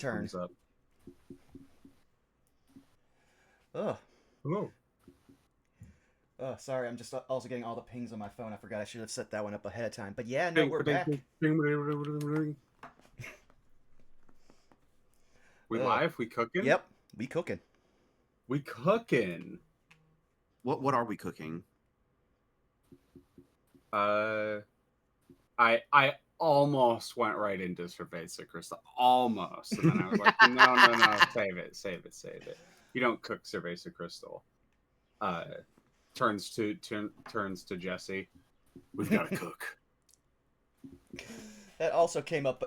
turn. Thumbs up. Ugh. Hello. Oh, sorry, I'm just also getting all the pings on my phone. I forgot I should have set that one up ahead of time. But yeah, no, we're back. We live? We cooking? Yep, we cooking. We cooking. What are we cooking? I almost went right into Cerveza Crystal. Almost. And then I was like, no, save it. You don't cook Cerveza Crystal. Turns to Jesse. We've got to cook. That also came up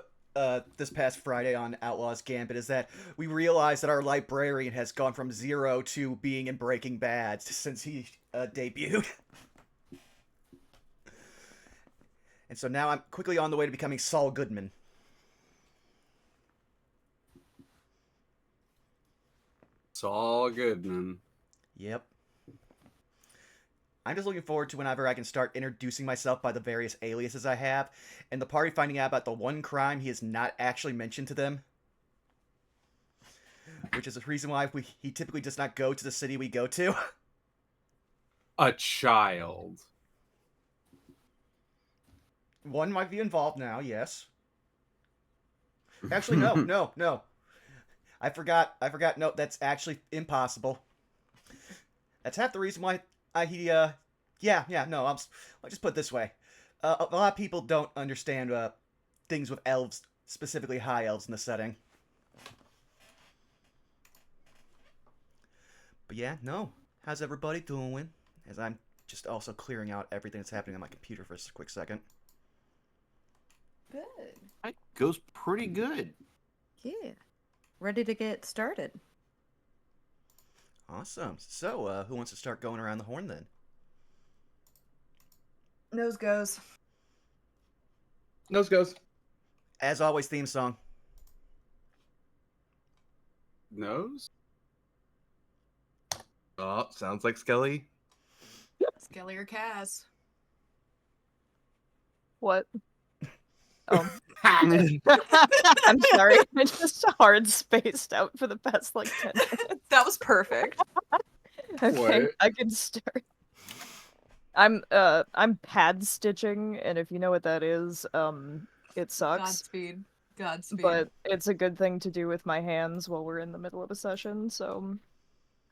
this past Friday on Outlaws Gambit, is that we realized that our librarian has gone from 0 to being in Breaking Bad since he debuted. And so now I'm quickly on the way to becoming Saul Goodman. Saul Goodman. Yep. I'm just looking forward to whenever I can start introducing myself by the various aliases I have, and the party finding out about the one crime he has not actually mentioned to them. Which is the reason why he typically does not go to the city we go to. A child. One might be involved now, yes. Actually, no. I forgot. No, that's actually impossible. That's half the reason why I'll just put it this way. A lot of people don't understand things with elves, specifically high elves in the setting. But yeah, no. How's everybody doing? As I'm just also clearing out everything that's happening on my computer for a quick second. Good. It goes pretty good. Yeah. Ready to get started. Awesome. So, who wants to start going around the horn then? Nose goes. Nose goes. As always, theme song. Nose? Oh, sounds like Skelly. Skelly or Cass? What? Oh. I'm sorry. I just hard spaced out for the past 10 minutes. That was perfect. Okay, What? I can start. I'm pad stitching, and if you know what that is, it sucks. Godspeed. But it's a good thing to do with my hands while we're in the middle of a session, so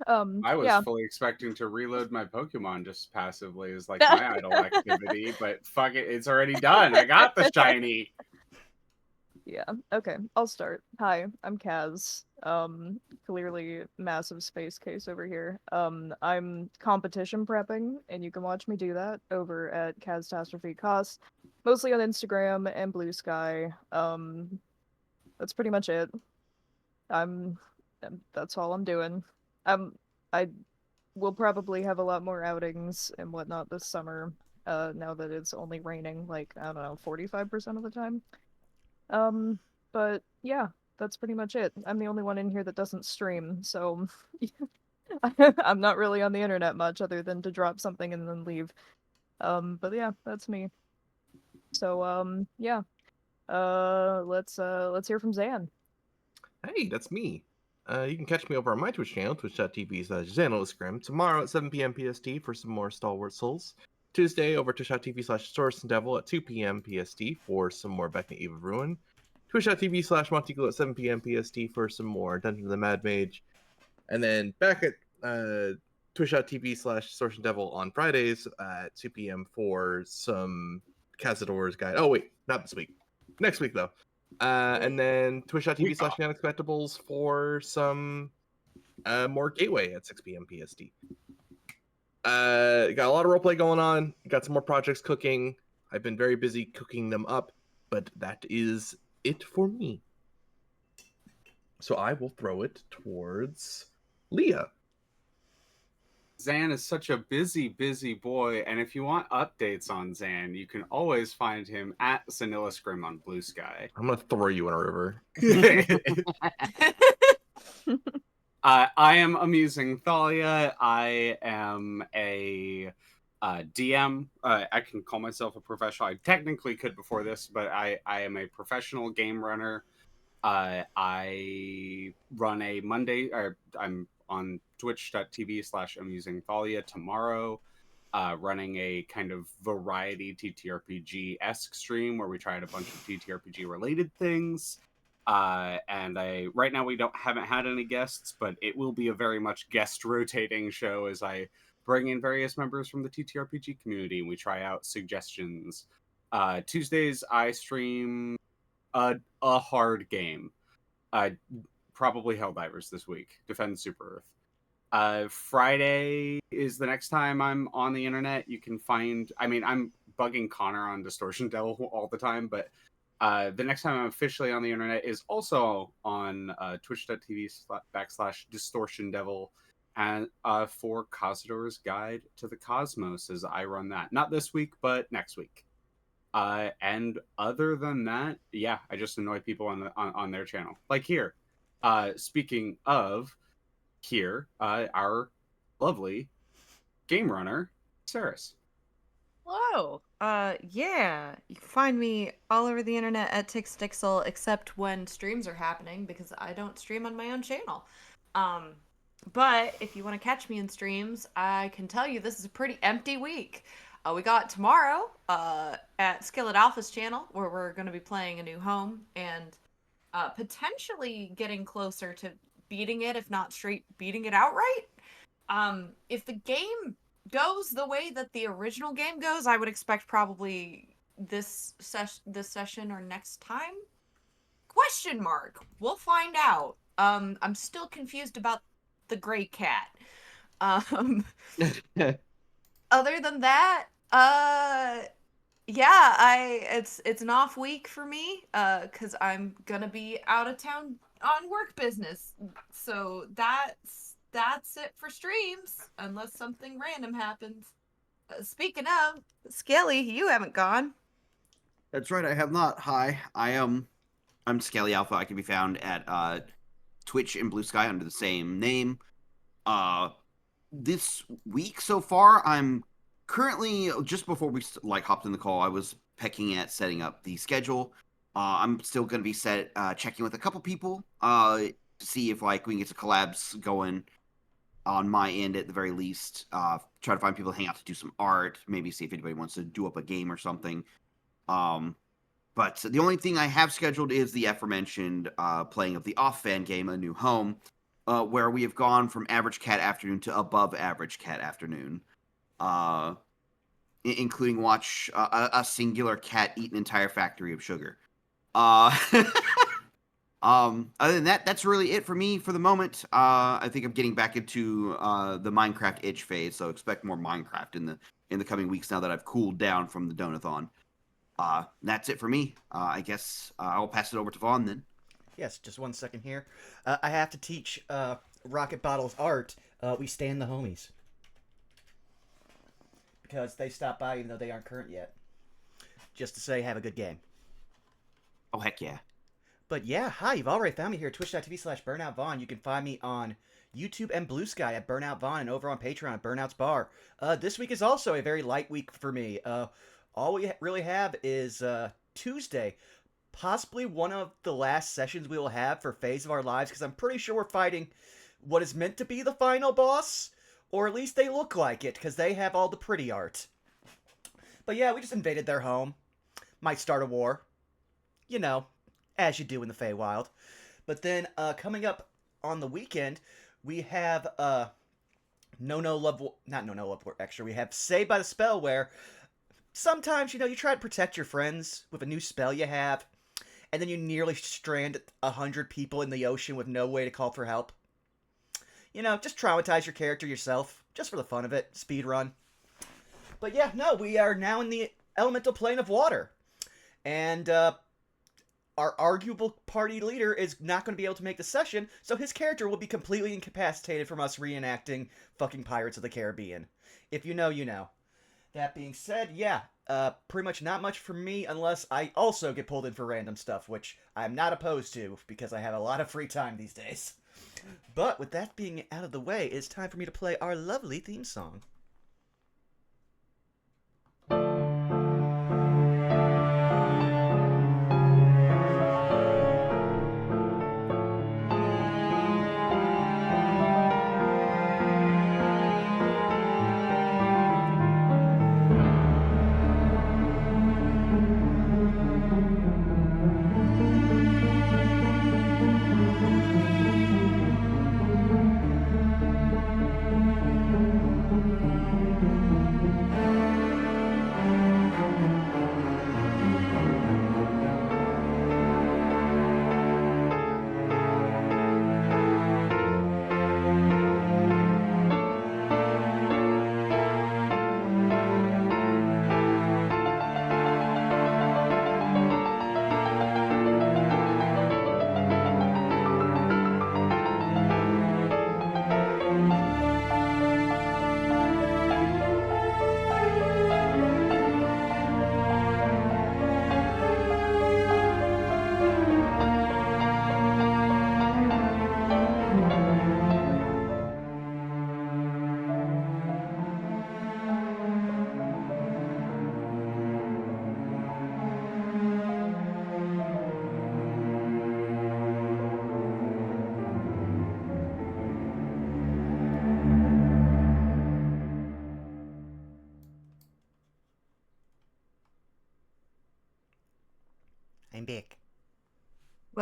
I was fully expecting to reload my Pokemon just passively as my idle activity, but fuck it, it's already done. I got the shiny. Yeah, okay, I'll start. Hi, I'm Kaz. Clearly massive space case over here. I'm competition prepping, and you can watch me do that over at Catastrophe Cost, mostly on Instagram and Blue Sky. That's pretty much it. That's all I'm doing. I will probably have a lot more outings and whatnot this summer, now that it's only raining, I don't know, 45% of the time. But yeah, that's pretty much it. I'm the only one in here that doesn't stream, so I'm not really on the internet much other than to drop something and then leave. But yeah, that's me. So, yeah. Let's hear from Zan. Hey, that's me. You can catch me over on my Twitch channel, twitch.tv/ZanOscrim, tomorrow at 7 p.m. PST for some more Stalwart Souls. Tuesday over twitch.tv/SourceandDevil at 2 p.m. PST for some more Vecna Eve of Ruin. Twitch.tv/Montiglo at 7 p.m. PST for some more Dungeon of the Mad Mage. And then back at twitch.tv/SourceandDevil on Fridays at 2 p.m. for some Cazador's Guide. Oh, wait, not this week. Next week, though. And then twitch.tv/Unexpectables for some more Gateway at 6 p.m. PST. Got a lot of roleplay going on. Got some more projects cooking. I've been very busy cooking them up, but that is it for me. So I will throw it towards Leah. Zan is such a busy boy, and if you want updates on Zan, you can always find him at Vanilla Scrim on Blue Sky. I'm gonna throw you in a river. I am Amusing Thalia. I am a DM. I can call myself a professional. I technically could before this, but I am a professional game runner. I run a Monday, or I'm on twitch.tv/amusingfolia tomorrow, running a kind of variety TTRPG-esque stream where we tried a bunch of TTRPG related things. And right now we haven't had any guests, but it will be a very much guest rotating show as I bring in various members from the TTRPG community and we try out suggestions. Tuesdays I stream a hard game. Probably Helldivers this week. Defend Super Earth. Friday is the next time I'm on the internet. You can find. I mean, I'm bugging Connor on Distortion Devil all the time, but the next time I'm officially on the internet is also on twitch.tv/Distortion Devil, and for Cazador's Guide to the Cosmos, as I run that. Not this week, but next week. And other than that, yeah, I just annoy people on their channel. Like here. Speaking of here, our lovely game runner, Saris. Hello. Yeah, you can find me all over the internet at TixDixel, except when streams are happening because I don't stream on my own channel. But if you want to catch me in streams, I can tell you this is a pretty empty week. We got tomorrow at Skillet Alpha's channel where we're going to be playing A New Home and potentially getting closer to beating it, if not straight beating it outright. If the game goes the way that the original game goes, I would expect probably this session or next time? Question mark. We'll find out. I'm still confused about the gray cat. Other than that, yeah, it's an off week for me, cause I'm gonna be out of town on work business. So that's it for streams, unless something random happens. Speaking of, Skelly, you haven't gone. That's right, I have not. Hi, I'm Skelly Alpha. I can be found at Twitch and Blue Sky under the same name. This week so far, I'm currently, just before we hopped in the call, I was pecking at setting up the schedule. I'm still going to be checking with a couple people to see if we can get some collabs going on my end at the very least. Try to find people to hang out to do some art, maybe see if anybody wants to do up a game or something. But the only thing I have scheduled is the aforementioned playing of the off-fan game, A New Home, where we have gone from average cat afternoon to above average cat afternoon. Including watch a singular cat eat an entire factory of sugar. Other than that, that's really it for me for the moment. I think I'm getting back into the Minecraft itch phase, so expect more Minecraft in the coming weeks now that I've cooled down from the Donathon. That's it for me. I guess I'll pass it over to Vaughn then. Yes, just 1 second here. I have to teach Rocket Bottle's art. We stand the homies. Because they stopped by even though they aren't current yet. Just to say, have a good game. Oh, heck yeah. But yeah, hi, you've already found me here at twitch.tv/BurnoutVaughn. You can find me on YouTube and Blue Sky at Burnout Vaughn and over on Patreon at Burnout's Bar. This week is also a very light week for me. All we really have is Tuesday. Possibly one of the last sessions we will have for Phase of Our Lives, because I'm pretty sure we're fighting what is meant to be the final boss. Or at least they look like it, because they have all the pretty art. But yeah, we just invaded their home. Might start a war. You know, as you do in the Feywild. But then, coming up on the weekend, we have, not No Love War Extra. We have Saved by the Spell, where sometimes, you try to protect your friends with a new spell you have, and then you nearly strand 100 people in the ocean with no way to call for help. Just traumatize your character yourself, just for the fun of it. Speedrun. But yeah, no, we are now in the elemental plane of water. And, our arguable party leader is not going to be able to make the session, so his character will be completely incapacitated from us reenacting fucking Pirates of the Caribbean. If you know, you know. That being said, yeah, pretty much not much for me unless I also get pulled in for random stuff, which I'm not opposed to, because I have a lot of free time these days. But with that being out of the way, it's time for me to play our lovely theme song.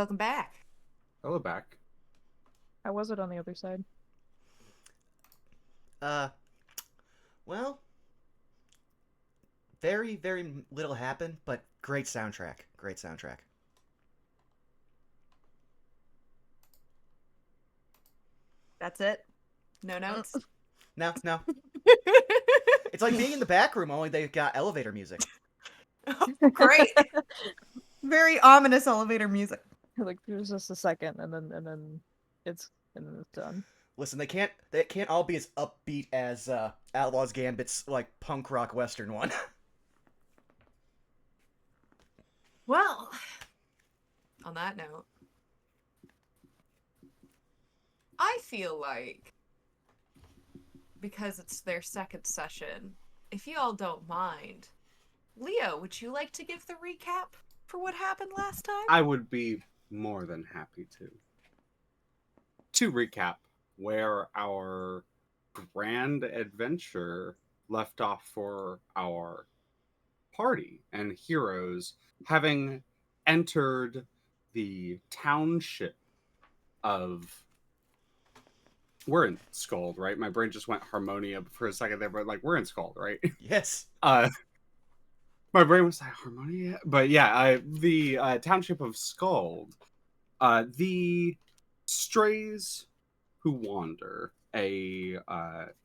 Welcome back. Hello back. How was it on the other side? Well, very, very little happened, but great soundtrack. Great soundtrack. That's it. No notes. No, no. It's like being in the back room, only they got elevator music. Great. Very ominous elevator music. Like there's just a second, and then it's done. Listen, they can't all be as upbeat as Outlaw's Gambit's like punk rock western one. Well, on that note, I feel like because it's their second session, if you all don't mind, Leo, would you like to give the recap for what happened last time? I would be more than happy to. To recap where our grand adventure left off for our party and heroes, having entered the township of... We're in Skald, right? My brain just went Harmonia for a second there, but like we're in Skald, right? Yes. My brain was like Harmonia, but yeah, the township of Skald, the strays who wander, a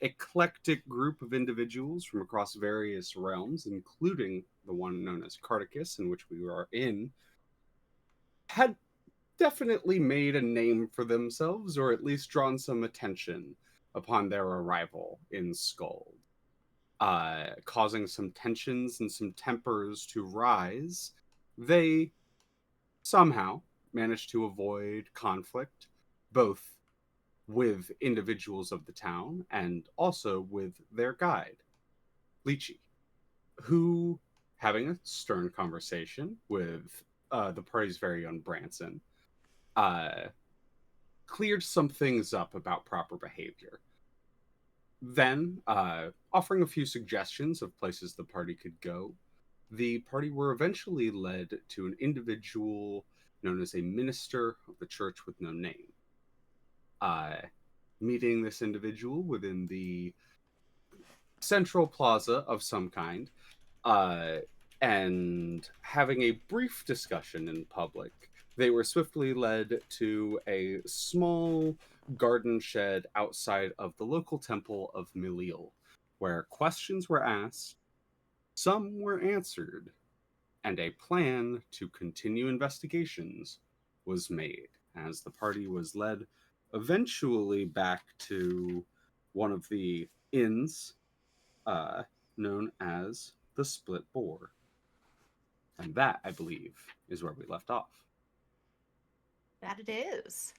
eclectic group of individuals from across various realms, including the one known as Kartakass, in which we are in, had definitely made a name for themselves, or at least drawn some attention upon their arrival in Skald, causing some tensions and some tempers to rise. They somehow managed to avoid conflict, both with individuals of the town and also with their guide, Lychee, who, having a stern conversation with the party's very own Branson, cleared some things up about proper behavior. Then, offering a few suggestions of places the party could go, the party were eventually led to an individual known as a minister of the church with no name. Meeting this individual within the central plaza of some kind, and having a brief discussion in public, they were swiftly led to a small garden shed outside of the local temple of Milil, where questions were asked, some were answered, and a plan to continue investigations was made, as the party was led eventually back to one of the inns known as the Split Boar. And that, I believe, is where we left off. That it is.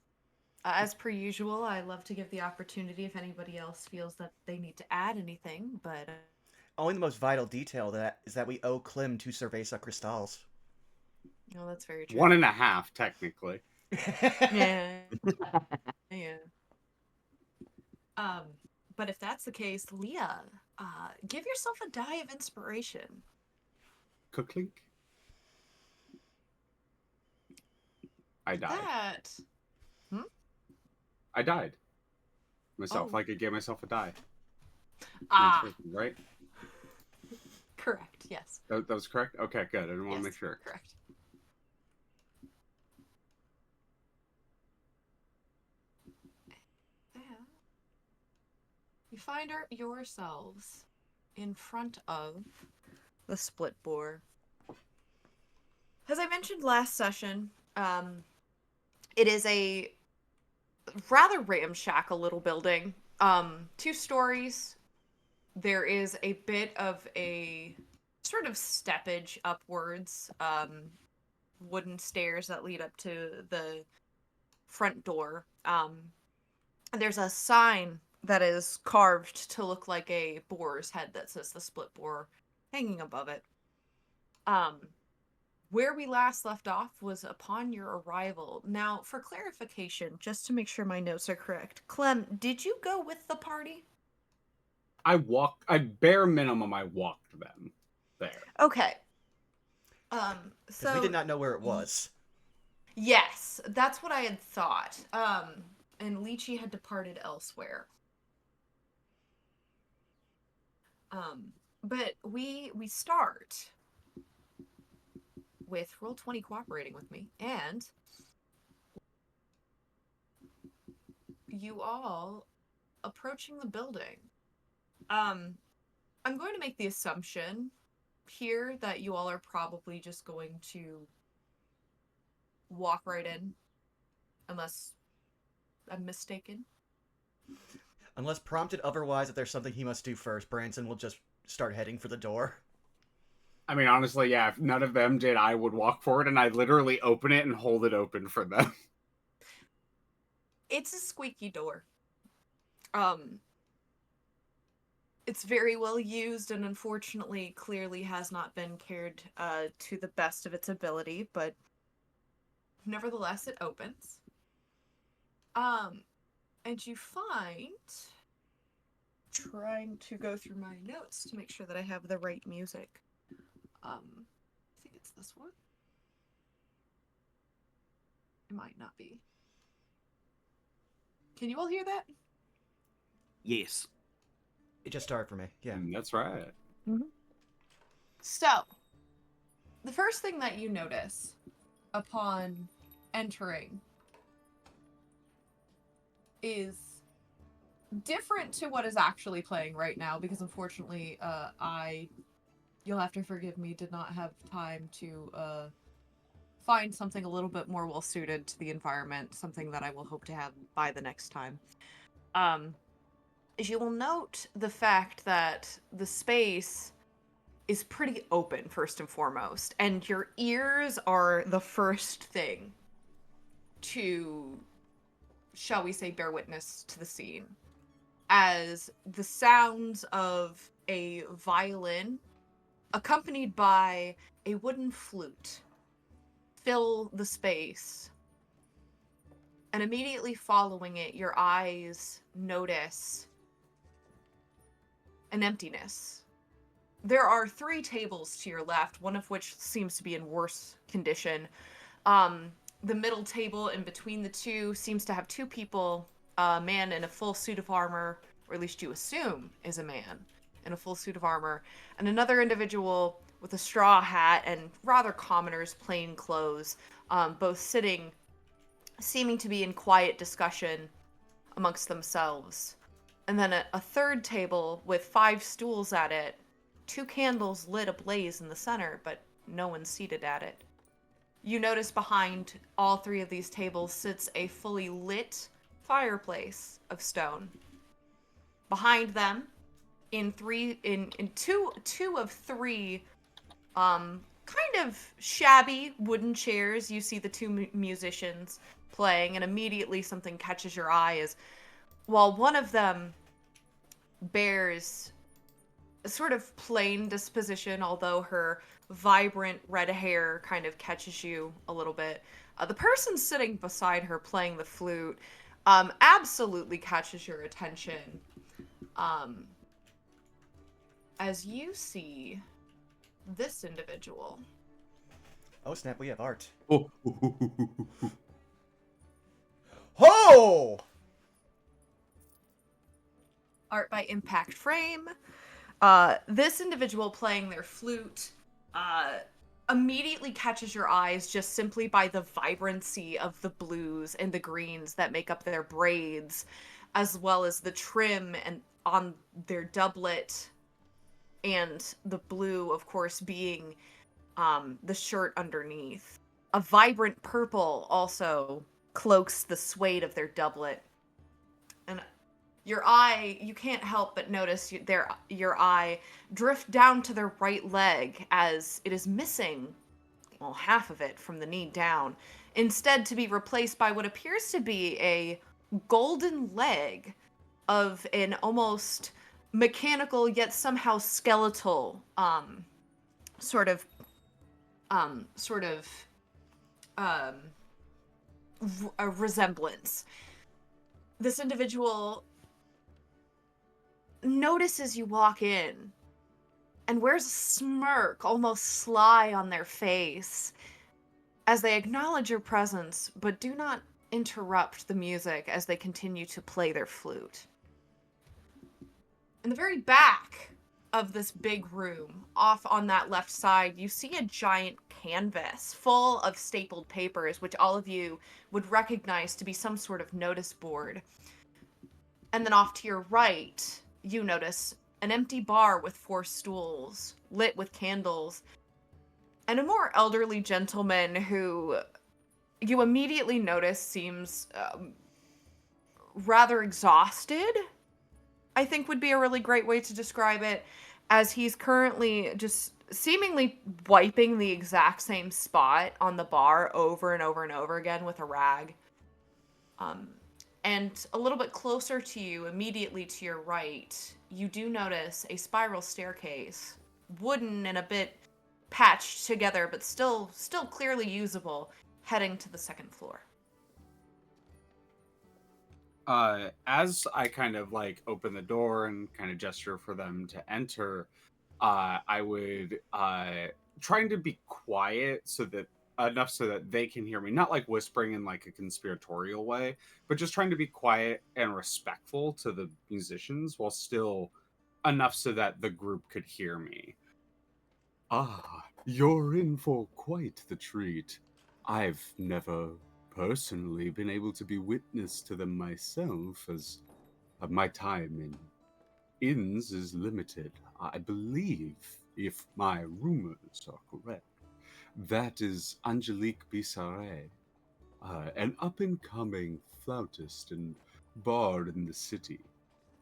As per usual, I love to give the opportunity if anybody else feels that they need to add anything, but... Only the most vital detail that is that we owe Clem 2 Cerveza Cristals. No, that's very true. 1.5, technically. Yeah. Yeah. But if that's the case, Leah, give yourself a die of inspiration. Cooklink? I died. That... I died. Myself, Oh. like I gave myself a die. Right? Correct, yes. That was correct? Okay, good. I didn't want to make sure. Correct. Yeah. You find yourselves in front of the Split Boar. As I mentioned last session, it is a rather ramshackle little building. 2 stories. There is a bit of a sort of steppage upwards, wooden stairs that lead up to the front door. There's a sign that is carved to look like a boar's head that says the Split Boar hanging above it. Where we last left off was upon your arrival. Now, for clarification, just to make sure my notes are correct, Clem, did you go with the party? Bare minimum, I walked them there. Okay. Because we did not know where it was. Yes, that's what I had thought. And Lychee had departed elsewhere. But we start with Roll20 cooperating with me, and you all approaching the building. I'm going to make the assumption here that you all are probably just going to walk right in, unless I'm mistaken. Unless prompted otherwise, if there's something he must do first, Branson will just start heading for the door. I mean, honestly, yeah, if none of them did, I would walk forward and I'd literally open it and hold it open for them. It's a squeaky door. It's very well used and unfortunately clearly has not been cared to the best of its ability, but nevertheless it opens. And you find, trying to go through my notes to make sure that I have the right music. I think it's this one. It might not be. Can you all hear that? Yes. It just started for me. Yeah. That's right. So, the first thing that you notice upon entering is different to what is actually playing right now, because unfortunately, you'll have to forgive me, did not have time to find something a little bit more well suited to the environment, something that I will hope to have by the next time. You will note the fact that the space is pretty open, first and foremost, and your ears are the first thing to, shall we say, bear witness to the scene, as the sounds of a violin accompanied by a wooden flute fill the space. And immediately following it, your eyes notice an emptiness. There are 3 tables to your left, one of which seems to be in worse condition. The middle table in between the two seems to have 2 people, a man in a full suit of armor, or at least you assume is a man in a full suit of armor, and another individual with a straw hat and rather commoner's plain clothes, both sitting, seeming to be in quiet discussion amongst themselves. And then a third table with 5 stools at it, 2 candles lit ablaze in the center, but no one seated at it. You notice behind all 3 of these tables sits a fully lit fireplace of stone. Behind them, in two of 3 kind of shabby wooden chairs, you see the 2 musicians playing, and immediately something catches your eye as, while one of them bears a sort of plain disposition, although her vibrant red hair kind of catches you a little bit, the person sitting beside her playing the flute absolutely catches your attention. As you see this individual. Oh snap! We have art. Oh. Ho! Art by Impact Frame. This individual playing their flute immediately catches your eyes just simply by the vibrancy of the blues and the greens that make up their braids, as well as the trim and on their doublet, and the blue, of course, being the shirt underneath. A vibrant purple also cloaks the suede of their doublet. And your eye, you can't help but notice your eye drift down to their right leg as it is missing, well, half of it from the knee down, instead to be replaced by what appears to be a golden leg of an almost mechanical yet somehow skeletal sort of a resemblance. This individual notices you walk in and wears a smirk, almost sly on their face, as they acknowledge your presence, but do not interrupt the music as they continue to play their flute. In the very back of this big room, off on that left side, you see a giant canvas full of stapled papers, which all of you would recognize to be some sort of notice board. And then off to your right, you notice an empty bar with 4 stools, lit with candles, and a more elderly gentleman who you immediately notice seems rather exhausted, I think would be a really great way to describe it, as he's currently just seemingly wiping the exact same spot on the bar over and over and over again with a rag. And a little bit closer to you, immediately to your right, you do notice a spiral staircase, wooden and a bit patched together, but still clearly usable, heading to the second floor. As I kind of like open the door and kind of gesture for them to enter, I would trying to be quiet so that enough so that they can hear me, not like whispering in like a conspiratorial way, but just trying to be quiet and respectful to the musicians while still enough so that the group could hear me. Ah, you're in for quite the treat. I've never personally been able to be witness to them myself, as my time in inns is limited. I believe, if my rumors are correct, that is Angelique Bissaret, an up-and-coming flautist and bard in the city.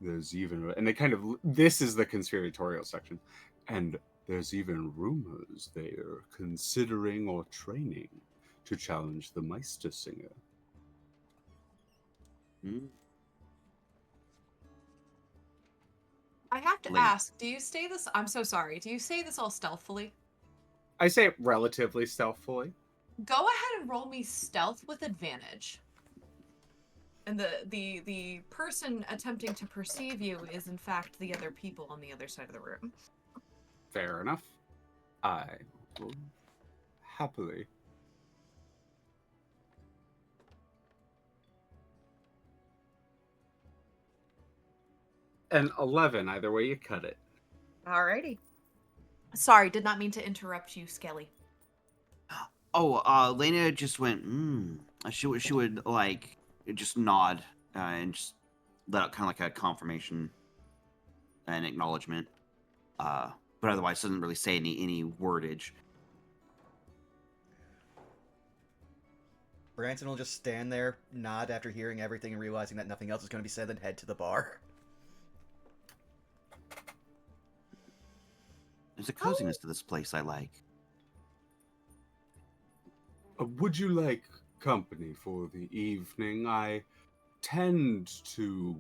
There's even, and they kind of, this is the conspiratorial section, and there's even rumors they are considering or training to challenge the Meister Singer. I have to Lena. ask, do you say this? I'm so sorry. Do you say this all stealthily? I say it relatively stealthily. Go ahead and roll me stealth with advantage. And the person attempting to perceive you is in fact the other people on the other side of the room. Fair enough. I will happily. An 11, either way you cut it. Alrighty. Sorry, did not mean to interrupt you, Skelly. Oh, Lena just went, She would, like, just nod and just let out kind of like a confirmation and acknowledgement. But otherwise doesn't really say any wordage. Branson will just stand there, nod after hearing everything and realizing that nothing else is going to be said, then head to the bar. There's a coziness to this place I like. Would you like company for the evening? I tend to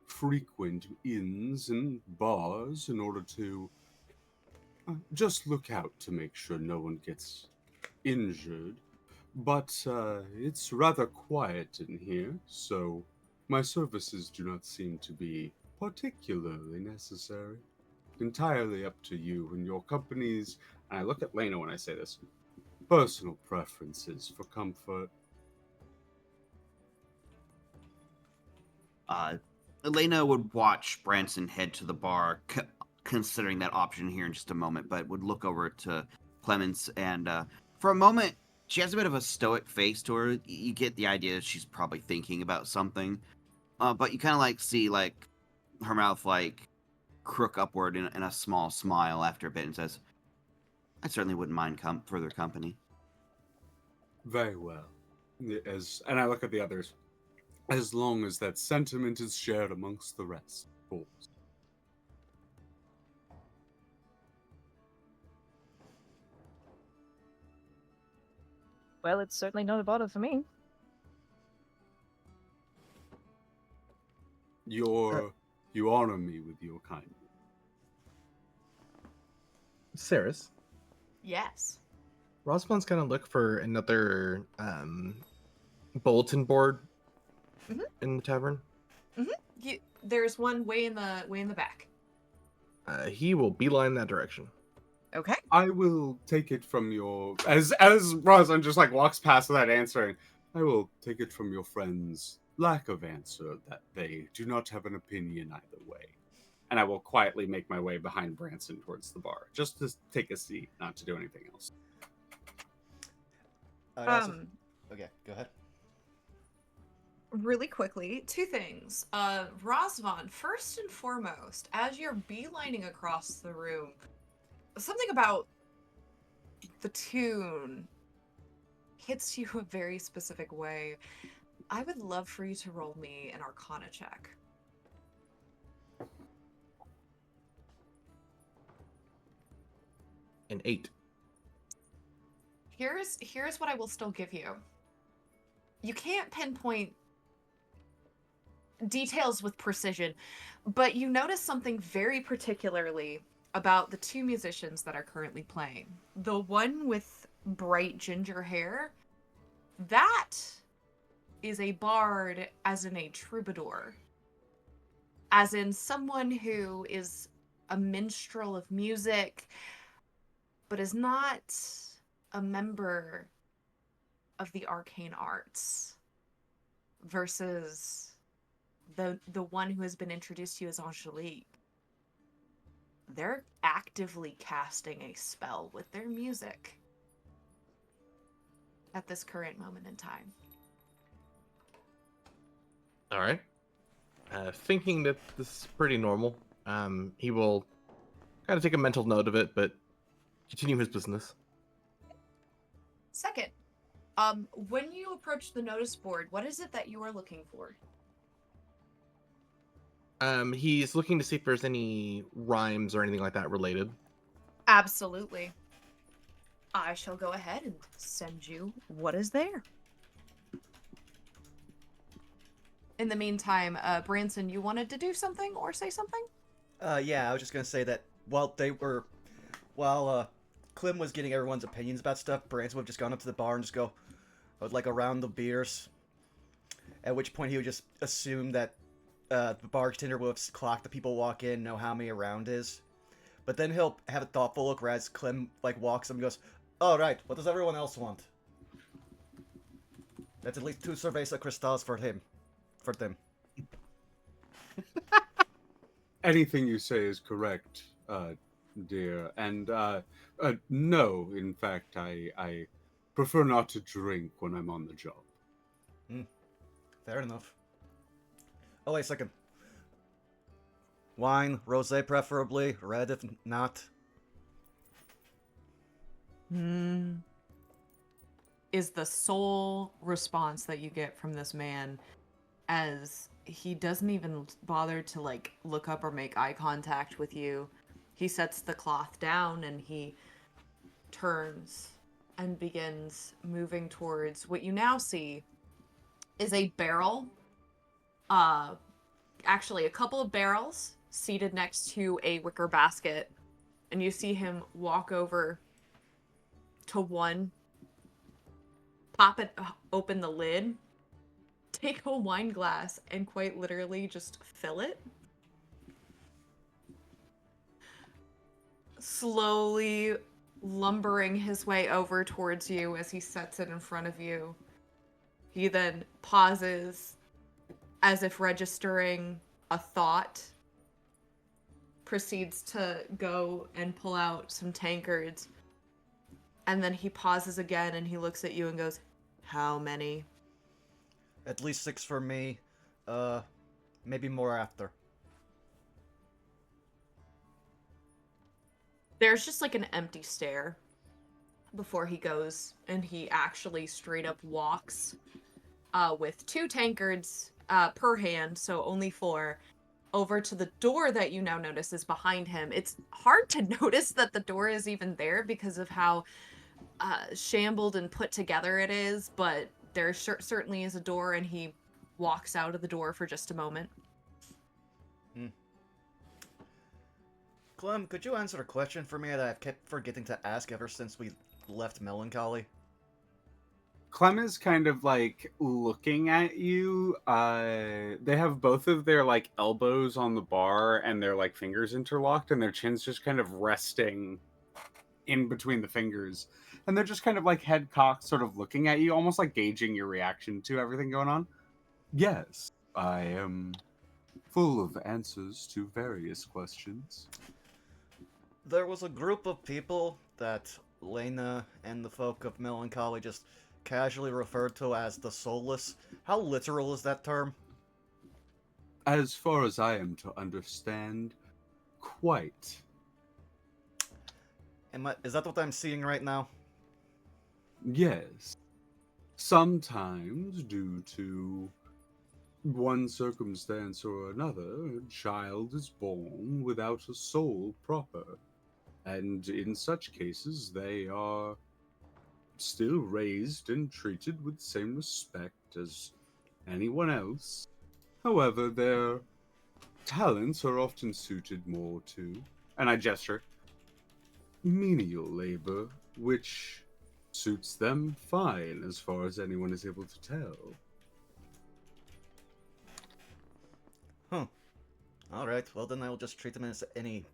frequent inns and bars in order to just look out to make sure no one gets injured. But it's rather quiet in here, so my services do not seem to be particularly necessary. Entirely up to you and your company's, and I look at Lena when I say this, personal preferences for comfort. Elena would watch Branson head to the bar, considering that option here in just a moment, but would look over to Clemens, and for a moment, she has a bit of a stoic face to her. You get the idea that she's probably thinking about something, but you kind of like see like her mouth like crook upward in a small smile after a bit, and says, "I certainly wouldn't mind further company." Very well. And I look at the others. As long as that sentiment is shared amongst the rest, of course. Well, it's certainly not a bother for me. You honor me with your kindness. Saris, Yes. Rosman's gonna look for another bulletin board in the tavern. There's one way in the back. He will beeline that direction. Okay. I will take it from your as Rosalind just like walks past without answering. I will take it from your friend's lack of answer that they do not have an opinion either way. And I will quietly make my way behind Branson towards the bar, just to take a seat, not to do anything else. I'd also... Okay, go ahead. Really quickly, two things. Rosvan, first and foremost, as you're beelining across the room, something about the tune hits you a very specific way. I would love for you to roll me an Arcana check. An 8. Here's what I will still give you. You can't pinpoint details with precision, but you notice something very particularly about the two musicians that are currently playing. The one with bright ginger hair, that is a bard, as in a troubadour. As in someone who is a minstrel of music, but is not a member of the arcane arts, versus the one who has been introduced to you as Angelique. They're actively casting a spell with their music at this current moment in time. All right. Thinking that this is pretty normal, he will kind of take a mental note of it, but continue his business. Second, when you approach the notice board, what is it that you are looking for? He's looking to see if there's any rhymes or anything like that related. Absolutely. I shall go ahead and send you what is there. In the meantime, Branson, you wanted to do something or say something? Yeah, I was just gonna say that while Clem was getting everyone's opinions about stuff, Branson would have just gone up to the bar and just go, would like around the beers. At which point he would just assume that the bartender will have clocked the people walk in, know how many a round is. But then he'll have a thoughtful look where as Clem like walks up and goes, "Oh right, what does everyone else want?" That's at least 2 cerveza cristals for him. For them. Anything you say is correct, dear. And no, in fact, I prefer not to drink when I'm on the job. Fair enough. Oh, wait a second. Wine, rosé preferably, red if not. Is the sole response that you get from this man, as he doesn't even bother to like look up or make eye contact with you. He sets the cloth down and he turns and begins moving towards what you now see is a barrel. Actually a couple of barrels seated next to a wicker basket, and you see him walk over to one, pop it open the lid, take a wine glass, and quite literally just fill it. Slowly lumbering his way over towards you as he sets it in front of you. He then pauses as if registering a thought, proceeds to go and pull out some tankards, and then he pauses again and he looks at you and goes, "How many?" At least 6 for me. Maybe more after. There's just like an empty stare before he goes, and he actually straight up walks with 2 tankards per hand, so only 4, over to the door that you now notice is behind him. It's hard to notice that the door is even there because of how shambled and put together it is, but there certainly is a door, and he walks out of the door for just a moment. Clem, could you answer a question for me that I've kept forgetting to ask ever since we left Melancholy? Clem is kind of like looking at you. They have both of their like elbows on the bar and their like fingers interlocked, and their chins just kind of resting in between the fingers, and they're just kind of like head cocked, sort of looking at you, almost like gauging your reaction to everything going on. Yes, I am full of answers to various questions. There was a group of people that Lena and the folk of Melancholy just casually referred to as the Soulless. How literal is that term? As far as I am to understand, quite. Is that what I'm seeing right now? Yes. Sometimes, due to one circumstance or another, a child is born without a soul proper. And in such cases, they are still raised and treated with the same respect as anyone else. However, their talents are often suited more to, and I gesture, menial labor, which suits them fine as far as anyone is able to tell. Huh. Alright, well then I will just treat them as any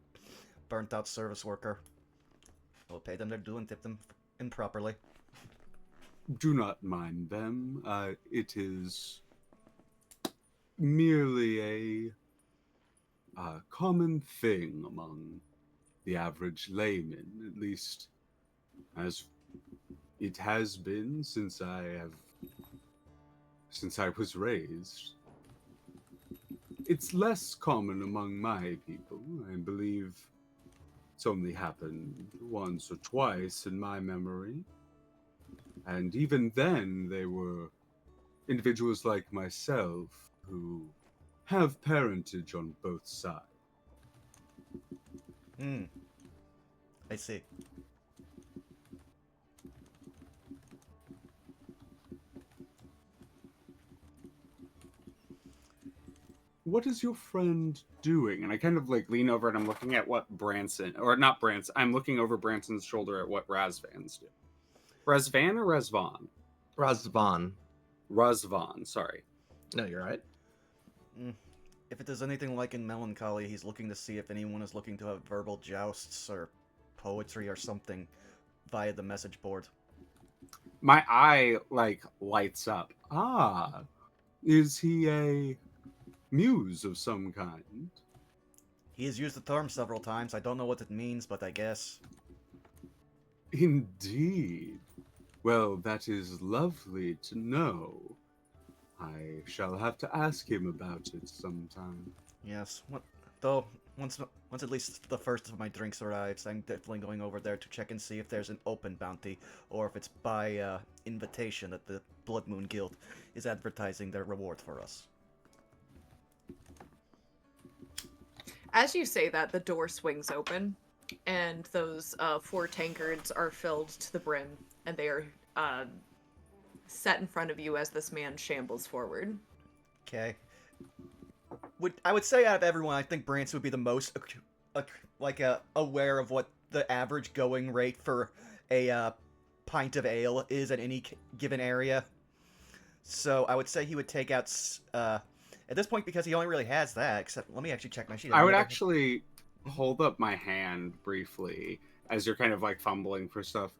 burnt-out service worker. I will pay them their due and tip them improperly. Do not mind them. It is merely a common thing among the average layman, at least as it has been since I was raised. It's less common among my people. I believe it's only happened once or twice in my memory. And even then, they were individuals like myself who have parentage on both sides. I see. What is your friend doing? And I kind of like lean over and I'm looking at what Branson, or not Branson, I'm looking over Branson's shoulder at what Razvan's doing. Razvan or Razvan? Razvan. Razvan, sorry. No, you're right. If it is anything like in Melancholy, he's looking to see if anyone is looking to have verbal jousts or poetry or something via the message board. My eye, like, lights up. Ah, is he a muse of some kind? He has used the term several times. I don't know what it means, but I guess. Indeed. Well, that is lovely to know. I shall have to ask him about it sometime. Yes. Though, once at least the first of my drinks arrives, I'm definitely going over there to check and see if there's an open bounty, or if it's by invitation that the Blood Moon Guild is advertising their reward for us. As you say that, the door swings open, and those 4 tankards are filled to the brim, and they are set in front of you as this man shambles forward. Okay. I would say out of everyone, I think Branson would be the most aware of what the average going rate for a pint of ale is at any given area. So I would say he would take out at this point, because he only really has that. Except, let me actually check my sheet. I would actually hold up my hand briefly as you're kind of like fumbling for stuff.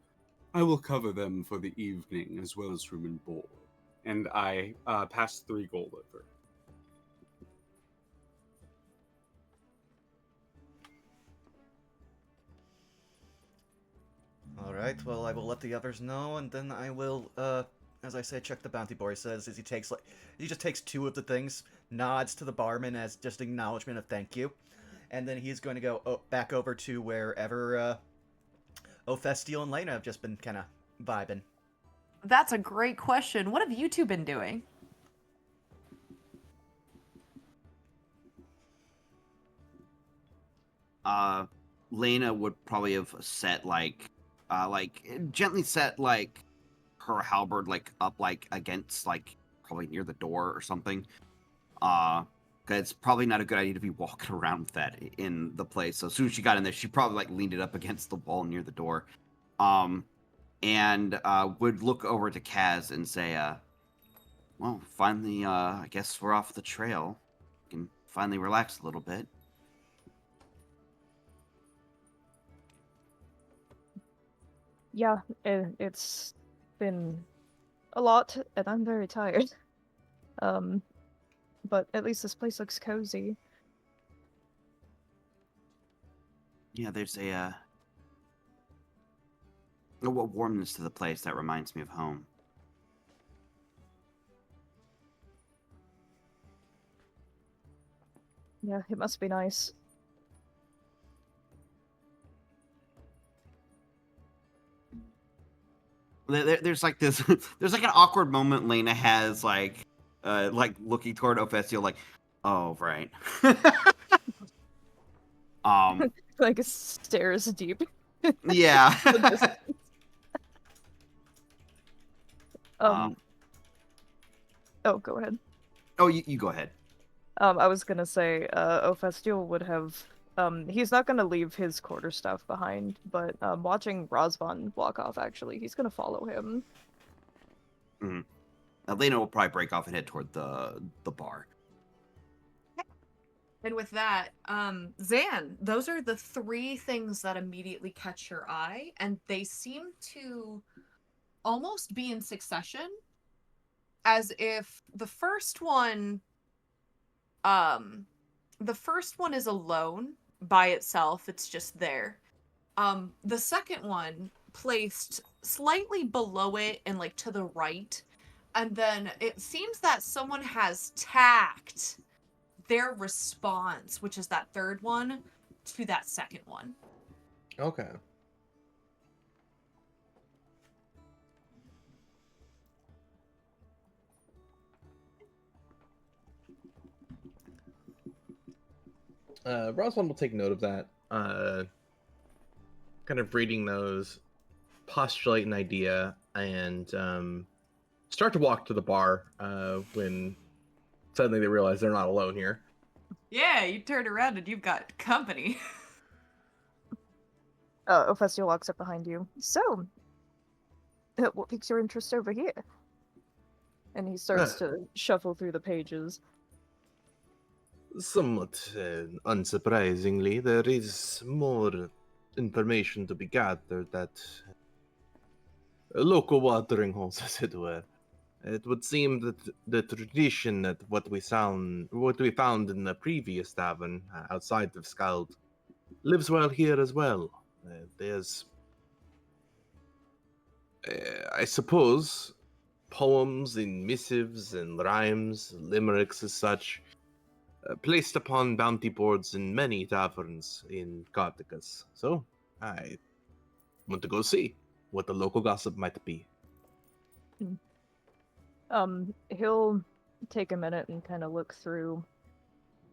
I will cover them for the evening as well as room and board. And I pass 3 gold over. Alright, well, I will let the others know, and then I will, as I say, check the bounty board. He says, he just takes 2 of the things, nods to the barman as just acknowledgement of thank you, and then he's going to go back over to wherever, Ophestiel and Lena have just been kind of vibing. That's a great question. What have you two been doing? Lena would probably have set gently set her halberd up against probably near the door or something. Cause it's probably not a good idea to be walking around with that in the place. So as soon as she got in there, she probably leaned it up against the wall near the door. And would look over to Kaz and say, well, finally, I guess we're off the trail. We can finally relax a little bit. Yeah, it's been a lot, and I'm very tired. Um, but at least this place looks cozy. Yeah, there's a warmness to the place that reminds me of home. Yeah, it must be nice. There's like this. There's like an awkward moment Lena has, like looking toward Ophetio, like, oh right. um, Like it stares deep. yeah. um, oh, go ahead. Oh, you go ahead. I was gonna say, Ophastiel would have, he's not gonna leave his quarterstaff behind, but, watching Razvan walk off, actually, he's gonna follow him. Mm-hmm. Now, Lena will probably break off and head toward the bar. And with that, Zan, those are the 3 things that immediately catch your eye, and they seem to almost be in succession, as if the first one is alone by itself, it's just there. The second one placed slightly below it and like to the right, and then it seems that someone has tacked their response, which is that third one, to that second one. Okay. Roswell will take note of that. Kind of reading those, postulate an idea, and start to walk to the bar when suddenly they realize they're not alone here. Yeah, you turn around and you've got company. Ophastiel walks up behind you. So, what piques your interest over here? And he starts to shuffle through the pages. Somewhat unsurprisingly, there is more information to be gathered at local watering holes, as it were. It would seem that the tradition that what we found in the previous tavern outside of Skald lives well here as well. There's, I suppose, poems and missives and rhymes, limericks as such, placed upon bounty boards in many taverns in Kartakass. So, I want to go see what the local gossip might be. He'll take a minute and kind of look through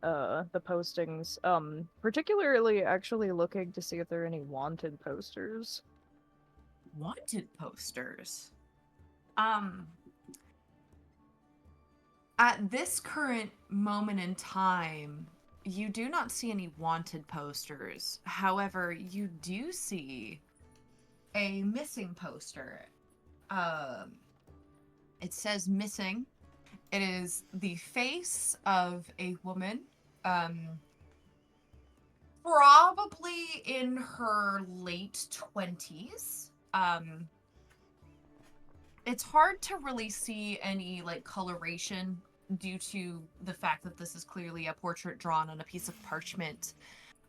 the postings, particularly actually looking to see if there are any wanted posters. Wanted posters. At this current moment in time, you do not see any wanted posters. However, you do see a missing poster. It says missing. It is the face of a woman, probably in her late 20s. It's hard to really see any like coloration due to the fact that this is clearly a portrait drawn on a piece of parchment.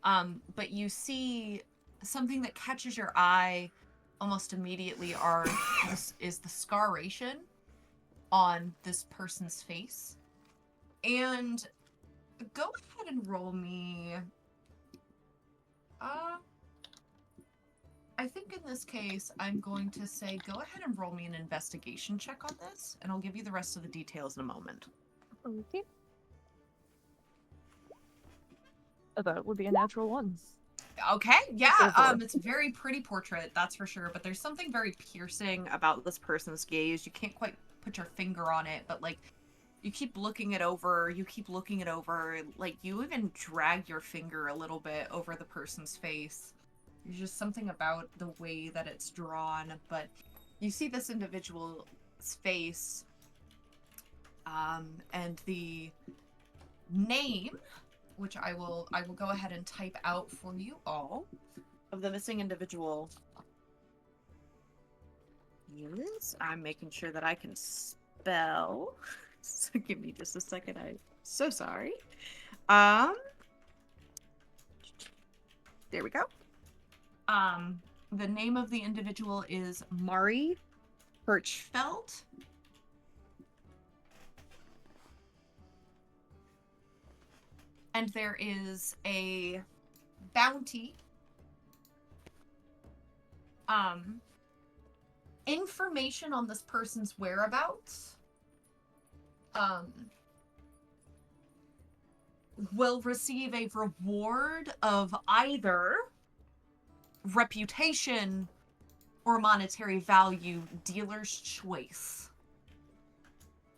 But you see something that catches your eye almost immediately is the scaration on this person's face. And go ahead and roll me. I think in this case, I'm going to say go ahead and roll me an investigation check on this, and I'll give you the rest of the details in a moment. Okay. That would be a natural one. Okay, yeah, Go for it. it's a very pretty portrait, that's for sure, but there's something very piercing about this person's gaze. You can't quite put your finger on it, but like you keep looking it over, like you even drag your finger a little bit over the person's face. There's just something about the way that it's drawn, but you see this individual's face, and the name, which I will go ahead and type out for you all, of the missing individual is. I'm making sure that I can spell. So give me just a second. I'm so sorry. There we go. The name of the individual is Mari Hirschfeld. And there is a bounty. Information on this person's whereabouts will receive a reward of either reputation or monetary value, dealer's choice.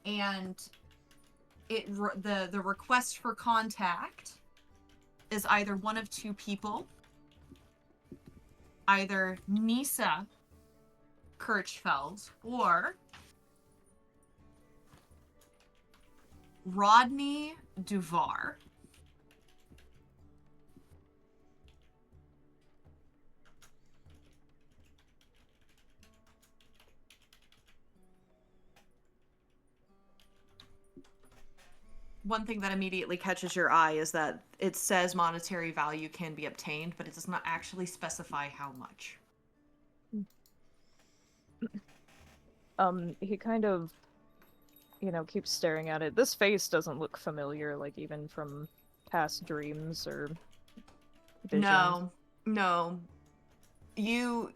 And the request for contact is either one of two people, either Nisa Kirchfeld or Rodney Duvar. One thing that immediately catches your eye is that it says monetary value can be obtained, but it does not actually specify how much. He kind of, keeps staring at it. This face doesn't look familiar, like even from past dreams or visions. No. You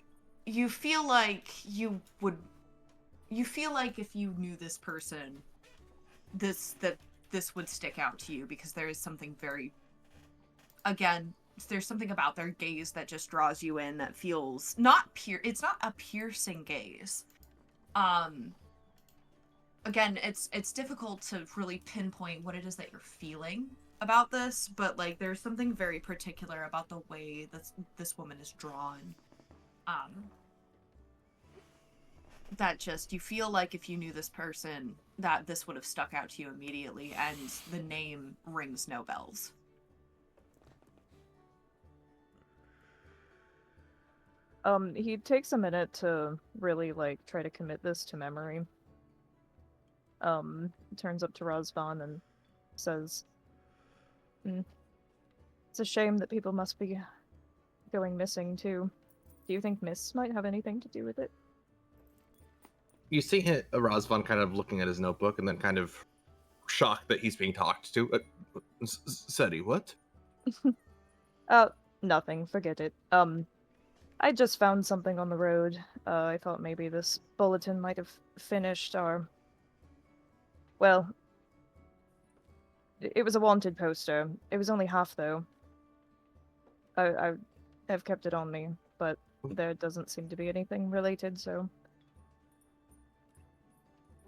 feel like you feel like if you knew this person, this would stick out to you because there is something very, again, there's something about their gaze that just draws you in that feels it's not a piercing gaze. Again, it's difficult to really pinpoint what it is that you're feeling about this, but like there's something very particular about the way that this woman is drawn. That just, you feel like if you knew this person, that this would have stuck out to you immediately, and the name rings no bells. He takes a minute to really, try to commit this to memory. Turns up to Razvan and says, it's a shame that people must be going missing, too. Do you think Miss might have anything to do with it? You see Razvan kind of looking at his notebook and then kind of shocked that he's being talked to. Seti, what? Nothing. Forget it. I just found something on the road. I thought maybe this bulletin might have finished our... Well, it was a wanted poster. It was only half, though. I have kept it on me, but there doesn't seem to be anything related, so...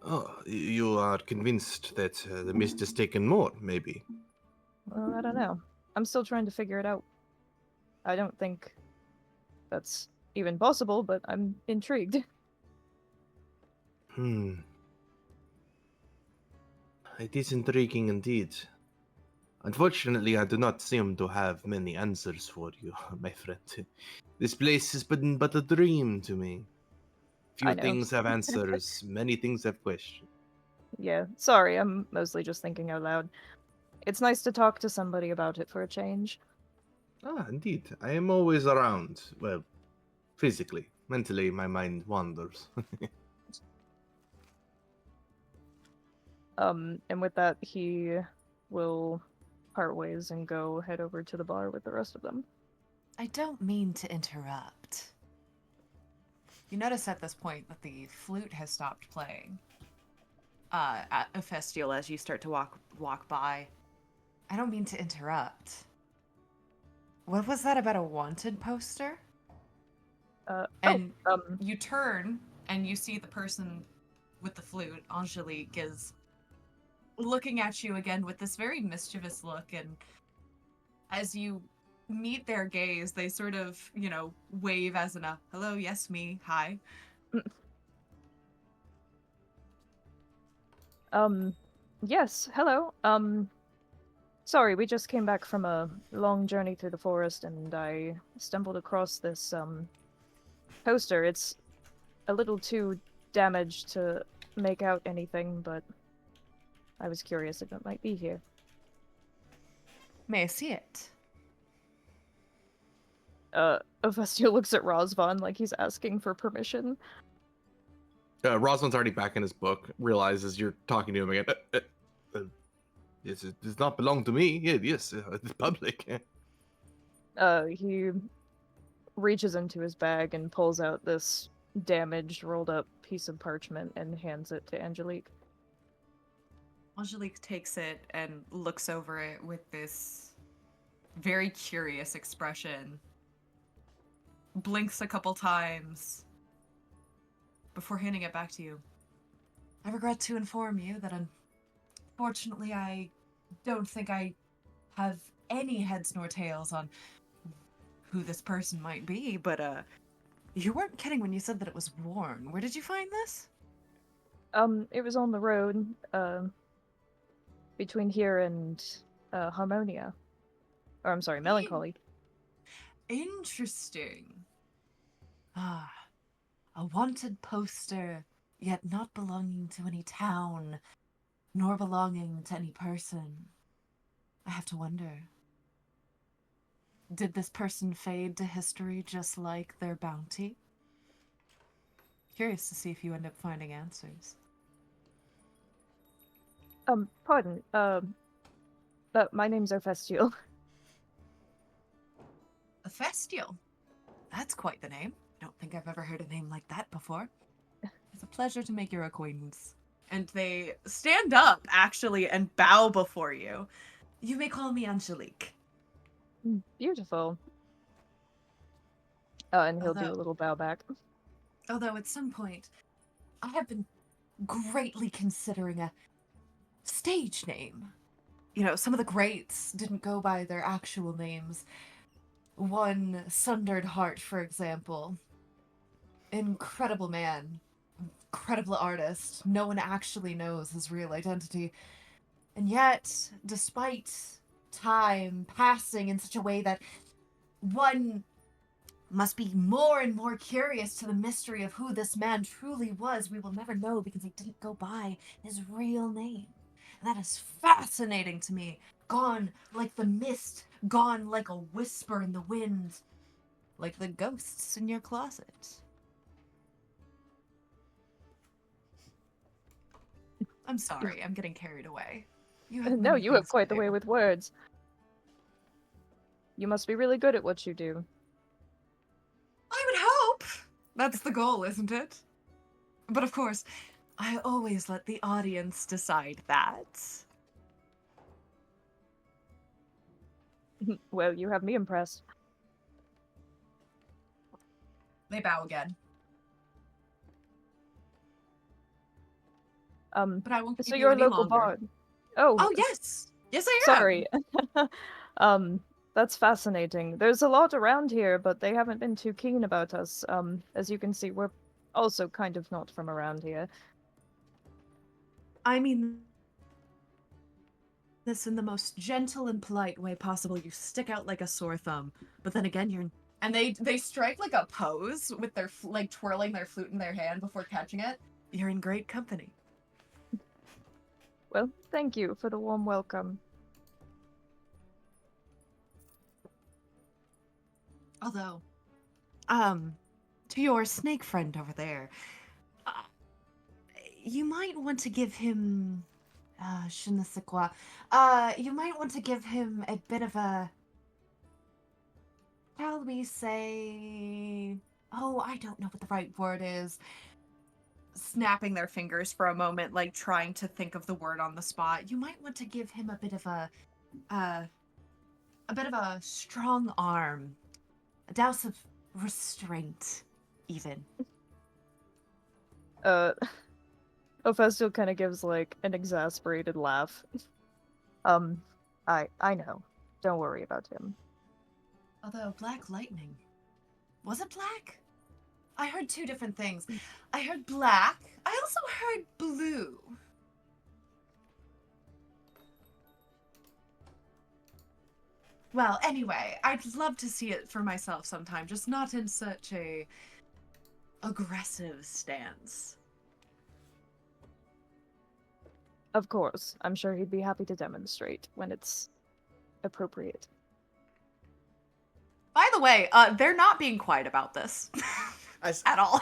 Oh, you are convinced that the mist has taken more, maybe? Well, I don't know. I'm still trying to figure it out. I don't think that's even possible, but I'm intrigued. It is intriguing indeed. Unfortunately, I do not seem to have many answers for you, my friend. This place has been but a dream to me. I Few know. things have answers, many things have questions. Yeah, sorry, I'm mostly just thinking out loud. It's nice to talk to somebody about it for a change. Ah, indeed. I am always around. Well, physically. Mentally, my mind wanders. And with that, he will part ways and go head over to the bar with the rest of them. I don't mean to interrupt. You notice at this point that the flute has stopped playing. At Festial, as you start to walk by. I don't mean to interrupt. What was that about a wanted poster? And you turn and you see the person with the flute, Angelique, is looking at you again with this very mischievous look, and as you meet their gaze, they sort of, wave as in a, hello, yes, me, hi. Yes, hello. Sorry, we just came back from a long journey through the forest, and I stumbled across this, poster. It's a little too damaged to make out anything, but I was curious if it might be here. May I see it? Ophestia looks at Rosvan like he's asking for permission. Rosman's already back in his book, realizes you're talking to him again. Yes, it does not belong to me. Yeah, yes, it's public. He reaches into his bag and pulls out this damaged, rolled up piece of parchment and hands it to Angelique. Angelique takes it and looks over it with this very curious expression. Blinks a couple times before handing it back to you. I regret to inform you that unfortunately I don't think I have any heads nor tails on who this person might be, but you weren't kidding when you said that it was worn. Where did you find this? It was on the road, between here and, Harmonia. Or, I'm sorry, Melancholy. Interesting. Ah, a wanted poster, yet not belonging to any town, nor belonging to any person. I have to wonder. Did this person fade to history just like their bounty? Curious to see if you end up finding answers. Pardon, but my name's Ophestial. Ophestial? That's quite the name. I don't think I've ever heard a name like that before. It's a pleasure to make your acquaintance. And they stand up, actually, and bow before you. You may call me Angelique. Beautiful. And he'll do a little bow back. Although at some point, I have been greatly considering a stage name. You know, some of the greats didn't go by their actual names. One, Sundered Heart, for example. Incredible man. Incredible artist. No one actually knows his real identity. And yet, despite time passing in such a way that one must be more and more curious to the mystery of who this man truly was, we will never know because he didn't go by his real name. And that is fascinating to me. Gone like the mist, gone like a whisper in the wind, like the ghosts in your closet. I'm sorry, I'm getting carried away. You have No, many you have things to quite the do. way with words. You must be really good at what you do. I would hope. That's the goal, isn't it? But of course, I always let the audience decide that. Well, you have me impressed. They bow again. But I won't keep So you you're a any local longer. bard. Oh, Oh, yes! Yes, I am! sorry. That's fascinating. There's a lot around here, but they haven't been too keen about us. As you can see, we're also kind of not from around here. I mean this in the most gentle and polite way possible. You stick out like a sore thumb, but then again, you're... And they strike like a pose with their, like, twirling their flute in their hand before catching it. You're in great company. Well, thank you for the warm welcome. Although, to your snake friend over there, you might want to give him, je ne sais quoi. You might want to give him a bit of a, shall we say, oh, I don't know what the right word is. Snapping their fingers for a moment, like trying to think of the word on the spot. You might want to give him a bit of a strong arm. A douse of restraint, even. Ophestil kind of gives, like, an exasperated laugh. I know. Don't worry about him. Although, Black Lightning. Was it black? I heard two different things. I heard black. I also heard blue. Well, anyway, I'd love to see it for myself sometime, just not in such a aggressive stance. Of course. I'm sure he'd be happy to demonstrate when it's appropriate. By the way, they're not being quiet about this at all.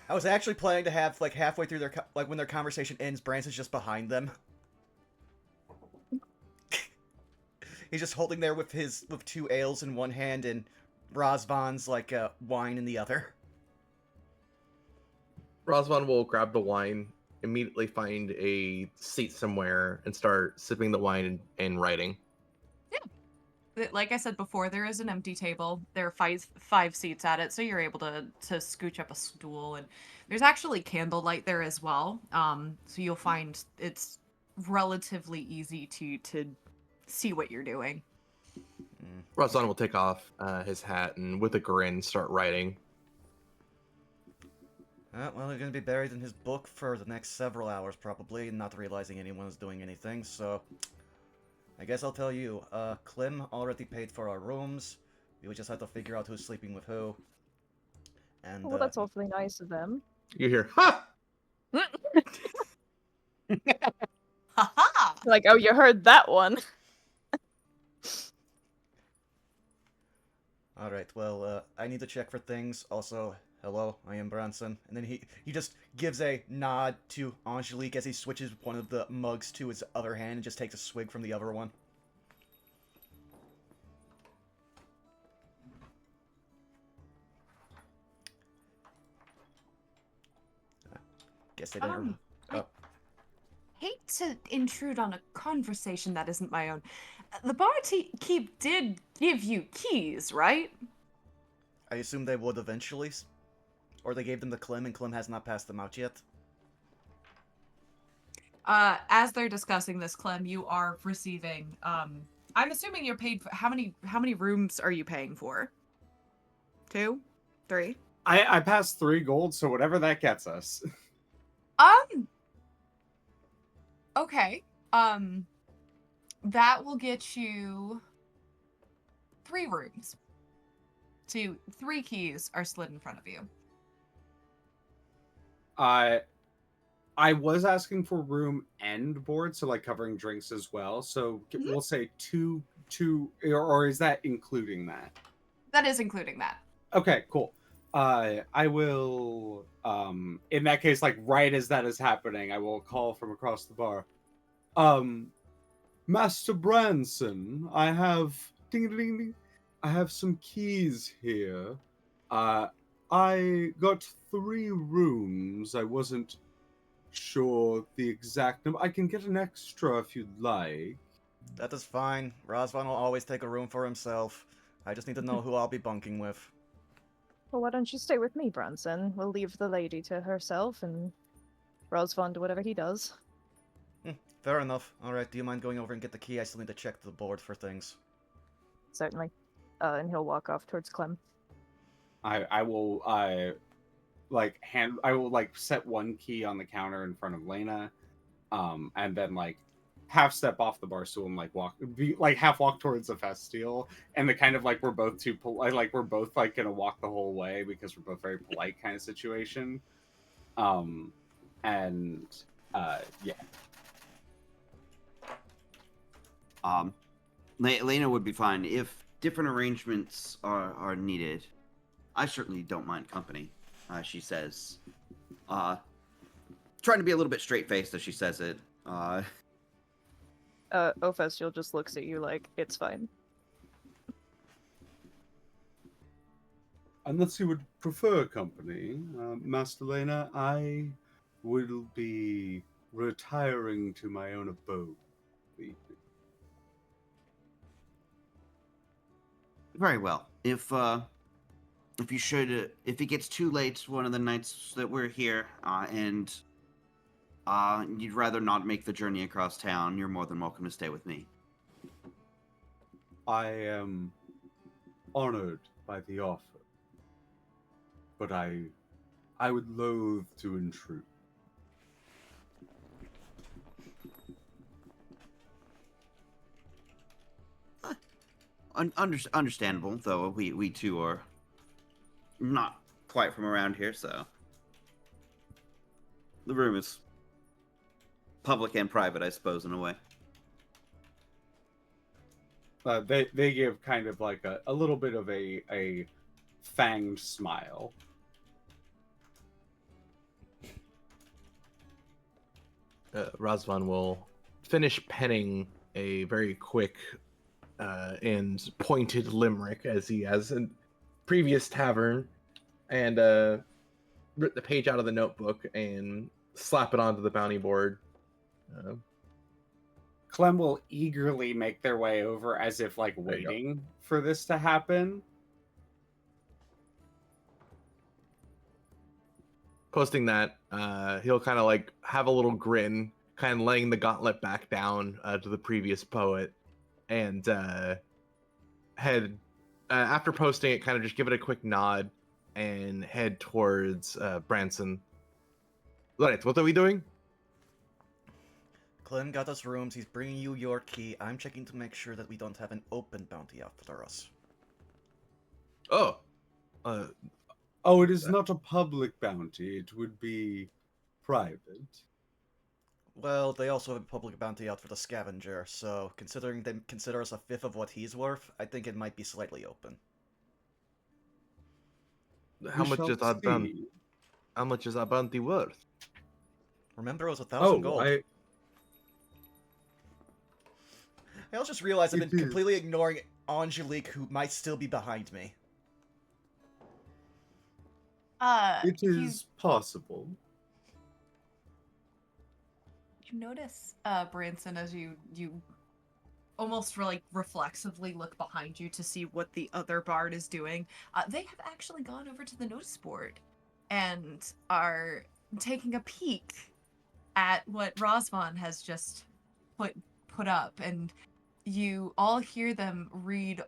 I was actually planning to have, like, halfway through their, like, when their conversation ends, Branson's just behind them. He's just holding there with 2 ales in one hand and Razvan's, like, wine in the other. Razvan will grab the wine, immediately find a seat somewhere, and start sipping the wine and writing. Like I said before, there is an empty table. There are five seats at it, so you're able to scooch up a stool, and there's actually candlelight there as well. So you'll find it's relatively easy to see what you're doing. Razvan will take off his hat and, with a grin, start writing. Well, they're going to be buried in his book for the next several hours, probably, not realizing anyone is doing anything, so... I guess I'll tell you, Clem already paid for our rooms. We would just have to figure out who's sleeping with who. And, Well, that's awfully nice of them. You hear, ha! Haha! Like, oh, you heard that one. Alright, well, I need to check for things. Also, hello, I am Bronson. And then he just gives a nod to Angelique as he switches one of the mugs to his other hand and just takes a swig from the other one. Guess they didn't... I hate to intrude on a conversation that isn't my own. The barkeep did give you keys, right? I assume they would eventually. Or they gave them to Clem and Clem has not passed them out yet. As they're discussing this, Clem, you are receiving, I'm assuming you're paid for, how many rooms are you paying for? 2? 3? I passed 3 gold, so whatever that gets us. Okay. That will get you 3 rooms. 3 keys are slid in front of you. I was asking for room and board, so like covering drinks as well. So we'll say two, or is that including that? That is including that. Okay, cool. I will, in that case, like right as that is happening, I will call from across the bar. Master Branson, I have ding ding ding. I have some keys here. I got 3 rooms. I wasn't sure the exact number. I can get an extra if you'd like. That is fine. Razvan will always take a room for himself. I just need to know who I'll be bunking with. Well, why don't you stay with me, Branson? We'll leave the lady to herself, and Rosvan to whatever he does. Fair enough. Alright, do you mind going over and get the key? I still need to check the board for things. Certainly. And he'll walk off towards Clem. I will set one key on the counter in front of Lena, and then like half step off the bar stool and half walk towards the Festival, and the kind of like we're both too polite, like we're both like gonna walk the whole way because we're both very polite kind of situation. Yeah. Lena would be fine if different arrangements are needed. I certainly don't mind company, she says. Trying to be a little bit straight-faced as she says it. Ophestial just looks at you like, it's fine. Unless you would prefer company, Master Lena, I will be retiring to my own abode. Very well. If it gets too late one of the nights that we're here, and you'd rather not make the journey across town, you're more than welcome to stay with me. I am honored by the offer, but I would loathe to intrude. Understandable, though we too are not quite from around here, so the room is public and private, I suppose, in a way. They give kind of like a little bit of a fanged smile. Razvan will finish penning a very quick and pointed limerick as he has in previous tavern, and rip the page out of the notebook and slap it onto the bounty board. Clem will eagerly make their way over as if like There you go. waiting for this to happen. Posting that, he'll kind of like have a little grin, kind of laying the gauntlet back down to the previous poet, and head after posting it, kind of just give it a quick nod and head towards Branson. Right, what are we doing? Clem got us rooms. He's bringing you your key. I'm checking to make sure that we don't have an open bounty after us. Oh, Oh, it is not a public bounty. It would be private. Well, they also have a public bounty out for the scavenger, so considering they consider us a fifth of what he's worth, I think it might be slightly open. how We much shall is that bounty? see. How much is that bounty worth? Remember, it was 1,000 Oh, gold. I also just realized I've It been is. completely ignoring Angelique, who might still be behind me. It You is possible. notice, Branson, as you almost like reflexively look behind you to see what the other bard is doing. They have actually gone over to the notice board and are taking a peek at what Razvan has just put up, and you all hear them read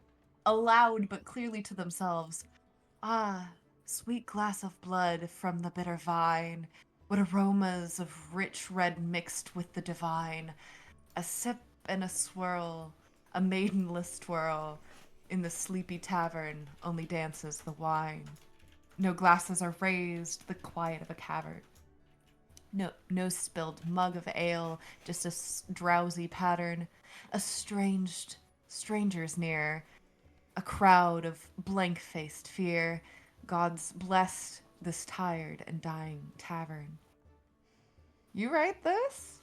aloud but clearly to themselves. Ah, sweet glass of blood from the bitter vine, what aromas of rich red mixed with the divine. A sip and a swirl, a maidenless twirl. In the sleepy tavern only dances the wine. No glasses are raised, the quiet of a cavern. No spilled mug of ale, just a drowsy pattern. A strangers near. A crowd of blank-faced fear. Gods blessed this tired and dying tavern. You write this?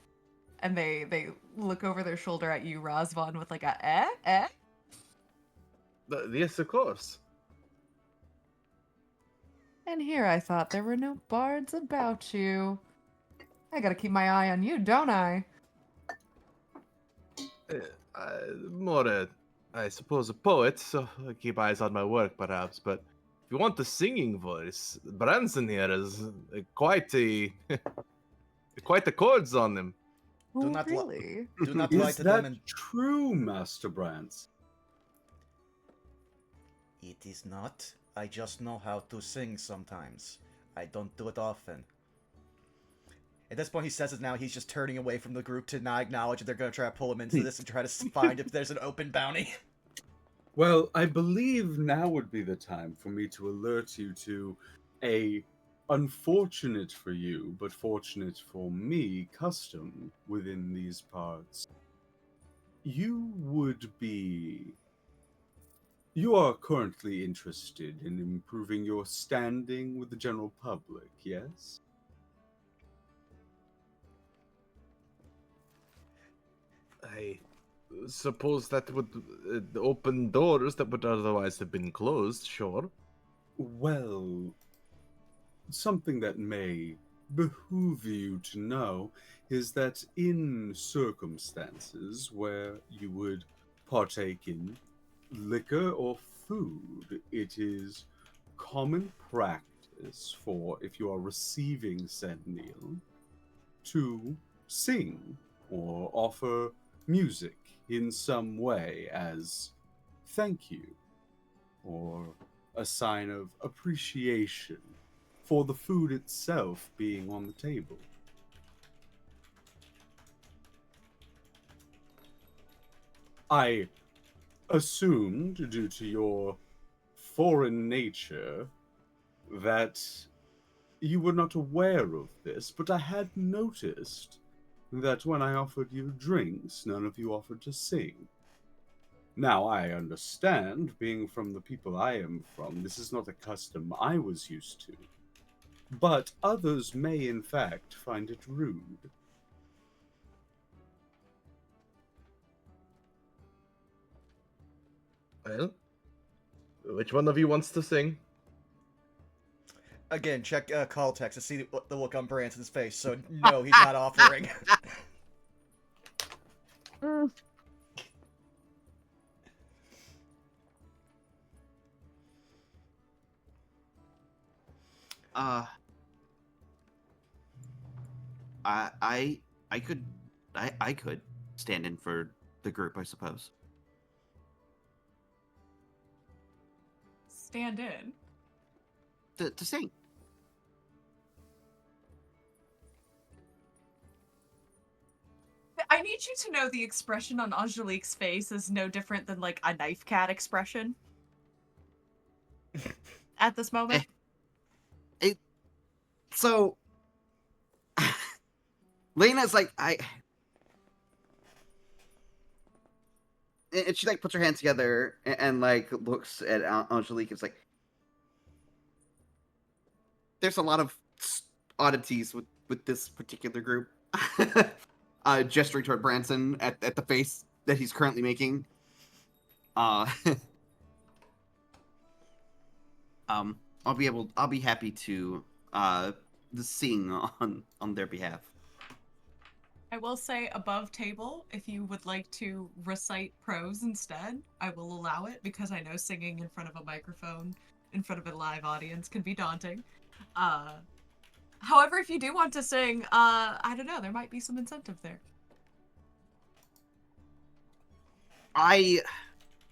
And they look over their shoulder at you, Razvan, with like a eh? Yes, of course. And here I thought there were no bards about you. I gotta keep my eye on you, don't I? More, I suppose, a poet, so I keep eyes on my work, perhaps. But if you want the singing voice, Branson here is quite a quite the chords on him. Do Oh, not li- really? Do not lie Is to that them and... true, Master Brands? It is not. I just know how to sing sometimes. I don't do it often. At this point, he says it now. He's just turning away from the group to not acknowledge that they're going to try to pull him into this and try to find if there's an open bounty. Well, I believe now would be the time for me to alert you to a unfortunate for you, but fortunate for me, custom within these parts. You are currently interested in improving your standing with the general public, yes? I suppose that would open doors that would otherwise have been closed, sure. Well, something that may behoove you to know is that in circumstances where you would partake in liquor or food, it is common practice for, if you are receiving said meal, to sing or offer music in some way as thank you or a sign of appreciation for the food itself being on the table. I assumed, due to your foreign nature, that you were not aware of this, but I had noticed that when I offered you drinks, none of you offered to sing. Now, I understand, being from the people I am from, this is not a custom I was used to. But others may, in fact, find it rude. Well, which one of you wants to sing? Again, check call text to see the look on Branson's face. So no, he's not offering. Mm, Uh, I could, I could stand in for the group, I suppose. Stand in. To sing. I need you to know the expression on Angelique's face is no different than like a knife cat expression. At this moment. So, Lena's like, and she like puts her hands together and like looks at Angelique. It's like, there's a lot of oddities with this particular group. Gesturing toward Branson at the face that he's currently making. I'll be happy to sing on their behalf. I will say above table, if you would like to recite prose instead, I will allow it because I know singing in front of a microphone, in front of a live audience can be daunting. However, if you do want to sing, I don't know, there might be some incentive there.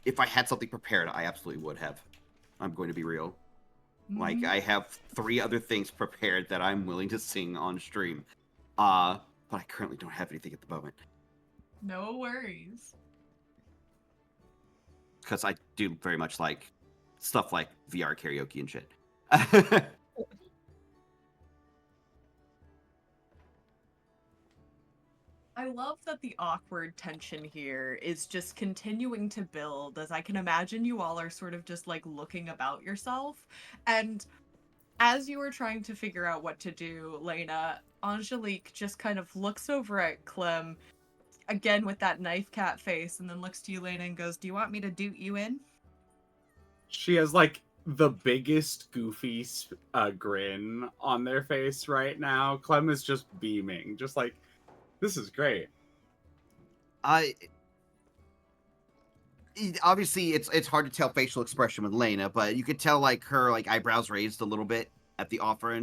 If I had something prepared, I absolutely would have. I'm going to be real. Like, I have 3 other things prepared that I'm willing to sing on stream. But I currently don't have anything at the moment. No worries. Because I do very much like stuff like VR karaoke and shit. I love that the awkward tension here is just continuing to build, as I can imagine you all are sort of just like looking about yourself. And as you were trying to figure out what to do, Lena, Angelique just kind of looks over at Clem, again with that knife cat face, and then looks to you, Lena, and goes, "Do you want me to doot you in?" She has like the biggest goofy grin on their face right now. Clem is just beaming, just like, this is great. Obviously it's hard to tell facial expression with Lena, but you could tell like her like eyebrows raised a little bit at the offer,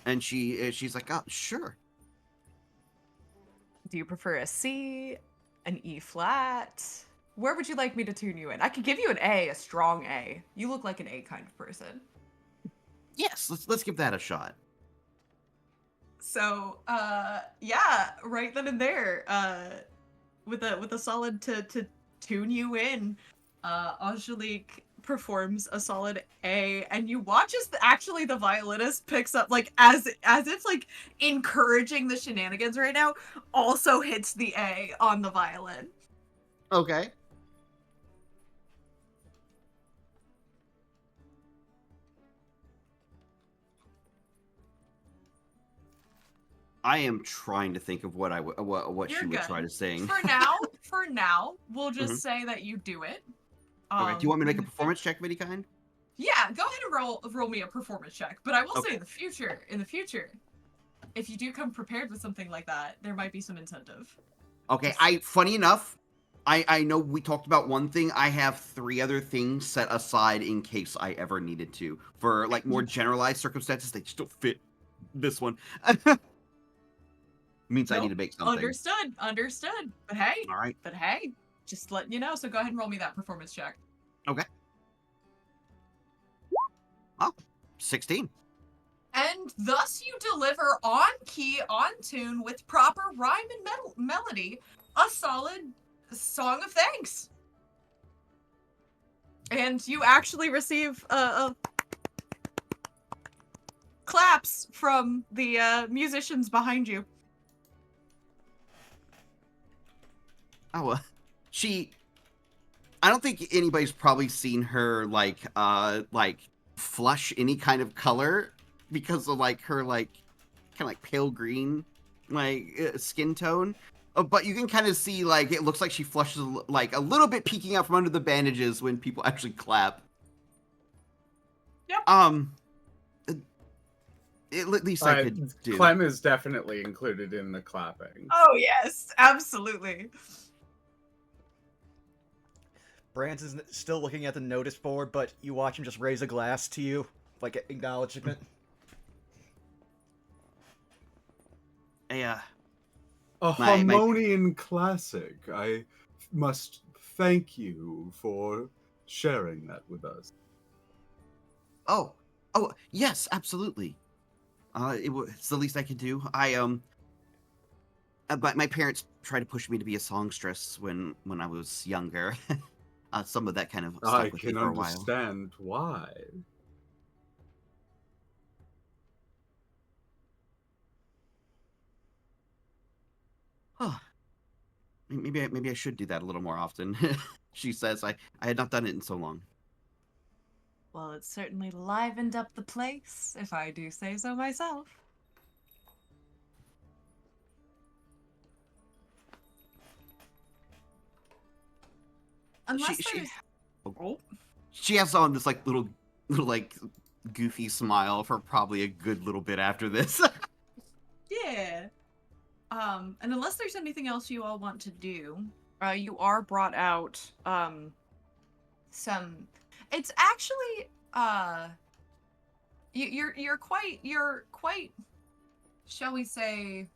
and she's like, "Oh, sure." Do you prefer a C, an E flat? Where would you like me to tune you in? I could give you an A, a strong A. You look like an A kind of person. Yes, let's give that a shot. So, yeah, right then and there, with a solid to tune you in, Angelique performs a solid A, and you watch as actually the violinist picks up, like, as if like encouraging the shenanigans right now, also hits the A on the violin. Okay. I am trying to think of what You're she would good. try to sing. For now, we'll just say that you do it. Okay. Do you want me to make a performance check of any kind? Yeah, go ahead and roll me a performance check. But I will say in the future, if you do come prepared with something like that, there might be some incentive. Okay. Funny enough, I know we talked about one thing. I have 3 other things set aside in case I ever needed to for like more generalized circumstances. They just don't fit this one. Means I need to make something. Understood. But hey, All right. just letting you know. So go ahead and roll me that performance check. Okay. Oh, 16. And thus you deliver on key, on tune, with proper rhyme and melody, a solid song of thanks. And you actually receive a claps from the musicians behind you. Oh, I don't think anybody's probably seen her like flush any kind of color because of like her like kind of like pale green skin tone. But you can kind of see like it looks like she flushes like a little bit peeking out from under the bandages when people actually clap. Yep. At least I could do. Clem is definitely included in the clapping. Oh yes, absolutely. Branson's still looking at the notice board, but you watch him just raise a glass to you, like acknowledgement. Yeah. A My- harmonian classic. I must thank you for sharing that with us. Oh, yes, absolutely. It's the least I could do. But my parents tried to push me to be a songstress when I was younger. Some of that kind of stuck I with me can for a while. understand why. Huh. Maybe I should do that a little more often. She says I had not done it in so long. Well, it certainly livened up the place, if I do say so myself. Unless She- there's... Oh. She has on this like little like goofy smile for probably a good little bit after this. Yeah. And unless there's anything else you all want to do, you are brought out some. It's actually you're quite, shall we say,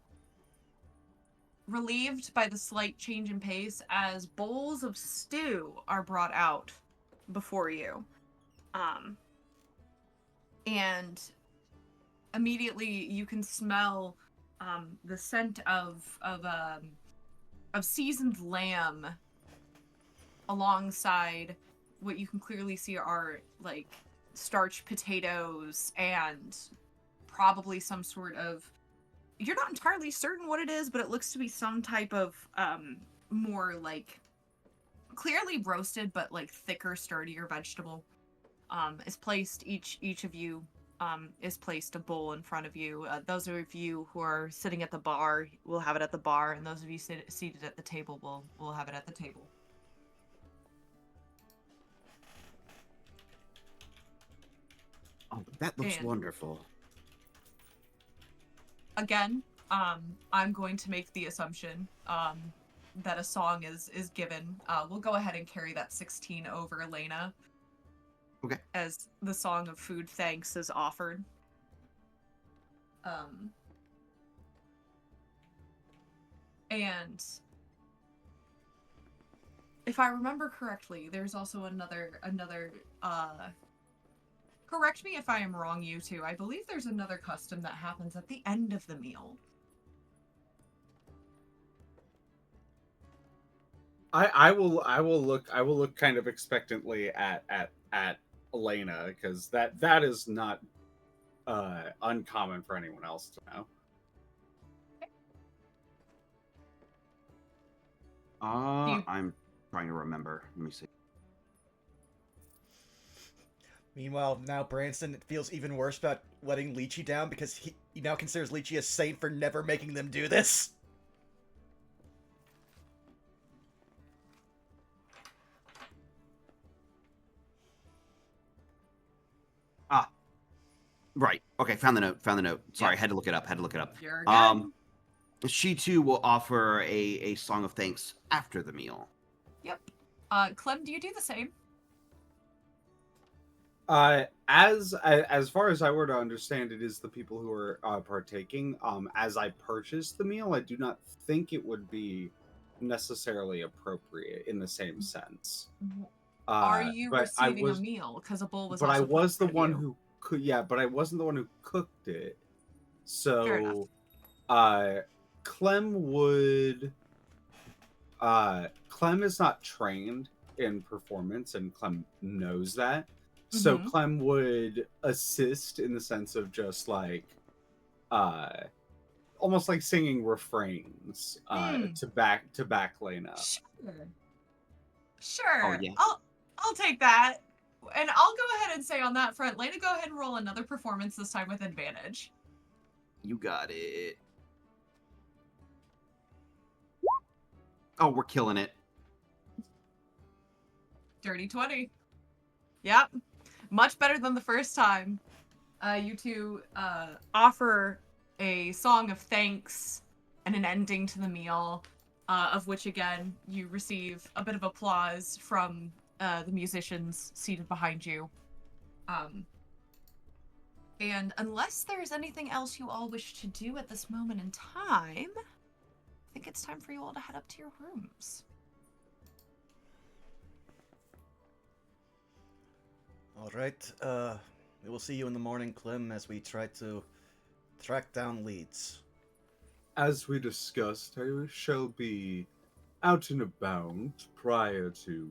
relieved by the slight change in pace as bowls of stew are brought out before you, and immediately you can smell the scent of seasoned lamb alongside what you can clearly see are like starch potatoes and probably some sort of, you're not entirely certain what it is, but it looks to be some type of more like clearly roasted but like thicker, sturdier vegetable. Is placed, each of you is placed a bowl in front of you. Those of you who are sitting at the bar will have it at the bar, and those of you seated at the table will have it at the table. Oh, that looks And- wonderful. Again, I'm going to make the assumption that a song is given. We'll go ahead and carry that 16 over Elena. Okay. As the song of food thanks is offered. And if I remember correctly, there's also another correct me if I am wrong, you two. I believe there's another custom that happens at the end of the meal. I will look kind of expectantly at Elena, because that is not uncommon for anyone else to know. I'm trying to remember. Let me see. Meanwhile, now Branson feels even worse about letting Lychee down because he now considers Lychee a saint for never making them do this. Right. Okay, found the note. Sorry, Yeah. had to look it up. You're good. She too will offer a song of thanks after the meal. Yep. Clem, do you do the same? As far as I were to understand, it is the people who are partaking. As I purchase the meal, I do not think it would be necessarily appropriate in the same sense. Are you but I receiving was- a meal? Because a bowl was But I also put was in the front of one you. who could. Yeah, but I wasn't the one who cooked it. Fair enough. So, Clem would. Clem is not trained in performance, and Clem knows that. So Mhm. Clem would assist in the sense of just like uh almost like singing refrains to back Lena. Sure. Oh Sure. yeah, I'll take that. And I'll go ahead and say on that front, Lena, go ahead and roll another performance, this time with advantage. you got it. Oh, we're killing it. Dirty 20. Yep. Much better than the first time. You two offer a song of thanks and an ending to the meal, of which, again, you receive a bit of applause from the musicians seated behind you. And unless there's anything else you all wish to do at this moment in time, I think it's time for you all to head up to your rooms. All right. We will see you in the morning, Clem, as we try to track down leads. As we discussed, I shall be out and about prior to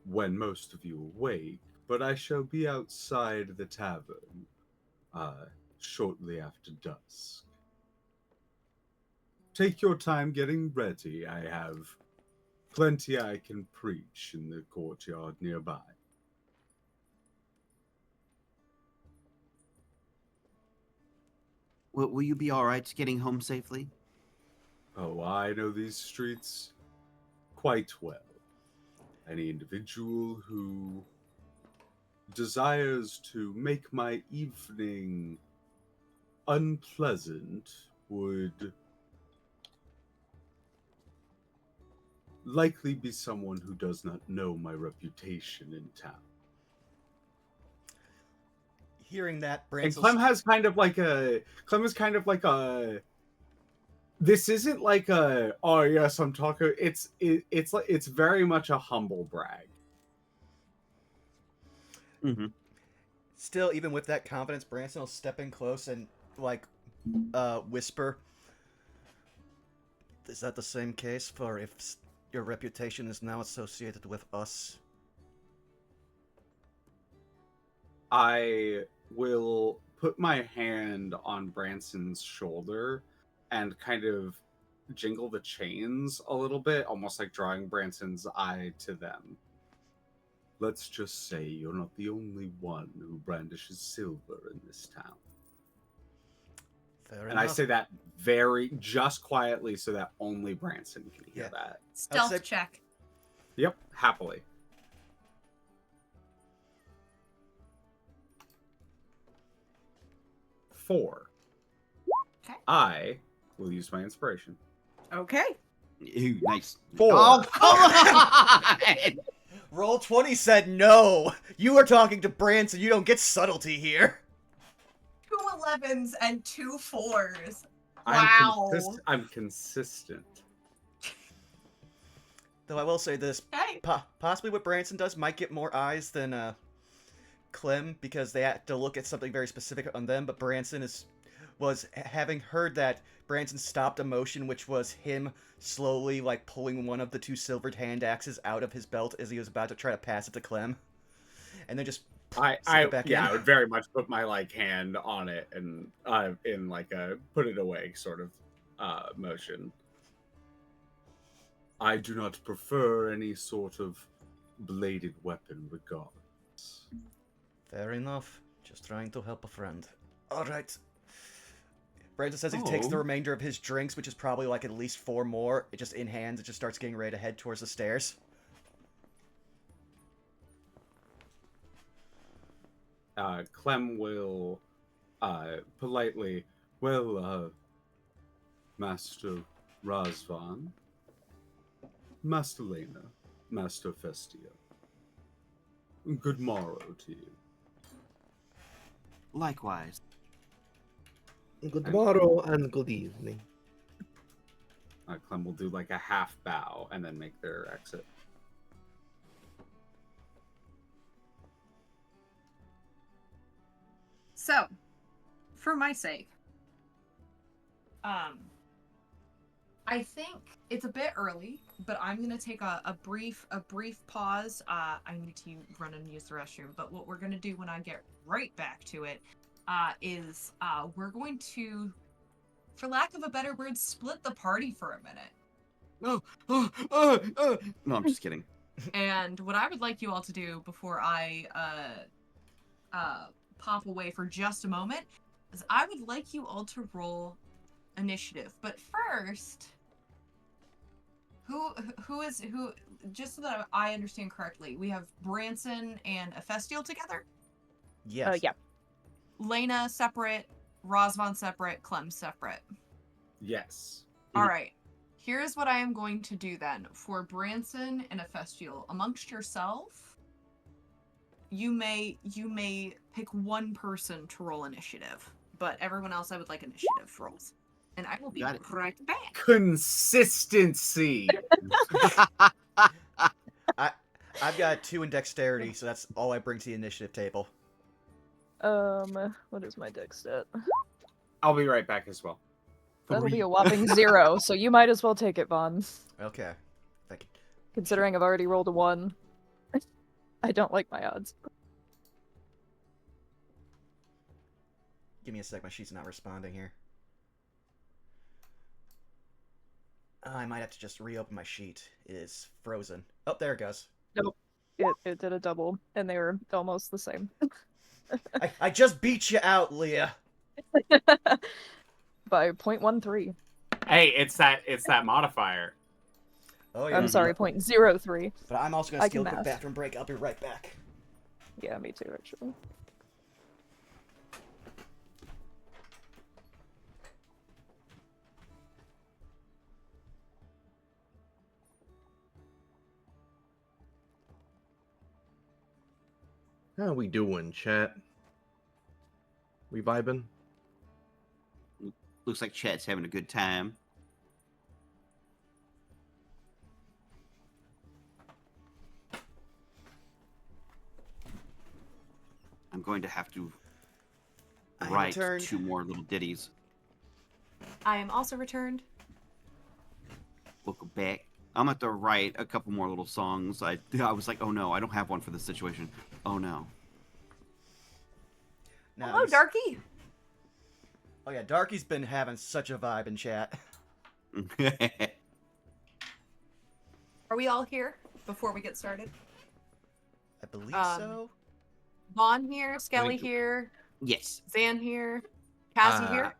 when most of you awake, but I shall be outside the tavern shortly after dusk. Take your time getting ready. I have plenty I can preach in the courtyard nearby. Will you be all right getting home safely? Oh, I know these streets quite well. Any individual who desires to make my evening unpleasant would likely be someone who does not know my reputation in town. Hearing that, And Brancel... Clem is kind of like a this isn't like a, oh yes, I'm talking, it's like, it's very much a humble brag. Mm-hmm. Still, even with that confidence, Branson will step in close and, like, whisper, is that the same case for if your reputation is now associated with us? I will put my hand on Branson's shoulder and kind of jingle the chains a little bit, almost like drawing Branson's eye to them. Let's just say you're not the only one who brandishes silver in this town. Fair And enough. I say that very just quietly so that only Branson can hear that. Stealth say- check. Yep, happily. Four. Okay. I will use my inspiration. Okay. Ooh, nice. Four. Oh, come on! Roll 20 said no! You are talking to Branson, you don't get subtlety here! 2 11s and 2 4s. I'm Wow. I'm consistent. Though I will say this, Hey. possibly what Branson does might get more eyes than Clem, because they have to look at something very specific on them, but Branson was having heard that Branson stopped a motion, which was him slowly, like, pulling one of the 2 silvered hand axes out of his belt as he was about to try to pass it to Clem. And then just slip it back in. I would very much put my like hand on it and in like a put it away sort of motion. I do not prefer any sort of bladed weapon regardless. Fair enough. Just trying to help a friend. Alright. Branson says he takes the Oh. remainder of his drinks, which is probably like at least 4 more. It just in hands, it just starts getting ready to head towards the stairs. Clem will politely, Well, Master Razvan, Master Lena, Master Festia, good morrow to you. Likewise. Good morrow and good evening. Clem will do like a half bow and then make their exit. So, for my sake, I think it's a bit early, but I'm gonna take a brief pause. I need to run and use the restroom. But what we're gonna do when I get right back to it, is we're going to, for lack of a better word, split the party for a minute. No, I'm just kidding. And what I would like you all to do before I pop away for just a moment is I would like you all to roll initiative. But first, who is who? Just so that I understand correctly, we have Branson and Ephestiel together. Yes. Yeah. Lena separate, Rosvan separate, Clem separate. Yes. All right. Here's what I am going to do then. For Branson and Ephestiel, amongst yourself, you may pick one person to roll initiative, but everyone else I would like initiative rolls. And I will be Got it. right back. Consistency. I've got 2 in dexterity, so that's all I bring to the initiative table. What is my dex stat? I'll be right back as well. That'll be a whopping 0, so you might as well take it, Vaughn. Okay. Thank you. Considering I've already rolled a 1. I don't like my odds. Give me a sec, my sheet's not responding here. I might have to just reopen my sheet. It is frozen. Oh, there it goes. Nope. It did a double, and they were almost the same. I just beat you out, Leah. By 0.13. Hey, it's that modifier. Oh, yeah. I'm sorry, 0.03. But I'm also going to I can steal a quick math. bathroom break. I'll be right back. Yeah, me too, actually. How we doing, chat? We vibing? Looks like Chat's having a good time. I'm going to have to I write returned. 2 more little ditties. I am also returned. Welcome back. I'm going to have to write a couple more little songs. I was like, oh no, I don't have one for this situation. Oh no. Now, Hello, Darky. Oh, yeah, Darky's been having such a vibe in chat. Are we all here before we get started? I believe so. Vaughn here, Skelly think- here, Yes. Zan here, Cassie here.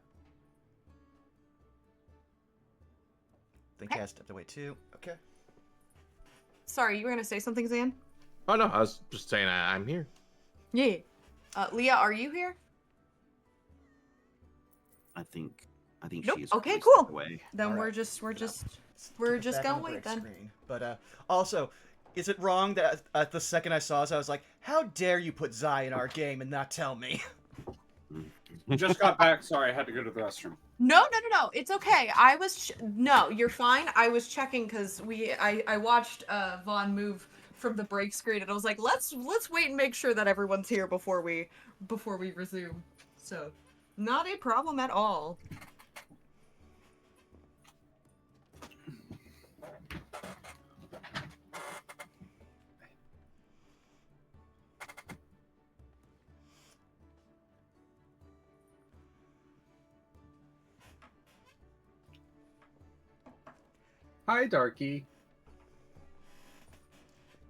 I think Cass stepped away too. Okay. Sorry, you were gonna say something, Zan? Oh no, I was just saying I'm here. Yeah. Leah, are you here? I think Nope. she's Okay, really cool. stepped away. Then All we're right. just Back gonna on the wait break then. screen. But also, is it wrong that at the second I saw this, I was like, "How dare you put Zai in our game and not tell me?" Just got back. Sorry, I had to go to the restroom. No. It's okay. I was no, you're fine. I was checking because I watched Vaughn move from the break screen, and I was like, let's wait and make sure that everyone's here before we resume. So, not a problem at all. Hi, Darky.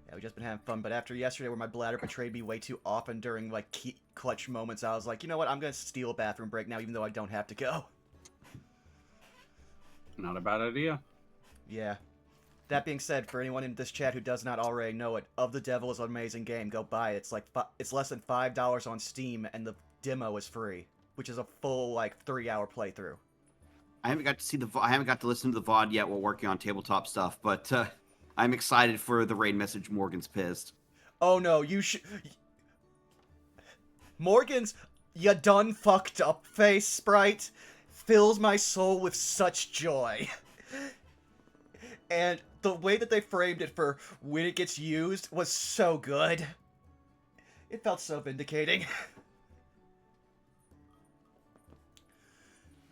Yeah, we've just been having fun. But after yesterday, where my bladder betrayed me way too often during like key clutch moments, I was like, you know what? I'm gonna steal a bathroom break now, even though I don't have to go. Not a bad idea. Yeah. That being said, for anyone in this chat who does not already know it, Of the Devil is an amazing game. Go buy it. It's like it's less than $5 on Steam, and the demo is free, which is a full like 3-hour playthrough. I haven't got to see I haven't got to listen to the VOD yet while working on tabletop stuff, but I'm excited for the raid message. Morgan's pissed. Oh no, you should. Morgan's "ya done fucked up" face sprite fills my soul with such joy. And the way that they framed it for when it gets used was so good. It felt so vindicating.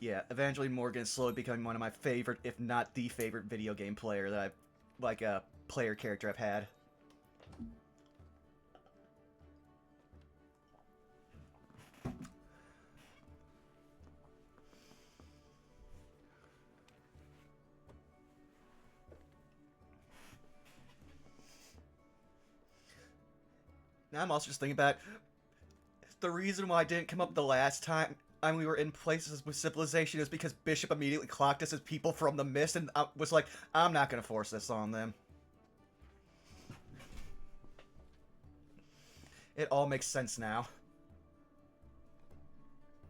Yeah, Evangeline Morgan is slowly becoming one of my favorite, if not the favorite, video game player that I've, like, a player character I've had. Now I'm also just thinking about the reason why I didn't come up the last time we were in places with civilization is because Bishop immediately clocked us as people from the mist and was like, I'm not gonna force this on them. It all makes sense now.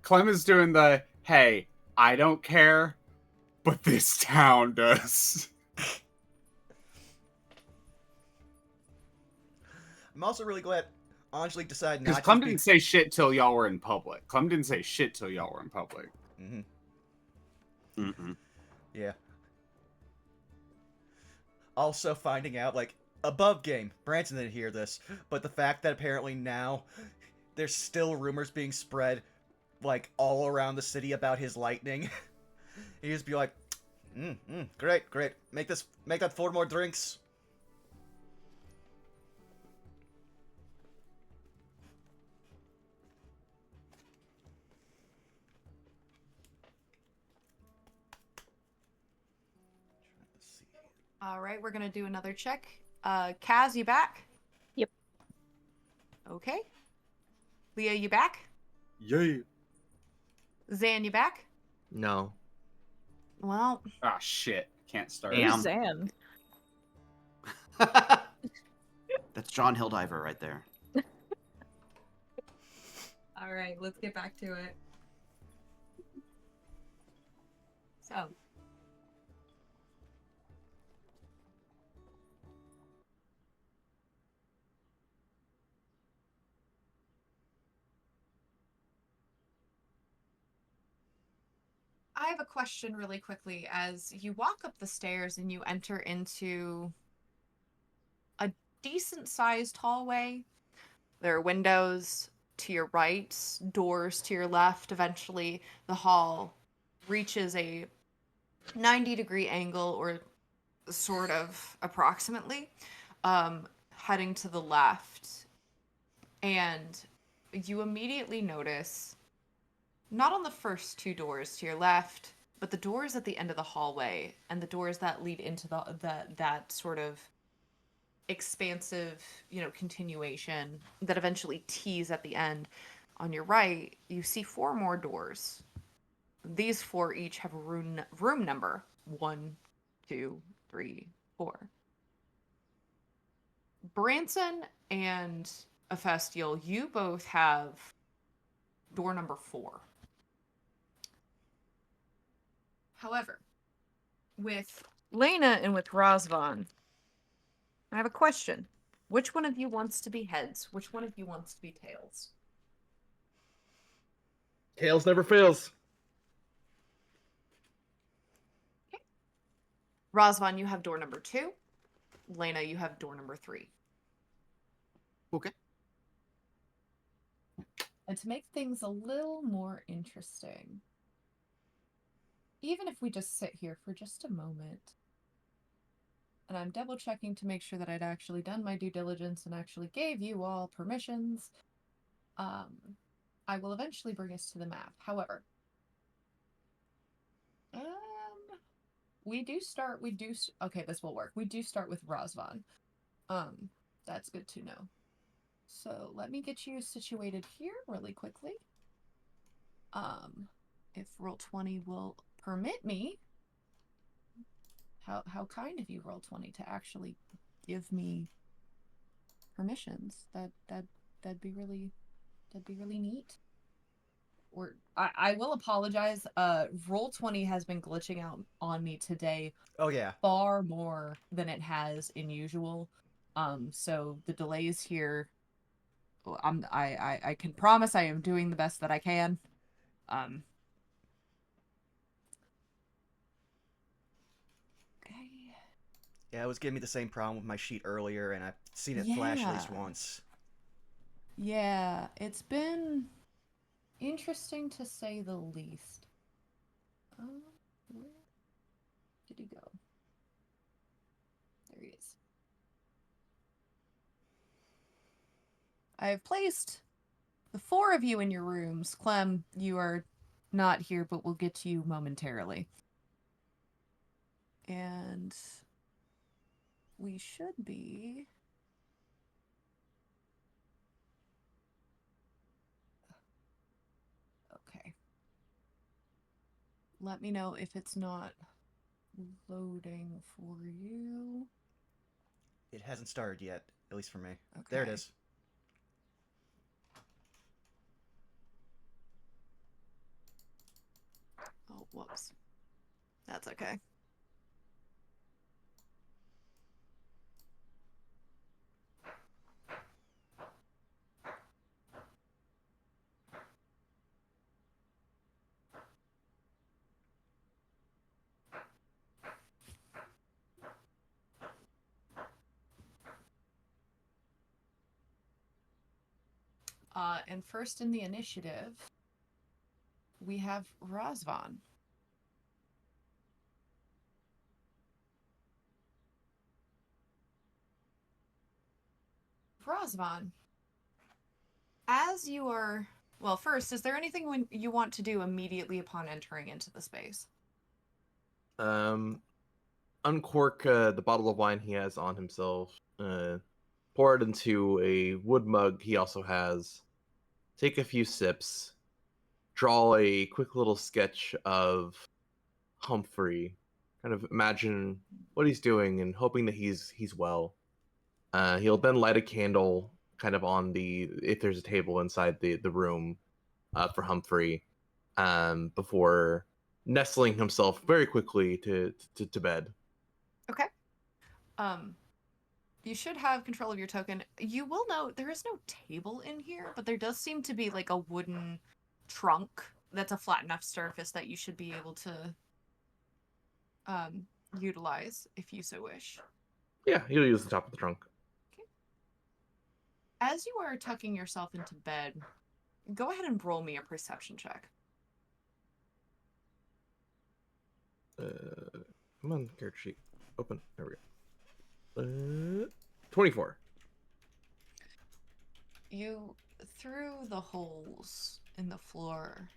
Clem is doing the, hey, I don't care, but this town does. I'm also really glad Angelique decided Because not to Clem be... didn't say shit till y'all were in public. Clem didn't say shit till y'all were in public. Yeah. Also finding out, like, above game, Branson didn't hear this, but the fact that apparently now there's still rumors being spread, like, all around the city about his lightning. He just be like, great, great. Make that 4 more drinks. All right, we're gonna do another check. Kaz, you back? Yep. Okay. Leah, you back? Yeah. Zan, you back? No. Well, Ah, shit. Can't start. Damn. Who's Zan? That's John Hilldiver right there. all right, let's get back to it. So, I have a question really quickly. As you walk up the stairs and you enter into a decent sized hallway, there are windows to your right, doors to your left. Eventually, the hall reaches a 90-degree angle, or sort of approximately, heading to the left. And you immediately notice, not on the first 2 doors to your left, but the doors at the end of the hallway and the doors that lead into that sort of expansive, continuation that eventually tees at the end. On your right, you see 4 more doors. These 4 each have a room number 1, 2, 3, 4. Branson and Ephestiel, you both have door number 4. However, with Lena and with Razvan, I have a question. Which one of you wants to be heads? Which one of you wants to be tails? Tails never fails. Okay. Razvan, you have door number 2. Lena, you have door number 3. Okay. And to make things a little more interesting, even if we just sit here for just a moment, and I'm double checking to make sure that I'd actually done my due diligence and actually gave you all permissions, I will eventually bring us to the map. However, okay, this will work. We do start with Razvan. That's good to know. So let me get you situated here really quickly. If Roll20 will permit me, how kind of you, Roll20, to actually give me permissions. That'd be really neat. Or I will apologize. Roll20 has been glitching out on me today Oh, yeah. far more than it has in usual. So the delays here, I can promise I am doing the best that I can. Okay. Yeah, it was giving me the same problem with my sheet earlier, and I've seen it flash at least once. Yeah, it's been interesting to say the least. Where did he go? There he is. I have placed the 4 of you in your rooms. Clem, you are not here, but we'll get to you momentarily. And we should be... Okay. Let me know if it's not loading for you. It hasn't started yet, at least for me. Okay. There it is. Oh, whoops. That's okay. And first in the initiative, we have Razvan. Razvan, as you are... Well, first, is there anything you want to do immediately upon entering into the space? Uncork the bottle of wine he has on himself. Pour it into a wood mug he also has. Take a few sips. Draw a quick little sketch of Humphrey. Kind of imagine what he's doing and hoping that he's well. He'll then light a candle kind of on if there's a table inside the room for Humphrey, before nestling himself very quickly to bed. Okay. You should have control of your token. You will note there is no table in here, but there does seem to be like a wooden trunk that's a flat enough surface that you should be able to utilize if you so wish. Yeah, he'll use the top of the trunk. Okay. As you are tucking yourself into bed, go ahead and roll me a perception check. Come on, character sheet. Open. There we go. 24. You, through the holes in the floor,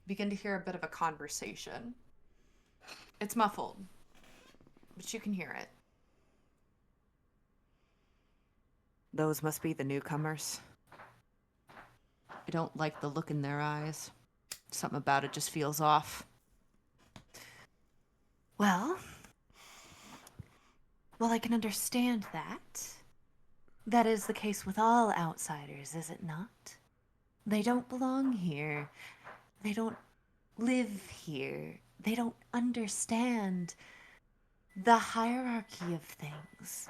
begin to hear a bit of a conversation. It's muffled, but you can hear it. Those must be the newcomers. I don't like the look in their eyes. Something about it just feels off. Well, I can understand that. That is the case with all outsiders, is it not? They don't belong here. They don't live here. They don't understand the hierarchy of things.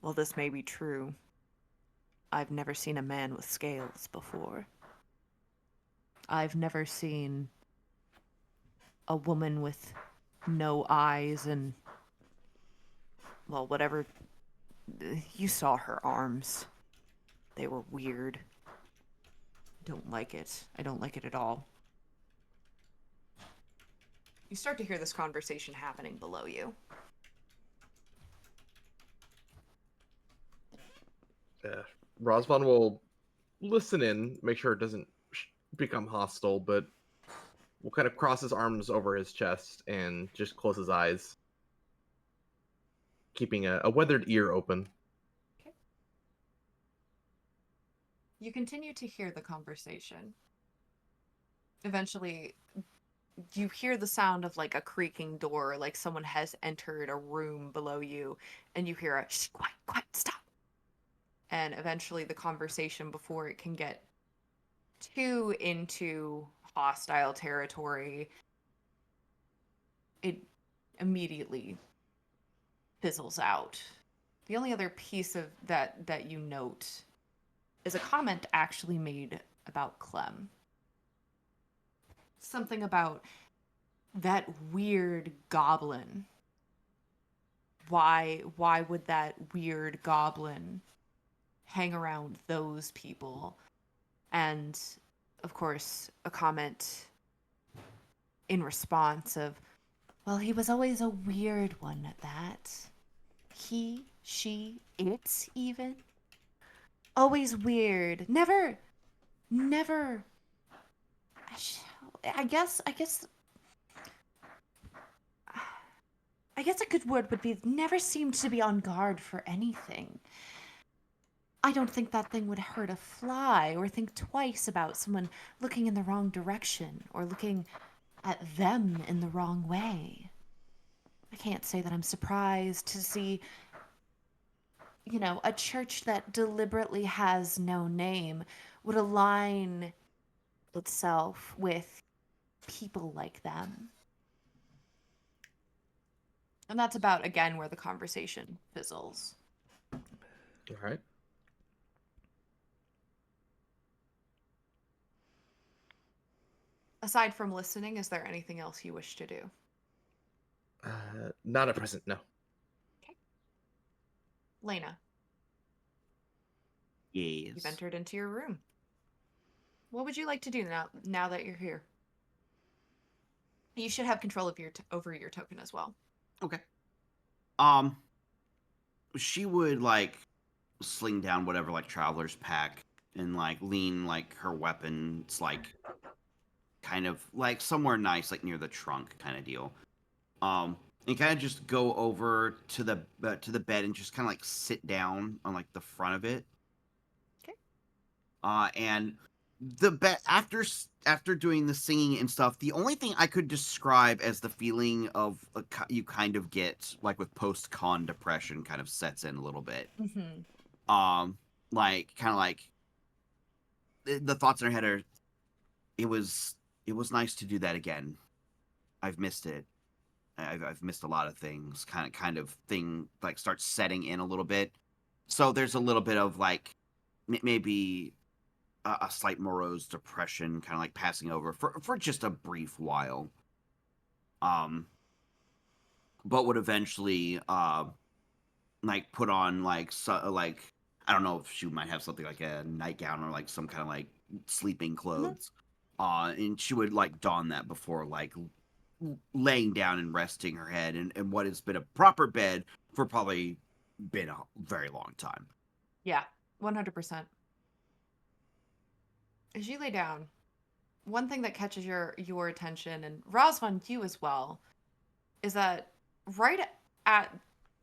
Well, this may be true. I've never seen a man with scales before. I've never seen a woman with no eyes and, well, whatever. You saw her arms. They were weird. Don't like it. I don't like it at all. You start to hear this conversation happening below you. Rosvan will listen in, make sure it doesn't become hostile, but will kind of cross his arms over his chest and just close his eyes, keeping a weathered ear open. Okay. You continue to hear the conversation. Eventually, you hear the sound of like a creaking door, like someone has entered a room below you, and you hear a shh, quiet, quiet, stop. And eventually the conversation, before it can get too into hostile territory, it immediately fizzles out. The only other piece of that you note is a comment actually made about Clem. Something about that weird goblin. Why would that weird goblin hang around those people? And of course, a comment in response of, well, he was always a weird one at that. He, she, it even. Always weird. Never. I guess a good word would be never seemed to be on guard for anything. I don't think that thing would hurt a fly or think twice about someone looking in the wrong direction or looking at them in the wrong way. I can't say that I'm surprised to see, a church that deliberately has no name would align itself with people like them. And that's about, again, where the conversation fizzles. All right. Aside from listening, is there anything else you wish to do? Not at present, no. Okay. Lena, Yes. you've entered into your room. What would you like to do now that you're here? You should have control of over your token as well. Okay. She would like sling down whatever like traveler's pack and like lean like her weapons like kind of like somewhere nice like near the trunk kind of deal. And kind of just go over to the bed and just kind of like sit down on like the front of it. Okay. And the bed after doing the singing and stuff, the only thing I could describe as the feeling of you kind of get like with post-con depression kind of sets in a little bit. Mm-hmm. Like kind of like the thoughts in her head are, it was nice to do that again. I've missed it. I've missed a lot of things. Kind of thing like starts setting in a little bit. So there's a little bit of like maybe a slight morose depression, kind of like passing over for just a brief while. But would eventually like put on like like I don't know if she might have something like a nightgown or like some kind of like sleeping clothes. And she would like don that before like laying down and resting her head in what has been a proper bed for probably been a very long time. Yeah, 100%. As you lay down, one thing that catches your attention, and Rosvan, you as well, is that right at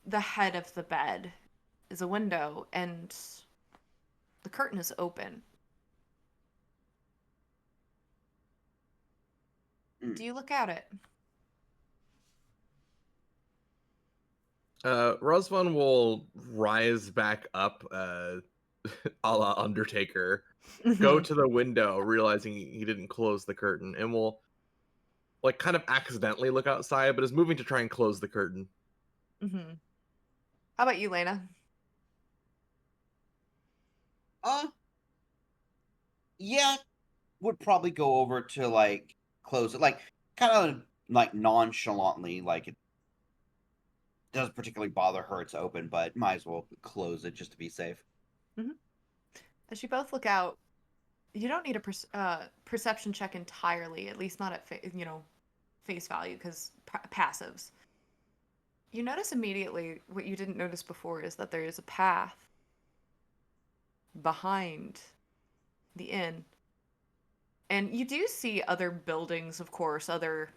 the head of the bed is a window, and the curtain is open. Do you look out it? Rosvan will rise back up, a la Undertaker, go to the window, realizing he didn't close the curtain, and will like kind of accidentally look outside, but is moving to try and close the curtain. Mm-hmm. How about you, Lena? Yeah, would probably go over to like close it, like kind of like nonchalantly, like it doesn't particularly bother her it's open, but might as well close it just to be safe. Mm-hmm. As you both look out, you don't need a perception check entirely, at least not at face value, because passives. You notice immediately what you didn't notice before is that there is a path behind the inn. And you do see other buildings, of course, other,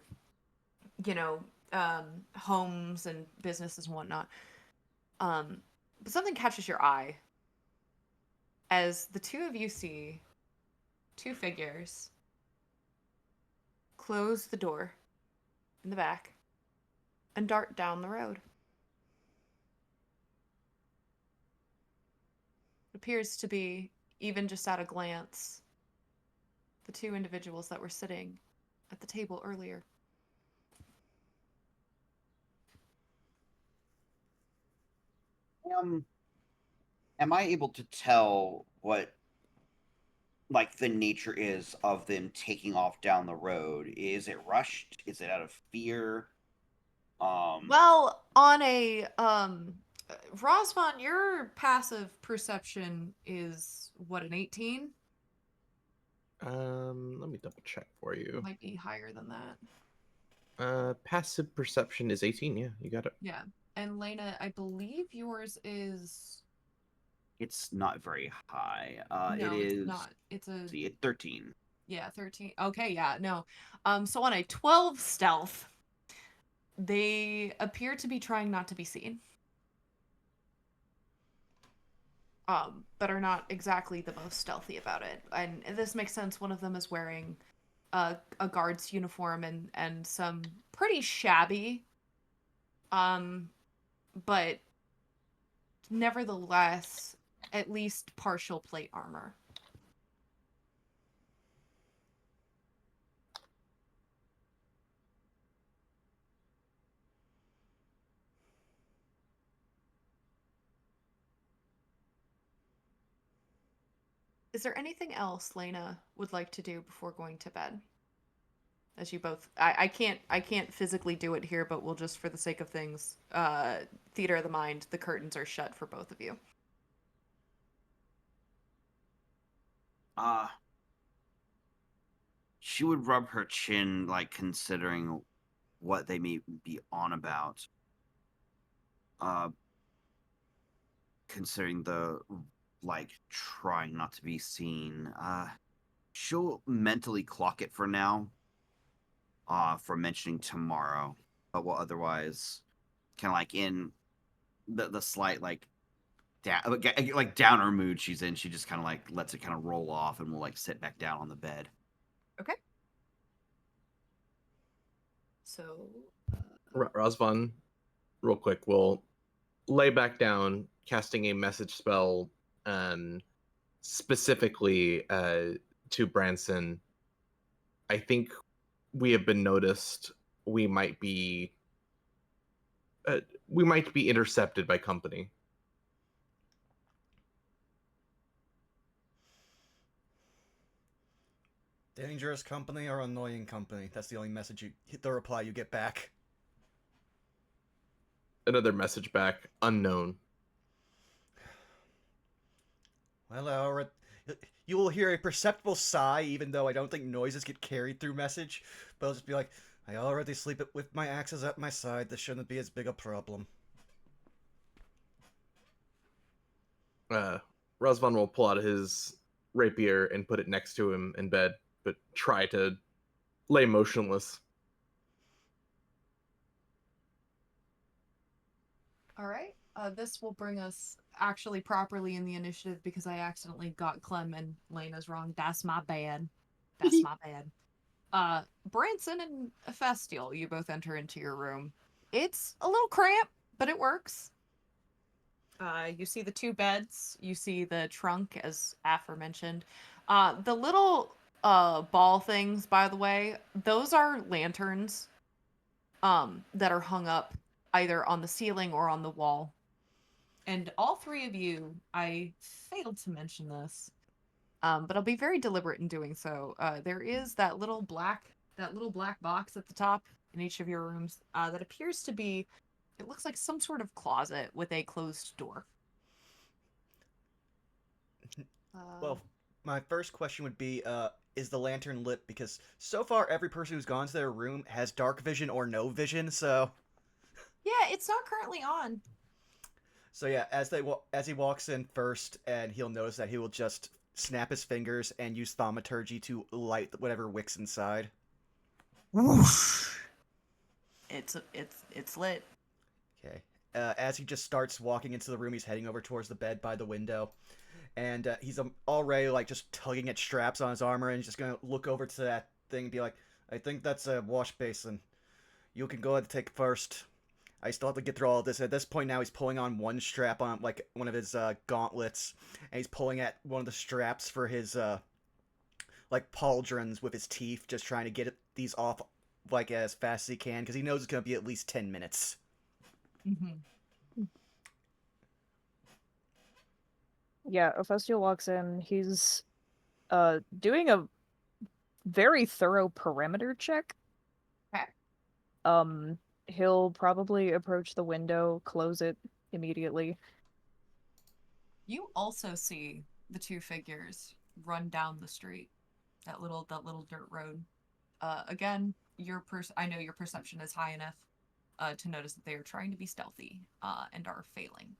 homes and businesses and whatnot. But something catches your eye as the two of you see two figures close the door in the back and dart down the road. It appears to be, even just at a glance, the two individuals that were sitting at the table earlier. Am I able to tell what like the nature is of them taking off down the road? Is it rushed? Is it out of fear? Well, on a Rosvan, your passive perception is what, an 18? Let me double check for you. Might be higher than that. Passive perception is 18. Yeah, you got it. Yeah. And Lena, I believe yours is It's not very high. It no, it's is. not. It's a See, 13. yeah, 13. Okay, yeah, no. So on a 12 stealth, they appear to be trying not to be seen. But are not exactly the most stealthy about it. And this makes sense. One of them is wearing a guard's uniform and some pretty shabby, but nevertheless, at least partial plate armor. Is there anything else Lena would like to do before going to bed? As you both, I can't physically do it here, but we'll just for the sake of things, theater of the mind, the curtains are shut for both of you. Uh, she would rub her chin, like considering what they may be on about. Uh, considering the like trying not to be seen. She'll mentally clock it for now. For mentioning tomorrow, but will otherwise kind of like in the slight like down like downer mood she's in. She just kind of like lets it kind of roll off, and will like sit back down on the bed. Okay. So, Razvan, real quick, will lay back down, casting a message spell, specifically to Branson. I think we have been noticed. We might be intercepted by company. Dangerous company or annoying company? That's the only message you hit the reply you get back. Another message back, unknown. Well, you will hear a perceptible sigh, even though I don't think noises get carried through message. But I'll just be like, I already sleep with my axes at my side. This shouldn't be as big a problem. Razvan will pull out his rapier and put it next to him in bed, but try to lay motionless. all right. This will bring us actually properly in the initiative because I accidentally got Clem and Lena's wrong. That's my bad. That's my bad. Branson and Festial, you both enter into your room. It's a little cramped, but it works. You see the two beds. You see the trunk, as aforementioned. The little ball things, by the way, those are lanterns that are hung up either on the ceiling or on the wall. And all three of you, I failed to mention this, but I'll be very deliberate in doing so. There is that little black box at the top in each of your rooms that appears to be. It looks like some sort of closet with a closed door. Well, my first question would be, is the lantern lit? Because so far, every person who's gone to their room has dark vision or no vision, so... Yeah, it's not currently on. So yeah, as he walks in first, and he'll notice that he will just snap his fingers and use thaumaturgy to light whatever wicks inside. Whoosh. It's lit. Okay. As he just starts walking into the room, he's heading over towards the bed by the window, and he's already like just tugging at straps on his armor, and he's just gonna look over to that thing and be like, "I think that's a wash basin. You can go ahead and take first. I still have to get through all of this." At this point now, he's pulling on one strap on like one of his gauntlets, and he's pulling at one of the straps for his like pauldrons with his teeth, just trying to get these off like as fast as he can because he knows it's gonna be at least 10 minutes. Mm-hmm. Yeah, Ophistiel walks in. He's doing a very thorough perimeter check. Okay. He'll probably approach the window, close it immediately. You also see the two figures run down the street, that little dirt road. Again, I know your perception is high enough to notice that they are trying to be stealthy and are failing.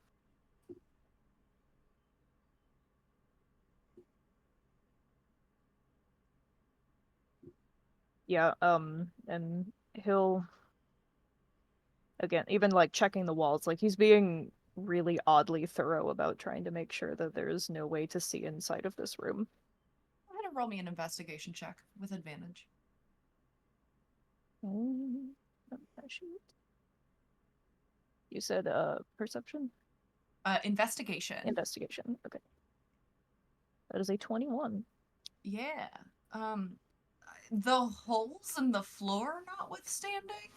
Yeah, and he'll again, even like checking the walls, like he's being really oddly thorough about trying to make sure that there's no way to see inside of this room. Go ahead and roll me an investigation check with advantage. Shoot. You said perception? Investigation. Investigation. Okay. That is a 21. Yeah. The holes in the floor notwithstanding,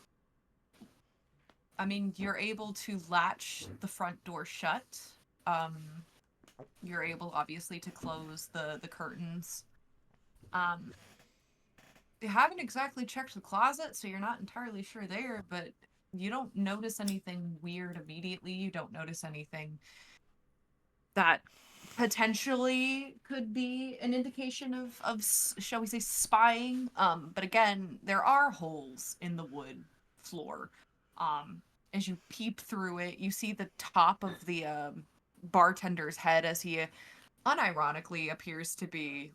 I mean, you're able to latch the front door shut. You're able, obviously, to close the curtains. You haven't exactly checked the closet, so you're not entirely sure there, but you don't notice anything weird immediately. You don't notice anything that potentially could be an indication of shall we say, spying. But again, there are holes in the wood floor. As you peep through it, you see the top of the bartender's head as he unironically appears to be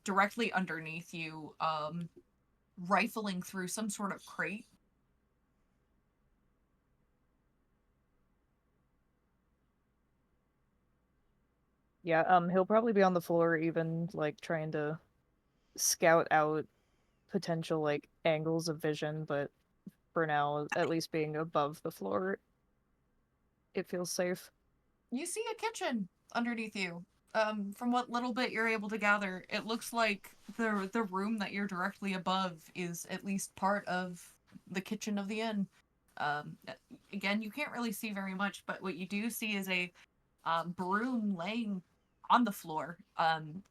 directly underneath you, rifling through some sort of crate. Yeah, he'll probably be on the floor even like trying to scout out potential like angles of vision, but for now, at least being above the floor, it feels safe. You see a kitchen underneath you. From what little bit you're able to gather, it looks like the room that you're directly above is at least part of the kitchen of the inn. Um, Again, you can't really see very much, but what you do see is a broom laying on the floor,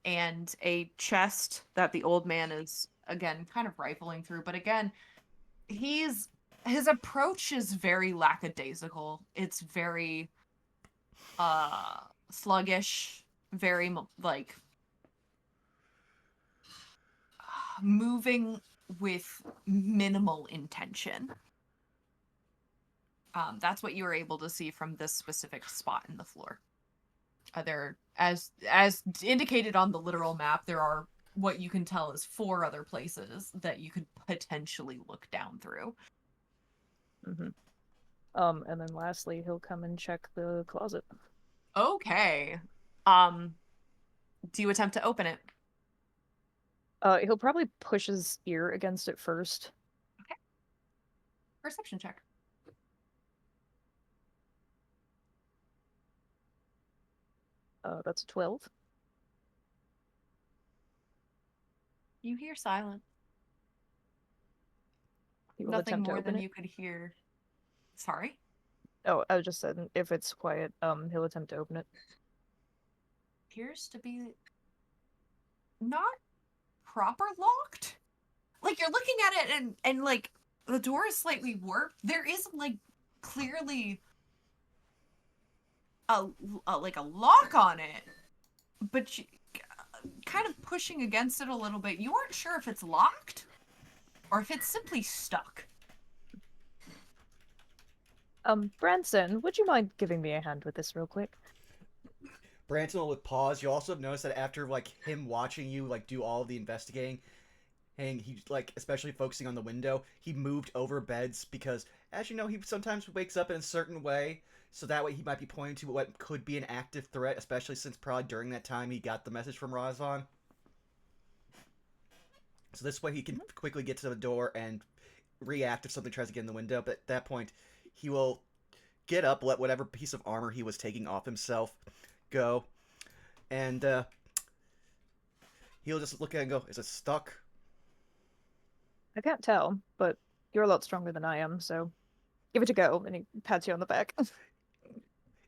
and a chest that the old man is again kind of rifling through. But again, his approach is very lackadaisical. It's very sluggish, very like moving with minimal intention. That's what you were able to see from this specific spot in the floor. There, as indicated on the literal map, there are what you can tell is 4 other places that you could potentially look down through. Mm-hmm. And then lastly, he'll come and check the closet. Okay. Do you attempt to open it? He'll probably push his ear against it first. Okay. Perception check. That's a 12. You hear silence. He will Nothing attempt to more open than it. you could hear. Sorry? Oh, I just said if it's quiet, he'll attempt to open it. Appears to be not proper locked. Like, you're looking at it and like the door is slightly warped. There is like clearly a like a lock on it, but you, kind of pushing against it a little bit, you aren't sure if it's locked or if it's simply stuck. Branson, would you mind giving me a hand with this real quick? Branson will pause. You also have noticed that after like him watching you like do all of the investigating, and he like especially focusing on the window, he moved over beds because, as you know, he sometimes wakes up in a certain way, so that way he might be pointing to what could be an active threat, especially since probably during that time he got the message from Razvan. So this way he can quickly get to the door and react if something tries to get in the window. But at that point, he will get up, let whatever piece of armor he was taking off himself go, and he'll just look at it and go, "Is it stuck?" I can't tell, but you're a lot stronger than I am, so give it a go. And he pats you on the back.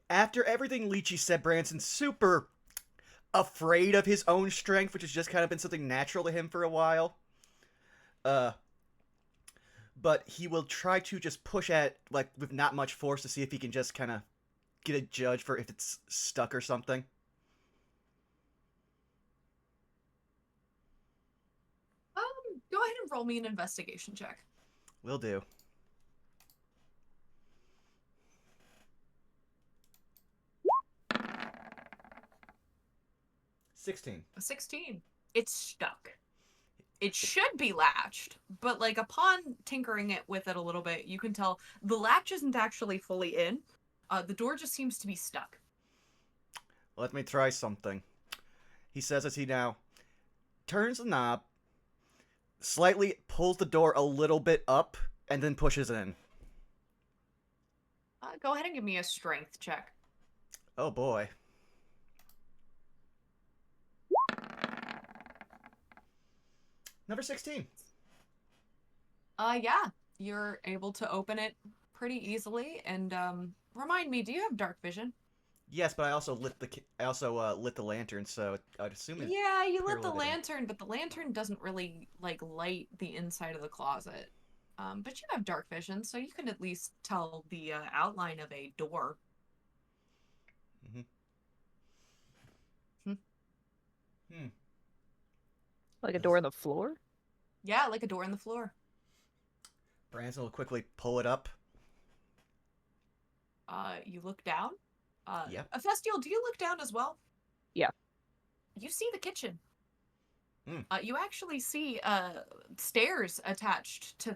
After everything Lychee said, Branson's super afraid of his own strength, which has just kind of been something natural to him for a while. But he will try to just push at like with not much force to see if he can just kind of get a judge for if it's stuck or something. Go ahead and roll me an investigation check. Will do. A 16. It's stuck. It should be latched, but like upon tinkering it with it a little bit, you can tell the latch isn't actually fully in. The door just seems to be stuck. Let me try something. He says as he now turns the knob, slightly pulls the door a little bit up, and then pushes in. Go ahead and give me a strength check. Oh boy. Number 16. Yeah, you're able to open it pretty easily. And remind me, do you have dark vision? Yes, but I also lit the lantern, so I'd assume it. Yeah, you appear lit a the little bit lantern, but the lantern doesn't really like light the inside of the closet. But you have dark vision, so you can at least tell the outline of a door. Mm-hmm. Hmm. Like a door in the floor? Yeah, like a door in the floor. Branson will quickly pull it up. You look down. Yep. Festial, do you look down as well? Yeah. You see the kitchen. Hmm. You actually see stairs attached to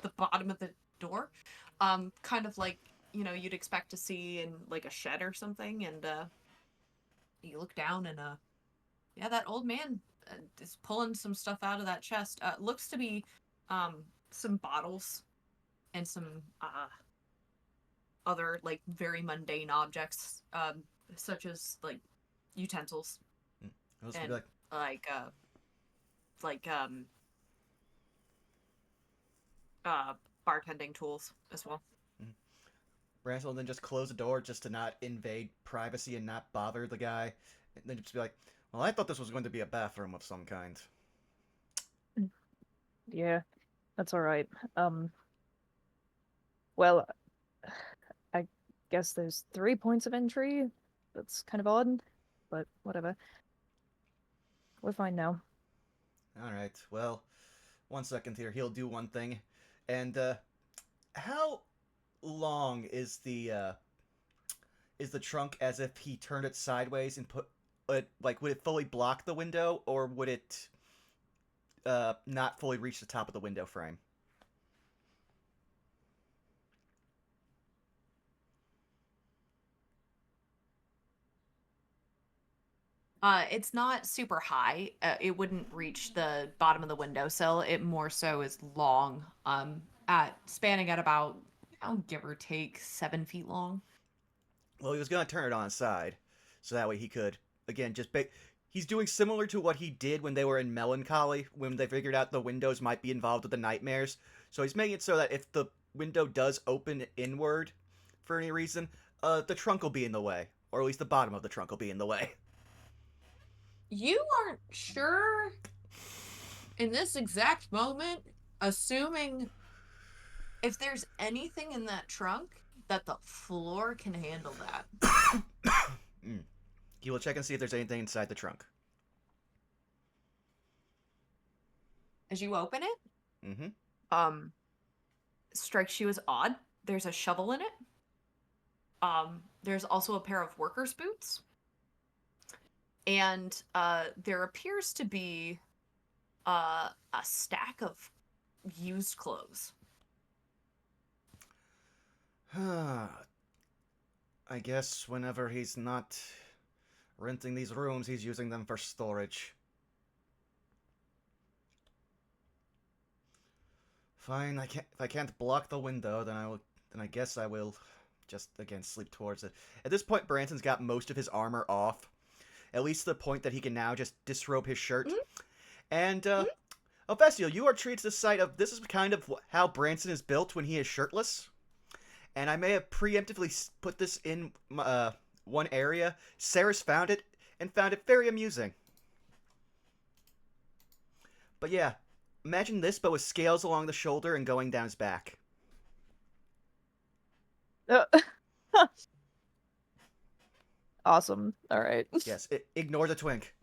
the bottom of the door. Kind of like, you'd expect to see in like a shed or something. And you look down and yeah, that old man is pulling some stuff out of that chest. Looks to be some bottles and some other like very mundane objects, such as like utensils Those would and be like, like bartending tools as well. Branson will then just close the door just to not invade privacy and not bother the guy. And then just be like, well, I thought this was going to be a bathroom of some kind. Yeah, that's all right. Well, I guess there's 3 points of entry. That's kind of odd, but whatever. We're fine now. Alright, well, 1 second here. He'll do one thing. And, how long is the trunk as if he turned it sideways and put it, like, would it fully block the window, or would it, not fully reach the top of the window frame? It's not super high. It wouldn't reach the bottom of the windowsill. It more so is long. At spanning at about, give or take 7 feet long. Well, he was gonna turn it on its side, so that way he could, again, he's doing similar to what he did when they were in Melancholy, when they figured out the windows might be involved with the nightmares. So he's making it so that if the window does open inward for any reason, the trunk will be in the way, or at least the bottom of the trunk will be in the way. You aren't sure in this exact moment, assuming if there's anything in that trunk, that the floor can handle that. He will check and see if there's anything inside the trunk. As you open it, Mm-hmm. strikes you as odd. There's a shovel in it. There's also a pair of worker's boots. And there appears to be a stack of used clothes. I guess whenever he's not renting these rooms, he's using them for storage. Fine, if I can't block the window, then I guess I will just again sleep towards it. At this point, Branson's got most of his armor off. At least to the point that he can now just disrobe his shirt. And, Vestial, you are treated to the sight of this is kind of how Branson is built when he is shirtless. And I may have preemptively put this in one area. Saris found it, and found it very amusing. But yeah, imagine this, but with scales along the shoulder and going down his back. Awesome. All right. Yes, ignore the twink.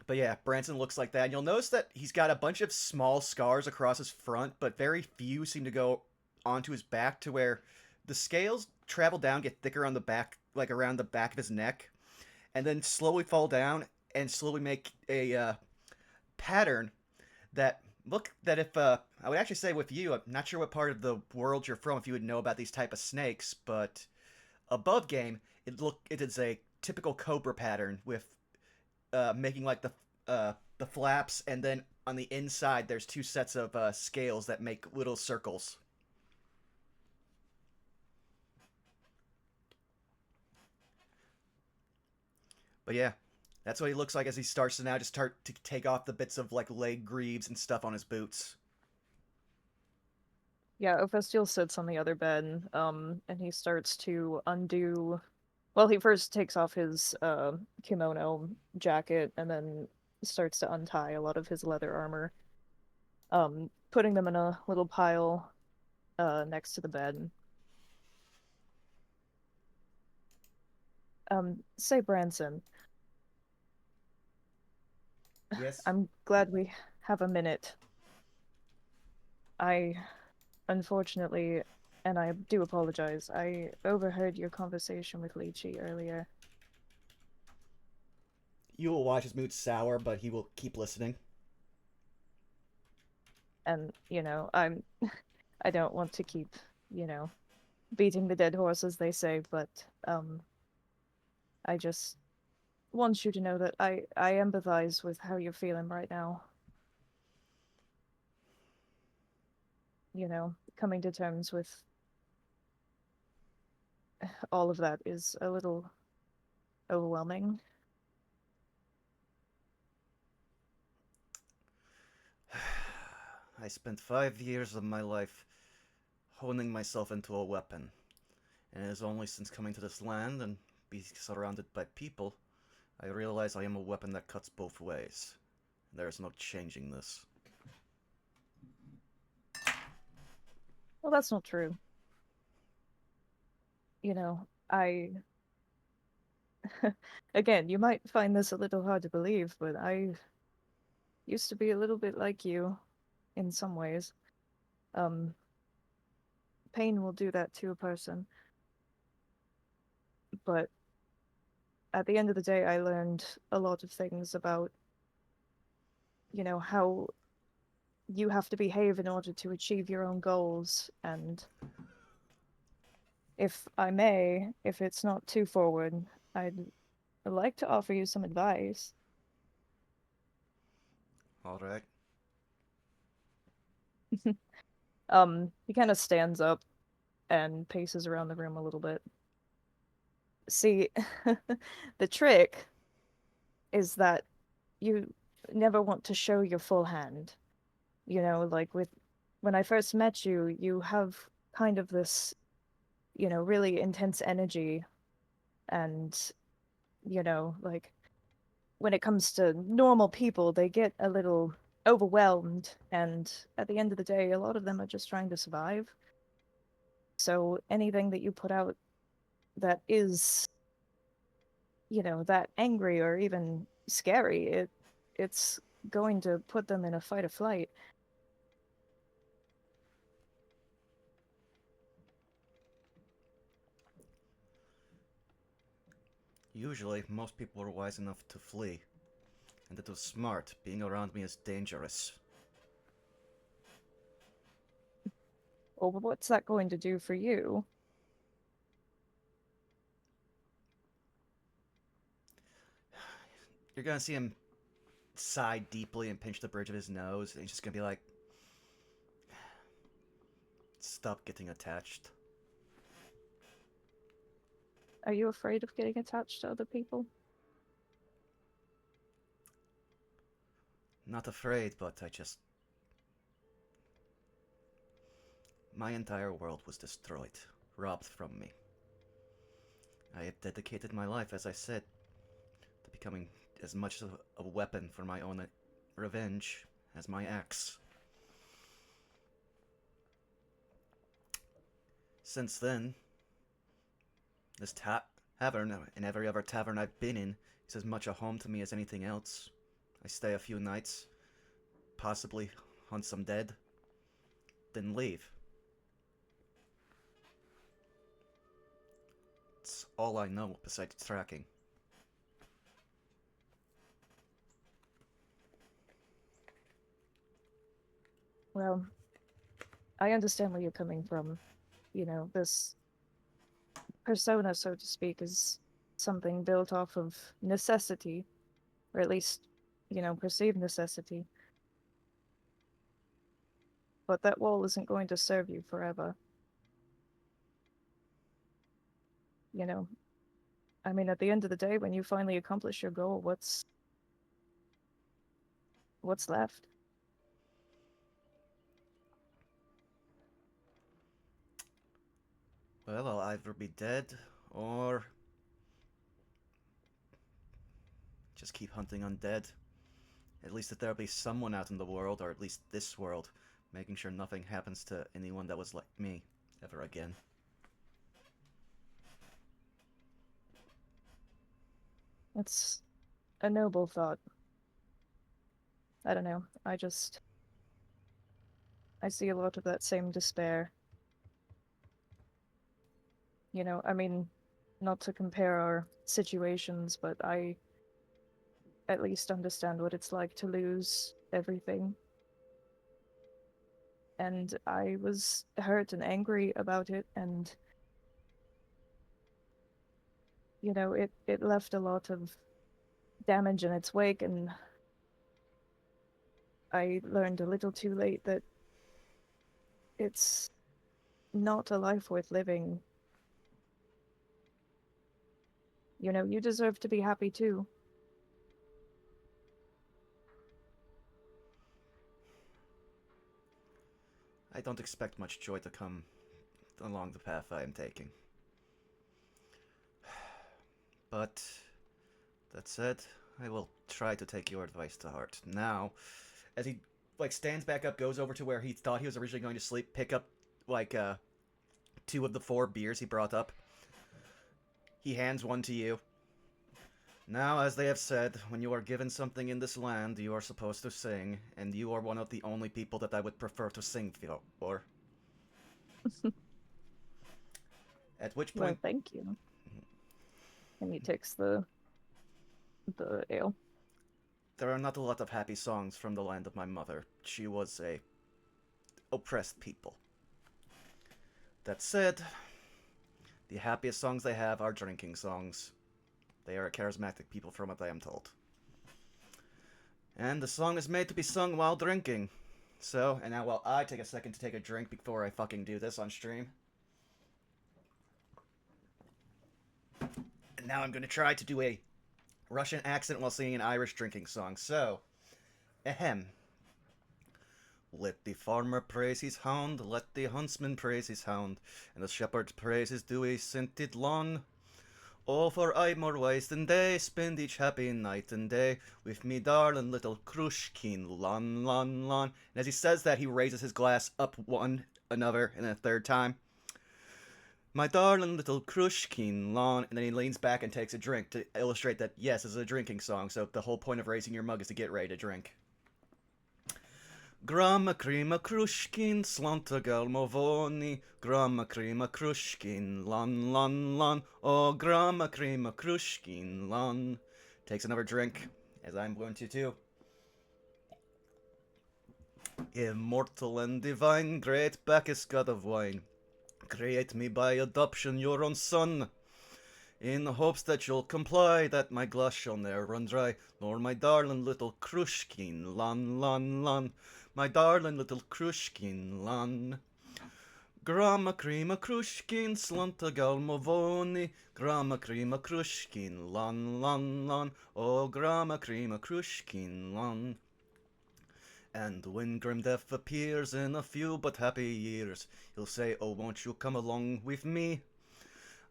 But yeah, Branson looks like that. And you'll notice that he's got a bunch of small scars across his front, but very few seem to go onto his back to where the scales travel down, get thicker on the back, like around the back of his neck, and then slowly fall down and slowly make a pattern that that if I would actually say with you, I'm not sure what part of the world you're from if you would know about these type of snakes, but above game it is a typical cobra pattern with making like the flaps, and then on the inside there's two sets of scales that make little circles. But yeah, that's what he looks like as he starts to now just start to take off the bits of like leg greaves and stuff on his boots. Yeah, Ophistiel sits on the other bed, and he starts to undo. Well, he first takes off his kimono jacket and then starts to untie a lot of his leather armor, putting them in a little pile next to the bed. Say, Branson, Yes. I'm glad we have a minute. I, unfortunately, and I do apologize, I overheard your conversation with Lychee earlier. You will watch his mood sour, but he will keep listening. And, I don't want to keep, beating the dead horse, as they say, but, I just want you to know that I empathize with how you're feeling right now. Coming to terms with all of that is a little overwhelming. I spent 5 years of my life honing myself into a weapon, and it is only since coming to this land and being surrounded by people I realize I am a weapon that cuts both ways. There is no changing this. Well, that's not true. I again, you might find this a little hard to believe, but I used to be a little bit like you in some ways. Um, Pain will do that to a person. But at the end of the day, I learned a lot of things about, how you have to behave in order to achieve your own goals. And if I may, if it's not too forward, I'd like to offer you some advice. Alright. He kind of stands up and paces around the room a little bit. See, the trick is that you never want to show your full hand. Like when I first met you, you have kind of this, really intense energy. And, like when it comes to normal people, they get a little overwhelmed. And at the end of the day, a lot of them are just trying to survive. So anything that you put out that is, that angry or even scary, it's going to put them in a fight or flight. Usually, most people are wise enough to flee. And it was smart. Being around me is dangerous. Well, what's that going to do for you? You're gonna see him sigh deeply and pinch the bridge of his nose, and he's just gonna be like, stop getting attached. Are you afraid of getting attached to other people? Not afraid, but I just... My entire world was destroyed, robbed from me. I have dedicated my life, as I said, to becoming as much of a weapon for my own revenge as my axe. Since then, this tavern and every other tavern I've been in is as much a home to me as anything else. I stay a few nights, possibly hunt some dead, then leave. It's all I know besides tracking. Well, I understand where you're coming from. You know, this persona, so to speak, is something built off of necessity, or at least, perceived necessity. But that wall isn't going to serve you forever. You know, I mean, at the end of the day, when you finally accomplish your goal, what's left? Well, I'll either be dead or just keep hunting undead. At least that there'll be someone out in the world, or at least this world, making sure nothing happens to anyone that was like me ever again. It's a noble thought. I don't know. I see a lot of that same despair. I mean, not to compare our situations, but I at least understand what it's like to lose everything. And I was hurt and angry about it, and it left a lot of damage in its wake, and I learned a little too late that it's not a life worth living. You deserve to be happy too. I don't expect much joy to come along the path I am taking. But, that said, I will try to take your advice to heart. Now, as he, stands back up, goes over to where he thought he was originally going to sleep, pick up, 2 of the 4 beers he brought up. He hands one to you. Now, as they have said, when you are given something in this land, you are supposed to sing, and you are one of the only people that I would prefer to sing for. At which Well, point... thank you. And he takes the ale. There are not a lot of happy songs from the land of my mother. She was a oppressed people. That said, the happiest songs they have are drinking songs. They are a charismatic people from what I am told. And the song is made to be sung while drinking. So, and now while I take a second to take a drink before I fucking do this on stream. And now I'm going to try to do a Russian accent while singing an Irish drinking song. So, ahem. Let the farmer praise his hound, let the huntsman praise his hound, and the shepherd praise his dewy scented lawn. Oh, for I'm more wise than they, spend each happy night and day with me darling little Krushkin, lon, lon, lon. And as he says that, he raises his glass up one, another, and a third time. My darling little Krushkin, lon. And then he leans back and takes a drink to illustrate that, yes, this is a drinking song, so the whole point of raising your mug is to get ready to drink. Grama krima krushkin, slanta galmovoni, grama krima krushkin, lon, lon, lon, oh, grama krima krushkin, lon. Takes another drink, as I'm going to too. Immortal and divine, great Bacchus god of wine, create me by adoption your own son, in hopes that you'll comply, that my glass shall ne'er run dry, nor my darling little Krushkin, lon, lon, lon, my darling little Krushkin, lon. Grama krima Krushkin, slanta galmovoni, grama krima Krushkin, lon, lon, lon, oh, grama krima Krushkin, lon. And when grim death appears in a few but happy years, he'll say, oh, won't you come along with me?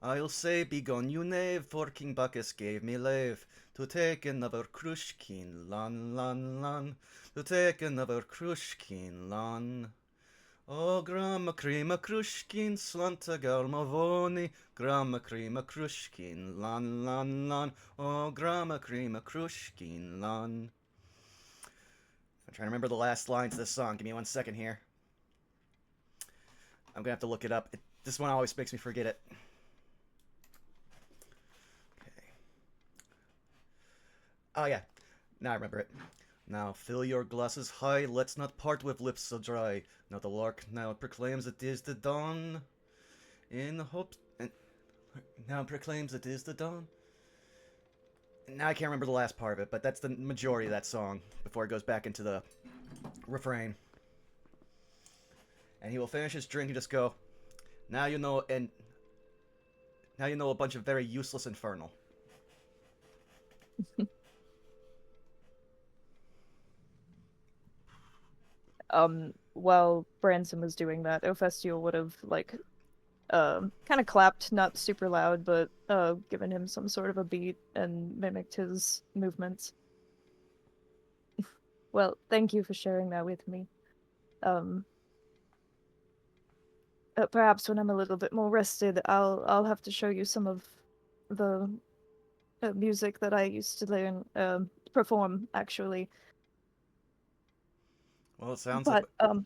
I'll say, begone you knave, for King Bacchus gave me leave to take another Krushkin, lon, lon, lon, to take another Krushkin, lon. Oh, grama krima Krushkin, slanta galmovoni, grama krima Krushkin, lon, lon, lon, oh, grama krima Krushkin, lon. I'm trying to remember the last lines of this song. Give me 1 second here. I'm gonna have to look it up. This one always makes me forget it. Okay. Oh yeah, now I remember it. Now fill your glasses high, let's not part with lips so dry. Now the lark now proclaims it is the dawn. In hopes and now proclaims it is the dawn. Now I can't remember the last part of it, but that's the majority of that song before it goes back into the refrain. And he will finish his drink and just go, now you know, and now you know a bunch of very useless infernal. While Branson was doing that, Ophestial would have like kind of clapped, not super loud, but given him some sort of a beat and mimicked his movements. Well, thank you for sharing that with me. Perhaps when I'm a little bit more rested, I'll have to show you some of the music that I used to learn perform actually. Well, it sounds But well,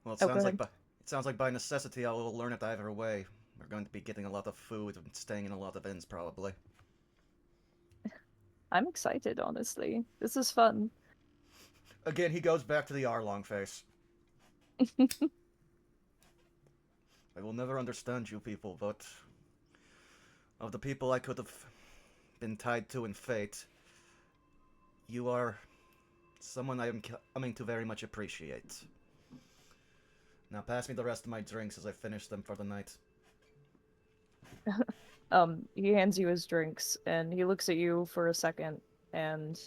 it oh, go sounds ahead. it sounds like by necessity I will learn it either way. We're going to be getting a lot of food and staying in a lot of inns probably. I'm excited, honestly. This is fun. Again, he goes back to the Arlong face. I will never understand you people, but of the people I could have been tied to in fate, you are someone I am coming to very much appreciate. Now pass me the rest of my drinks as I finish them for the night. He hands you his drinks and he looks at you for a second and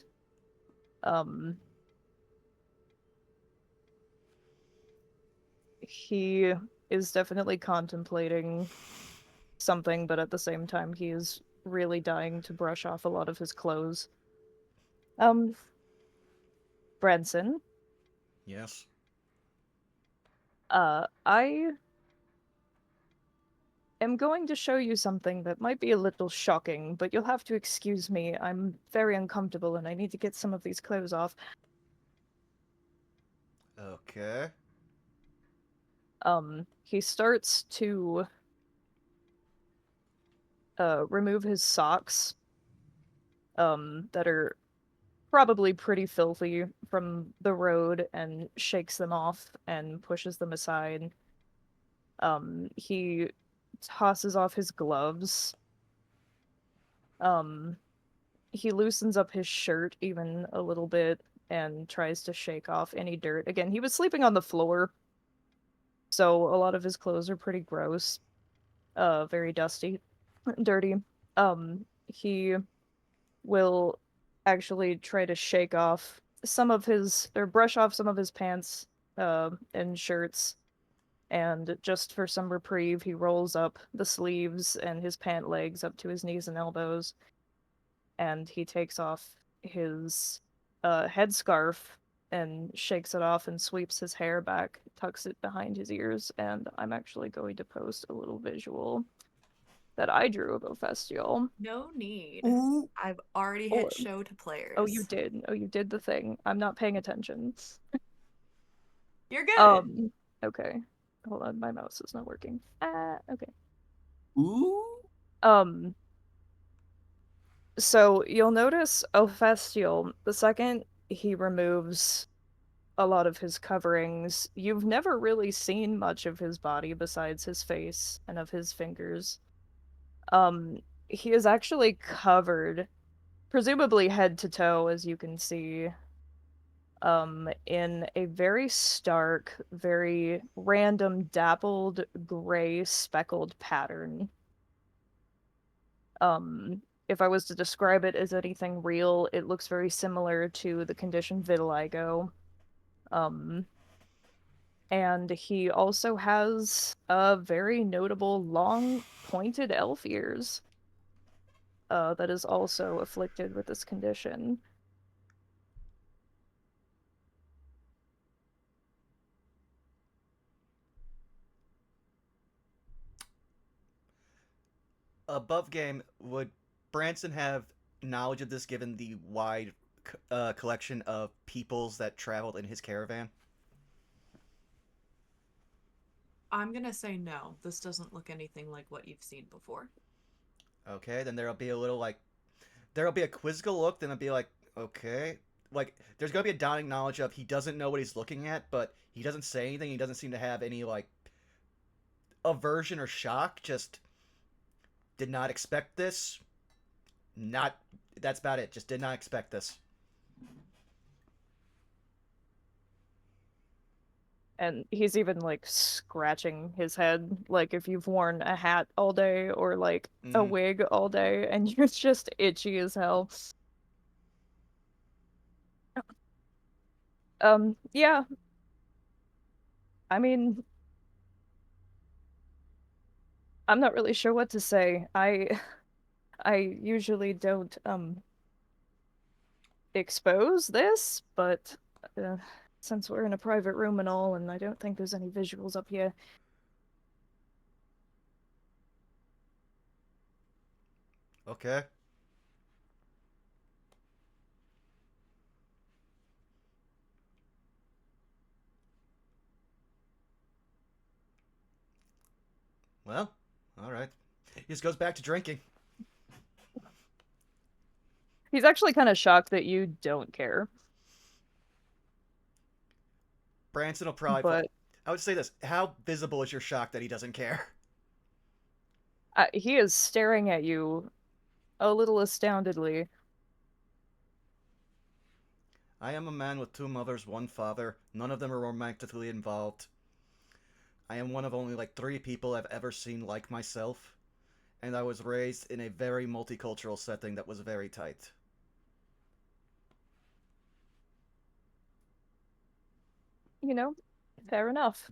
he is definitely contemplating something, but at the same time he is really dying to brush off a lot of his clothes. Branson, Yes? I am going to show you something that might be a little shocking, but you'll have to excuse me. I'm very uncomfortable and I need to get some of these clothes off. Okay. He starts to remove his socks that are probably pretty filthy from the road and shakes them off and pushes them aside. He tosses off his gloves. Um, he loosens up his shirt even a little bit and tries to shake off any dirt. Again, he was sleeping on the floor, so a lot of his clothes are pretty gross, very dusty, dirty. He will actually try to shake off some of his, or brush off some of his pants and shirts, and just for some reprieve, he rolls up the sleeves and his pant legs up to his knees and elbows, and he takes off his headscarf and shakes it off and sweeps his hair back, tucks it behind his ears, and I'm actually going to post a little visual that I drew of Ophestial. No need. Ooh. I've already Oh, hit show to players. Oh, you did. Oh, you did the thing. I'm not paying attention. You're good. Okay. Hold on, my mouse is not working. Okay. Ooh. So you'll notice Ophestial, the second he removes a lot of his coverings, you've never really seen much of his body besides his face and of his fingers. He is actually covered, presumably head to toe, as you can see, in a very stark, very random, dappled, gray, speckled pattern. If I was to describe it as anything real, it looks very similar to the condition vitiligo. And he also has a very notable long, pointed elf ears that is also afflicted with this condition. Above game, would Branson have knowledge of this given the wide collection of peoples that traveled in his caravan? I'm gonna say no. This doesn't look anything like what you've seen before. Okay, then there'll be a quizzical look, then it'll be like, okay. Like, there's gonna be a dawning knowledge of he doesn't know what he's looking at, but he doesn't say anything, he doesn't seem to have any, like, aversion or shock, just did not expect this. Not, that's about it, just did not expect this. And he's even like scratching his head, like if you've worn a hat all day or like a Mm, wig all day and you're just itchy as hell. Yeah, I mean, I'm not really sure what to say. I usually don't expose this, but uh, since we're in a private room and all, and I don't think there's any visuals up here. okay. Well, alright. He just goes back to drinking. He's actually kind of shocked that you don't care, Branson will probably. but I would say this. How visible is your shock that he doesn't care? he is staring at you a little astoundedly. I am a man with two mothers, one father. None of them are romantically involved. I am one of only like 3 people I've ever seen like myself. And I was raised in a very multicultural setting that was very tight. You know, fair enough.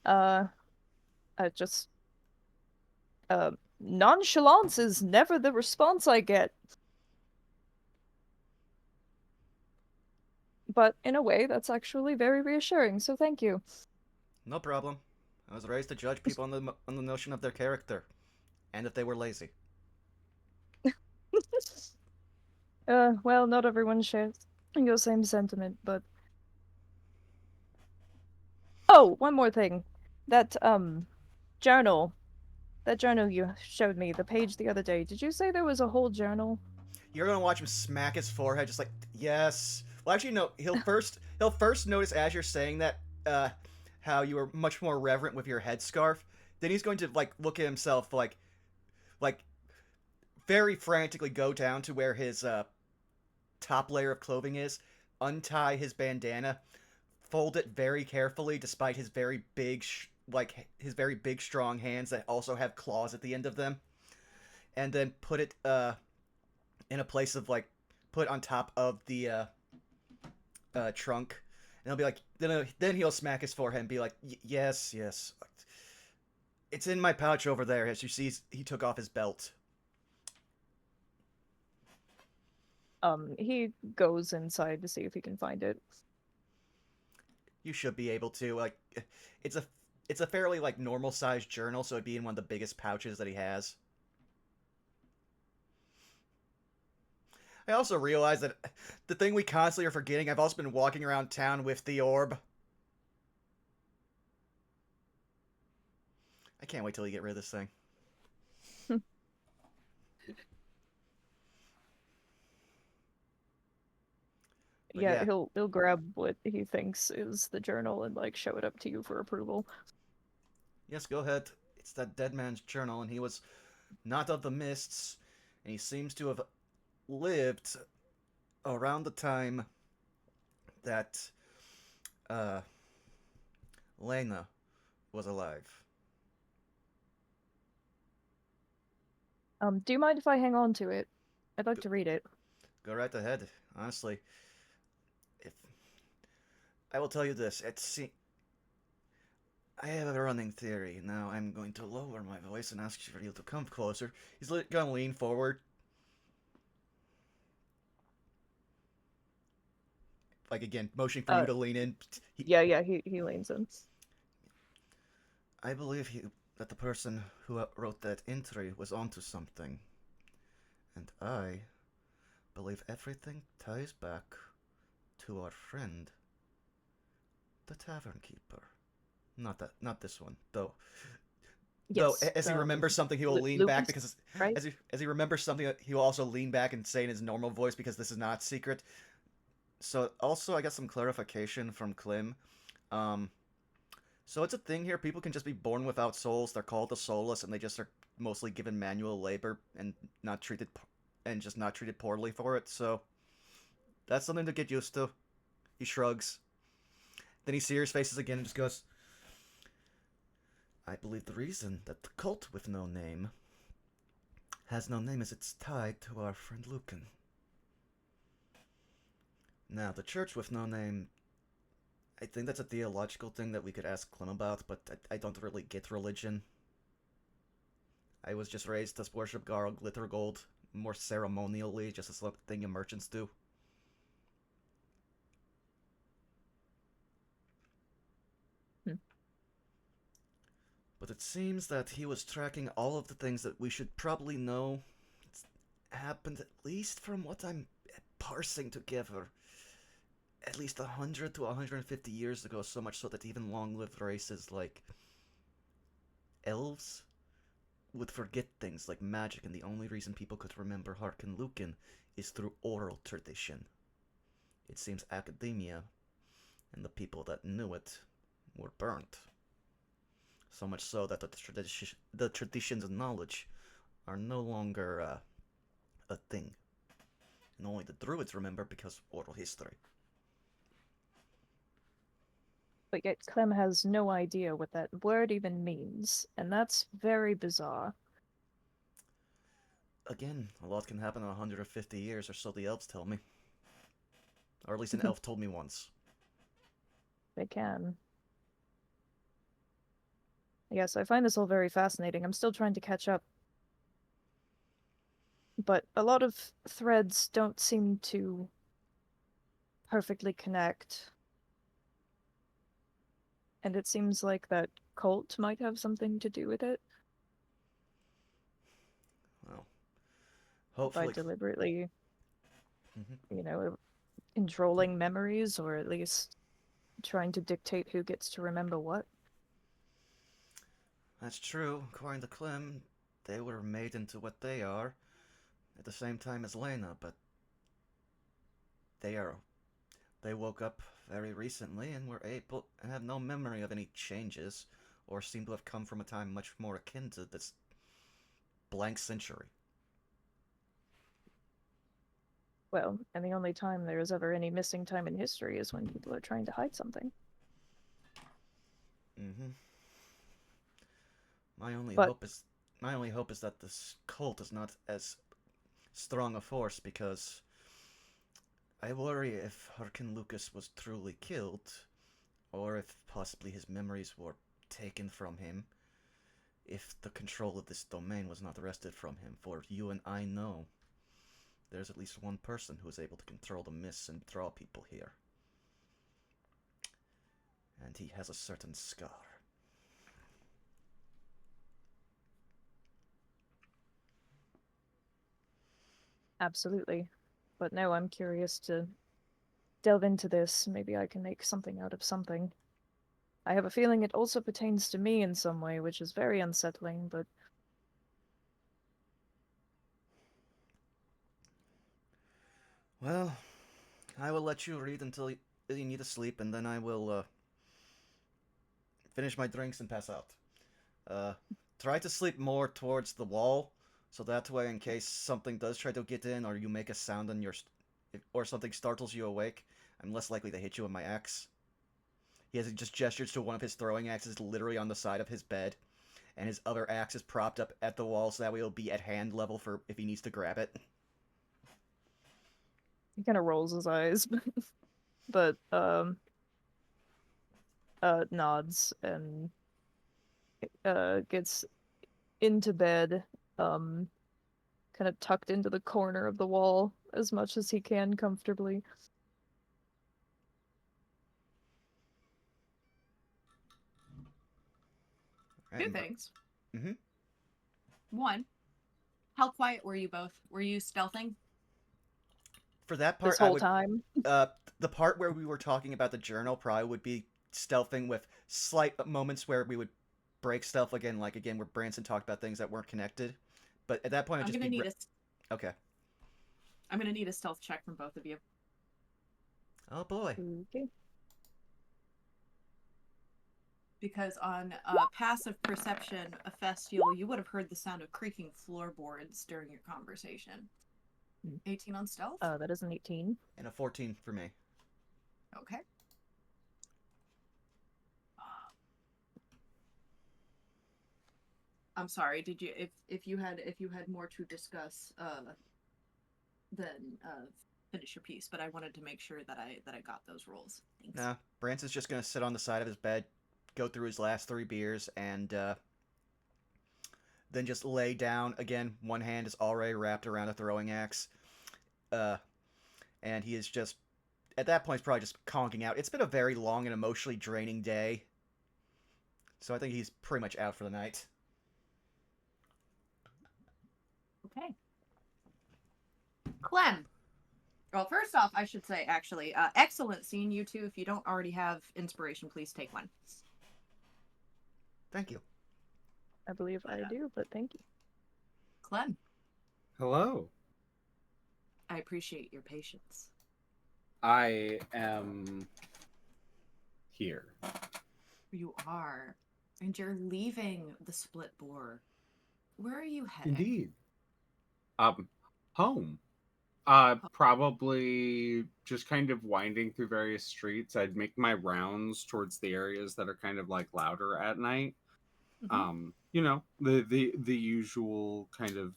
uh, I just nonchalance is never the response I get. But in a way, that's actually very reassuring, so thank you. No problem. I was raised to judge people on the notion of their character, and if they were lazy. Well, not everyone shares your same sentiment, but... Oh, one more thing. That, journal. That journal you showed me, the page the other day. Did you say there was a whole journal? You're gonna watch him smack his forehead, just like yes. Well, actually, no. He'll first notice as you're saying that, how you were much more reverent with your headscarf. Then he's going to like look at himself like very frantically go down to where his top layer of clothing is, untie his bandana, fold it very carefully, despite his very big his very big strong hands that also have claws at the end of them, and then put it in a place of like put on top of the trunk, and he'll be like, then he'll smack his forehead and be like, yes, yes, it's in my pouch over there. As you see, he took off his belt. He goes inside to see if he can find it. You should be able to like, it's a it's a fairly like normal sized journal, so it'd be in one of the biggest pouches that he has. I also realized that the thing we constantly are forgetting, I've also been walking around town with the orb. I can't wait till you get rid of this thing. Yeah, he'll grab what he thinks is the journal and like show it up to you for approval. Yes, go ahead. It's that dead man's journal, and he was not of the mists, and he seems to have lived around the time that uh, Lena was alive. Do you mind if I hang on to it? I'd like to read it. Go right ahead. Honestly, if I will tell you this, I have a running theory. Now I'm going to lower my voice and ask you for you to come closer. He's gonna lean forward, like again, motioning for you to lean in. He leans in. I believe that the person who wrote that entry was onto something, and I believe everything ties back to our friend, the tavern keeper. Not this one, though. Though, Yes, as he remembers something, he will lean back Lucas, because right? as he remembers something, he will also lean back and say in his normal voice because this is not secret. So also, I got some clarification from Clem. Um, so it's a thing here. People can just be born without souls. They're called the soulless, and they just are mostly given manual labor and not treated and just not treated poorly for it. So that's something to get used to. He shrugs. Then he sears faces again and just goes, I believe the reason that the cult with no name has no name is it's tied to our friend Lucan. Now, the church with no name, I think that's a theological thing that we could ask Clem about, but I don't really get religion. I was just raised to worship Garl Glitter Gold more ceremonially, just as a thing you merchants do. But it seems that he was tracking all of the things that we should probably know. It's happened, at least from what I'm parsing together, at least 100 to 150 years ago, so much so that even long-lived races like elves would forget things like magic, and the only reason people could remember Harkin Lucan is through oral tradition. It seems academia and the people that knew it were burnt. So much so that the traditions and knowledge are no longer a thing. And only the druids remember because of oral history. But yet Clem has no idea what that word even means, and that's very bizarre. Again, a lot can happen in 150 years, or so the elves tell me. Or at least an elf told me once. They can. Yes, I find this all very fascinating. I'm still trying to catch up. But a lot of threads don't seem to perfectly connect. And it seems like that cult might have something to do with it. Well, By hopefully. deliberately, Mhm. controlling memories, or at least trying to dictate who gets to remember what. That's true. According to Clem, they were made into what they are at the same time as Lena, but they woke up very recently and were able and have no memory of any changes, or seem to have come from a time much more akin to this blank century. Well, and the only time there is ever any missing time in history is when people are trying to hide something. Mm-hmm. My only But hope is my only hope is that this cult is not as strong a force, because I worry if Harkin Lucas was truly killed, or if possibly his memories were taken from him, if the control of this domain was not wrested from him. For you and I know there's at least one person who is able to control the mists and draw people here. And he has a certain scar. absolutely. But no, I'm curious to delve into this. Maybe I can make something out of something. I have a feeling it also pertains to me in some way, which is very unsettling, but Well, I will let you read until you need to sleep, and then I will finish my drinks and pass out. Uh, Try to sleep more towards the wall, so that way, in case something does try to get in, or you make a sound on or something startles you awake, I'm less likely to hit you with my axe. He has just gestures to one of his throwing axes literally on the side of his bed, and his other axe is propped up at the wall, so that way it'll be at hand level for if he needs to grab it. he kind of rolls his eyes, but nods and gets into bed, kind of tucked into the corner of the wall as much as he can comfortably. Two things. Mm-hmm. One, how quiet were you both? Were you stealthing? For that this part, I whole would time. the part where we were talking about the journal probably would be stealthing with slight moments where we would break stealth again, like again where Branson talked about things that weren't connected. But at that point, it'd I'm just gonna be need okay. I'm gonna need a stealth check from both of you. Oh boy. Okay. Because on passive perception, a Festial, you would have heard the sound of creaking floorboards during your conversation. 18 on stealth? That is an 18. And a 14 for me. Okay. I'm sorry. Did you if you had more to discuss, then finish your piece. But I wanted to make sure that I got those rolls. Thanks. Nah, Branson's just gonna sit on the side of his bed, go through his last 3 beers, and then just lay down again. One hand is already wrapped around a throwing axe, and he is just at that point he's probably just conking out. It's been a very long and emotionally draining day, so I think he's pretty much out for the night. Okay. Clem. Well, first off, I should say, actually, excellent seeing you two. If you don't already have inspiration, please take one. Thank you. I believe I do, but thank you. Clem, Hello. I appreciate your patience. I am here. You are. And you're leaving the split boar. Where are you heading? Indeed. Home. Probably just kind of winding through various streets. I'd make my rounds towards the areas that are kind of like louder at night. Mhm. You know, the usual kind of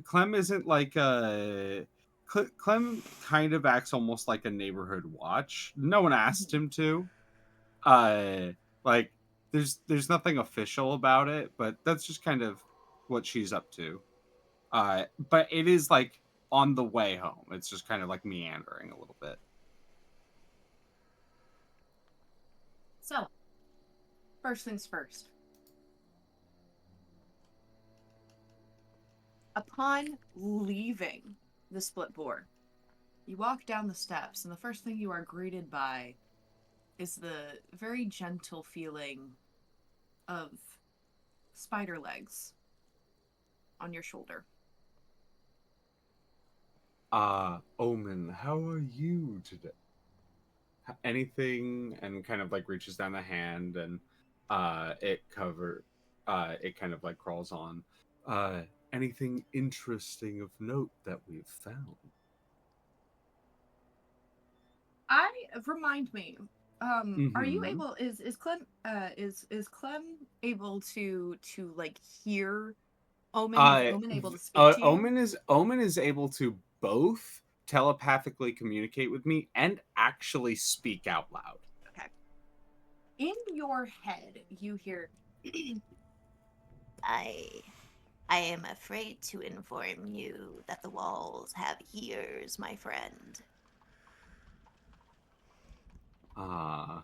Clem isn't like Clem kind of acts almost like a neighborhood watch. No one asked him to. Like there's nothing official about it, but that's just kind of what she's up to. But it is like on the way home. It's just kind of like meandering a little bit. So, first things first. Upon leaving the split boar, you walk down the steps, and the first thing you are greeted by is the very gentle feeling of spider legs on your shoulder. Omen, how are you today? Anything, and kind of like reaches down the hand, and it kind of like crawls on. Anything interesting of note that we've found? Remind me, are you able, is Clem, is Clem able to like hear Omen? Is Omen able to speak to you? Omen is able to both telepathically communicate with me and actually speak out loud. Okay. In your head, you hear, I am afraid to inform you that the walls have ears, my friend. Ah,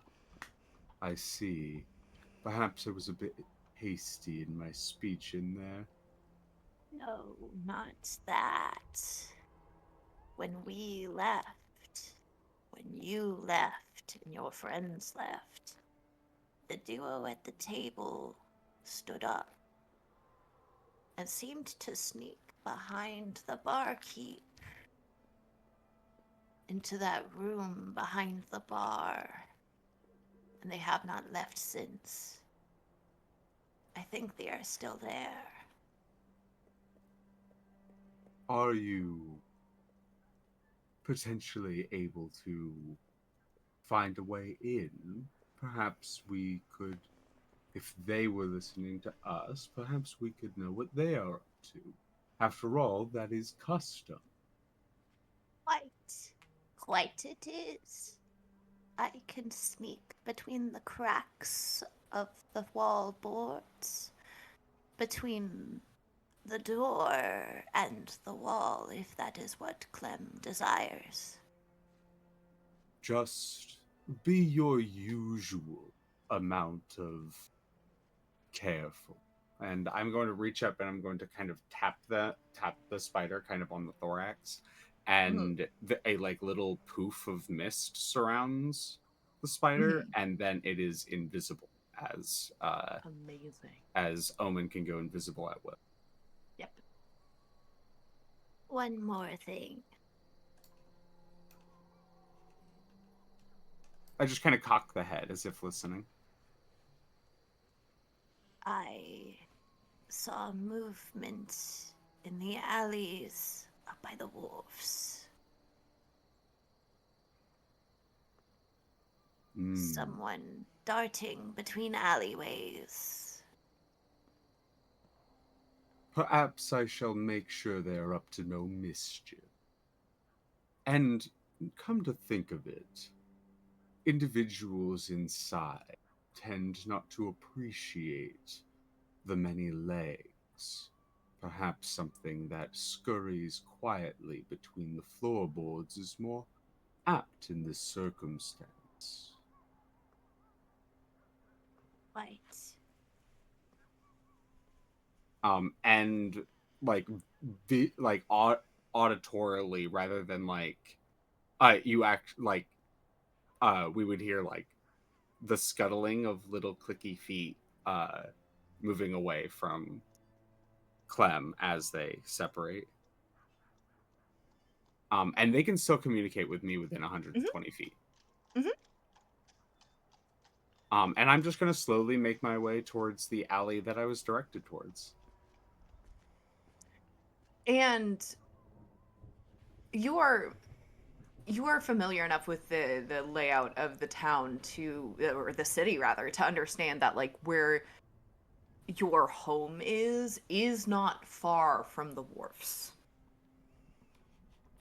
I see. Perhaps I was a bit hasty in my speech in there. No, not that. When we left, when you left and your friends left, the duo at the table stood up and seemed to sneak behind the barkeep into that room behind the bar, and they have not left since. I think they are still there. Are you potentially able to find a way in? Perhaps we could, if they were listening to us, perhaps we could know what they are up to. After all, that is custom. Quite it is. I can sneak between the cracks of the wall boards, between the door and the wall, if that is what Clem desires. Just be your usual amount of careful. And I'm going to reach up and I'm going to kind of tap the spider kind of on the thorax, and a like little poof of mist surrounds the spider, and then it is invisible Amazing. as Omen can go invisible at will. Yep. One more thing. I just kind of cock the head as if listening. I saw movement in the alleys up by the wharfs. Someone darting between alleyways. Perhaps I shall make sure they are up to no mischief. And come to think of it, individuals inside tend not to appreciate the many legs. Perhaps something that scurries quietly between the floorboards is more apt in this circumstance. Right. And like auditorily rather than like you act like we would hear like the scuttling of little clicky feet moving away from Clem as they separate. And they can still communicate with me within 120 feet. Mhm. And I'm just going to slowly make my way towards the alley that I was directed towards. And you are familiar enough with the layout of the town to, or the city rather, to understand that like where your home is not far from the wharfs.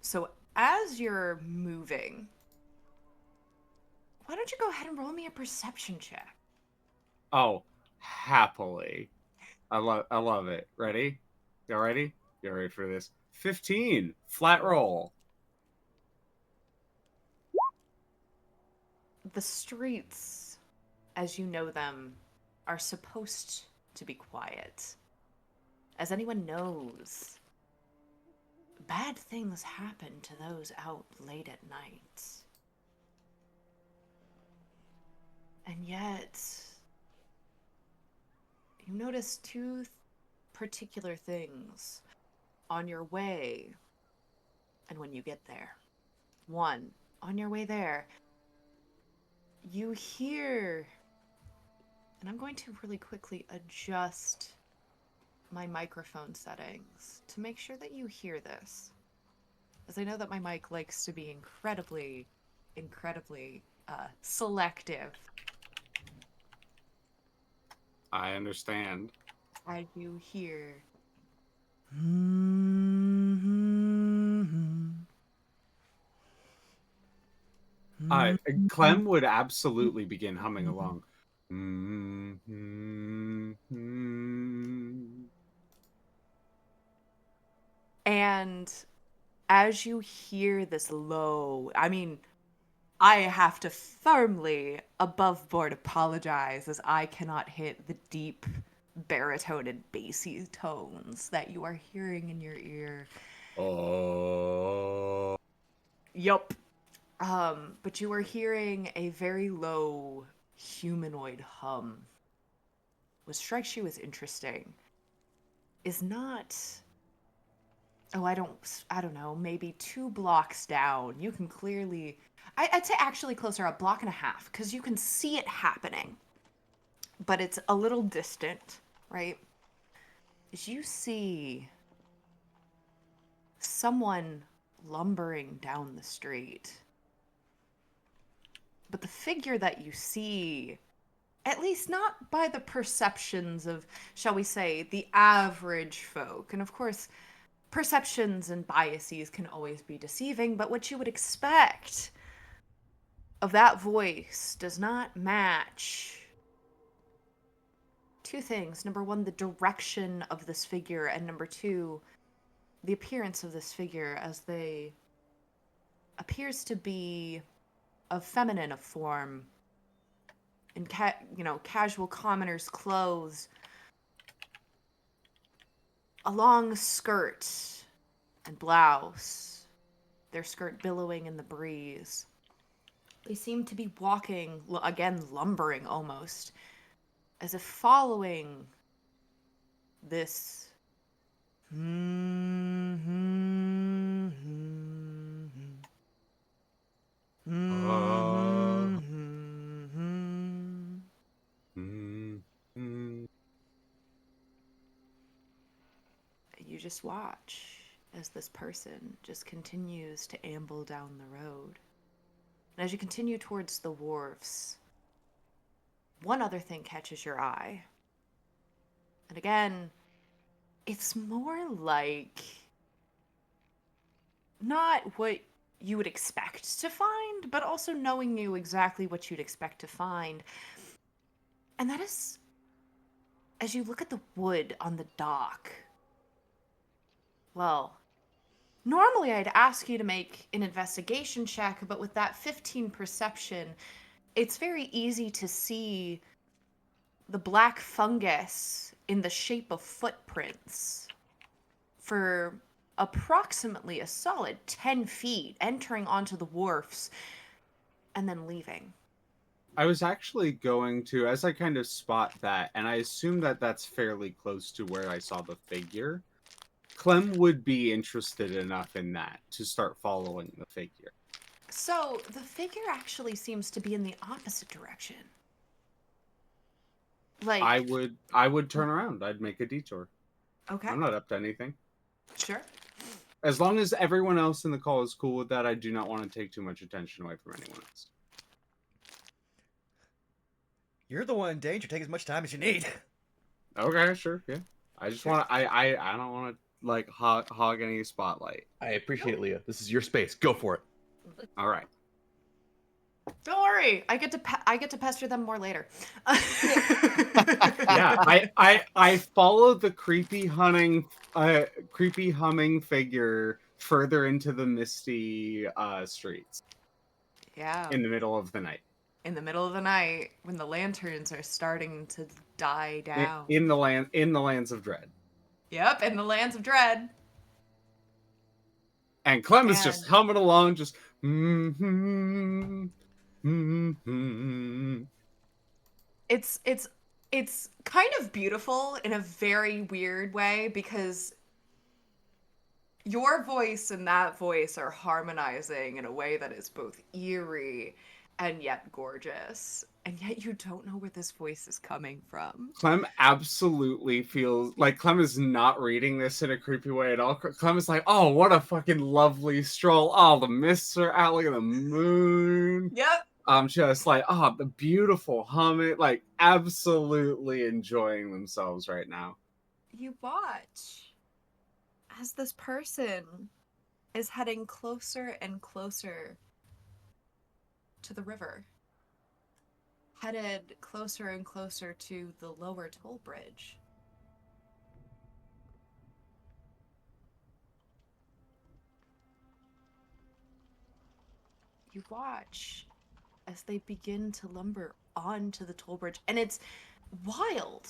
So as you're moving, why don't you go ahead and roll me a perception check? Oh, happily. I love it. Ready? You ready? You ready for this? 15. Flat roll. The streets, as you know them, are supposed to be quiet. As anyone knows, bad things happen to those out late at night. And yet, you notice two particular things on your way and when you get there. One, on your way there, you hear, and I'm going to really quickly adjust my microphone settings to make sure that you hear this, as I know that my mic likes to be incredibly selective. I understand. I do hear. Clem would absolutely begin humming along. And as you hear this low, I mean, I have to firmly above board apologize as I cannot hit the deep baritone and bassy tones that you are hearing in your ear. Oh. Yup. But you are hearing a very low humanoid hum. What strikes you as interesting is not, oh, I don't know, maybe 2 blocks down. You can clearly, I'd say actually closer, a block and a half, because you can see it happening. But it's a little distant, right? As you see someone lumbering down the street. But the figure that you see, at least not by the perceptions of, shall we say, the average folk, and of course, perceptions and biases can always be deceiving, but what you would expect of that voice does not match two things. Number one, the direction of this figure, and number two, the appearance of this figure, as they appears to be of feminine of form, in casual commoner's clothes, a long skirt and blouse, their skirt billowing in the breeze. They seem to be walking, again, lumbering almost, as if following this. You just watch as this person just continues to amble down the road. And as you continue towards the wharves, one other thing catches your eye. And again, it's more like not what you would expect to find, but also knowing you exactly what you'd expect to find. And that is, as you look at the wood on the dock, well, normally I'd ask you to make an investigation check, but with that 15 perception, it's very easy to see the black fungus in the shape of footprints for approximately a solid 10 feet, entering onto the wharfs and then leaving. I was actually going to, as I kind of spot that, and I assume that that's fairly close to where I saw the figure. Clem would be interested enough in that to start following the figure. So the figure actually seems to be in the opposite direction. Like, I would turn around. I'd make a detour. okay, I'm not up to anything. sure. As long as everyone else in the call is cool with that, I do not want to take too much attention away from anyone else. You're the one in danger. Take as much time as you need. Okay, sure, yeah. I just want to. I don't want to like hog any spotlight. I appreciate it, Leah. This is your space. Go for it. All right. Don't worry, I get to pester them more later. Yeah, I followed the creepy humming figure further into the misty streets Yeah. in the middle of the night. In the middle of the night, when the lanterns are starting to die down. In the lands of dread. Yep, in the lands of dread. And Clem is just And- humming along, just mm-hmm. It's kind of beautiful in a very weird way because your voice and that voice are harmonizing in a way that is both eerie and yet gorgeous. And yet you don't know where this voice is coming from. Clem absolutely feels like Clem is not reading this in a creepy way at all. Clem is like, oh, what a fucking lovely stroll. Oh, the mists are out, look at the moon. Yep. I'm just like, oh, the beautiful humming, like absolutely enjoying themselves right now. You watch as this person is heading closer and closer to the river. Headed closer and closer to the lower toll bridge. You watch as they begin to lumber onto the toll bridge, and it's wild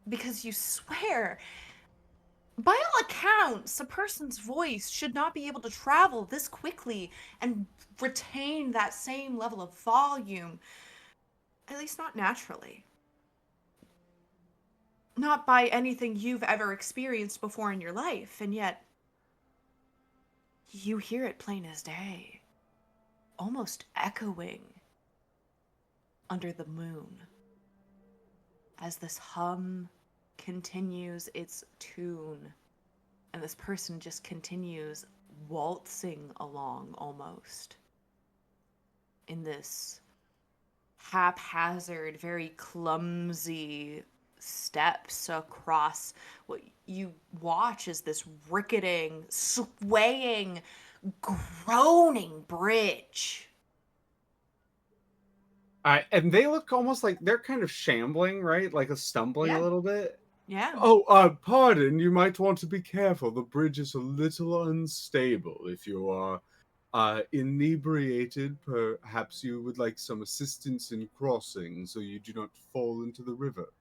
because you swear, by all accounts, a person's voice should not be able to travel this quickly and retain that same level of volume. At least not naturally. Not by anything you've ever experienced before in your life, and yet you hear it plain as day, almost echoing under the moon as this hum continues its tune, and this person just continues waltzing along almost in this haphazard, very clumsy steps across what you watch as this ricketing, swaying, groaning bridge. And they look almost like they're kind of shambling, right? Like stumbling Yeah. a little bit. Yeah. Oh, pardon. You might want to be careful. The bridge is a little unstable. If you are inebriated, perhaps you would like some assistance in crossing so you do not fall into the river.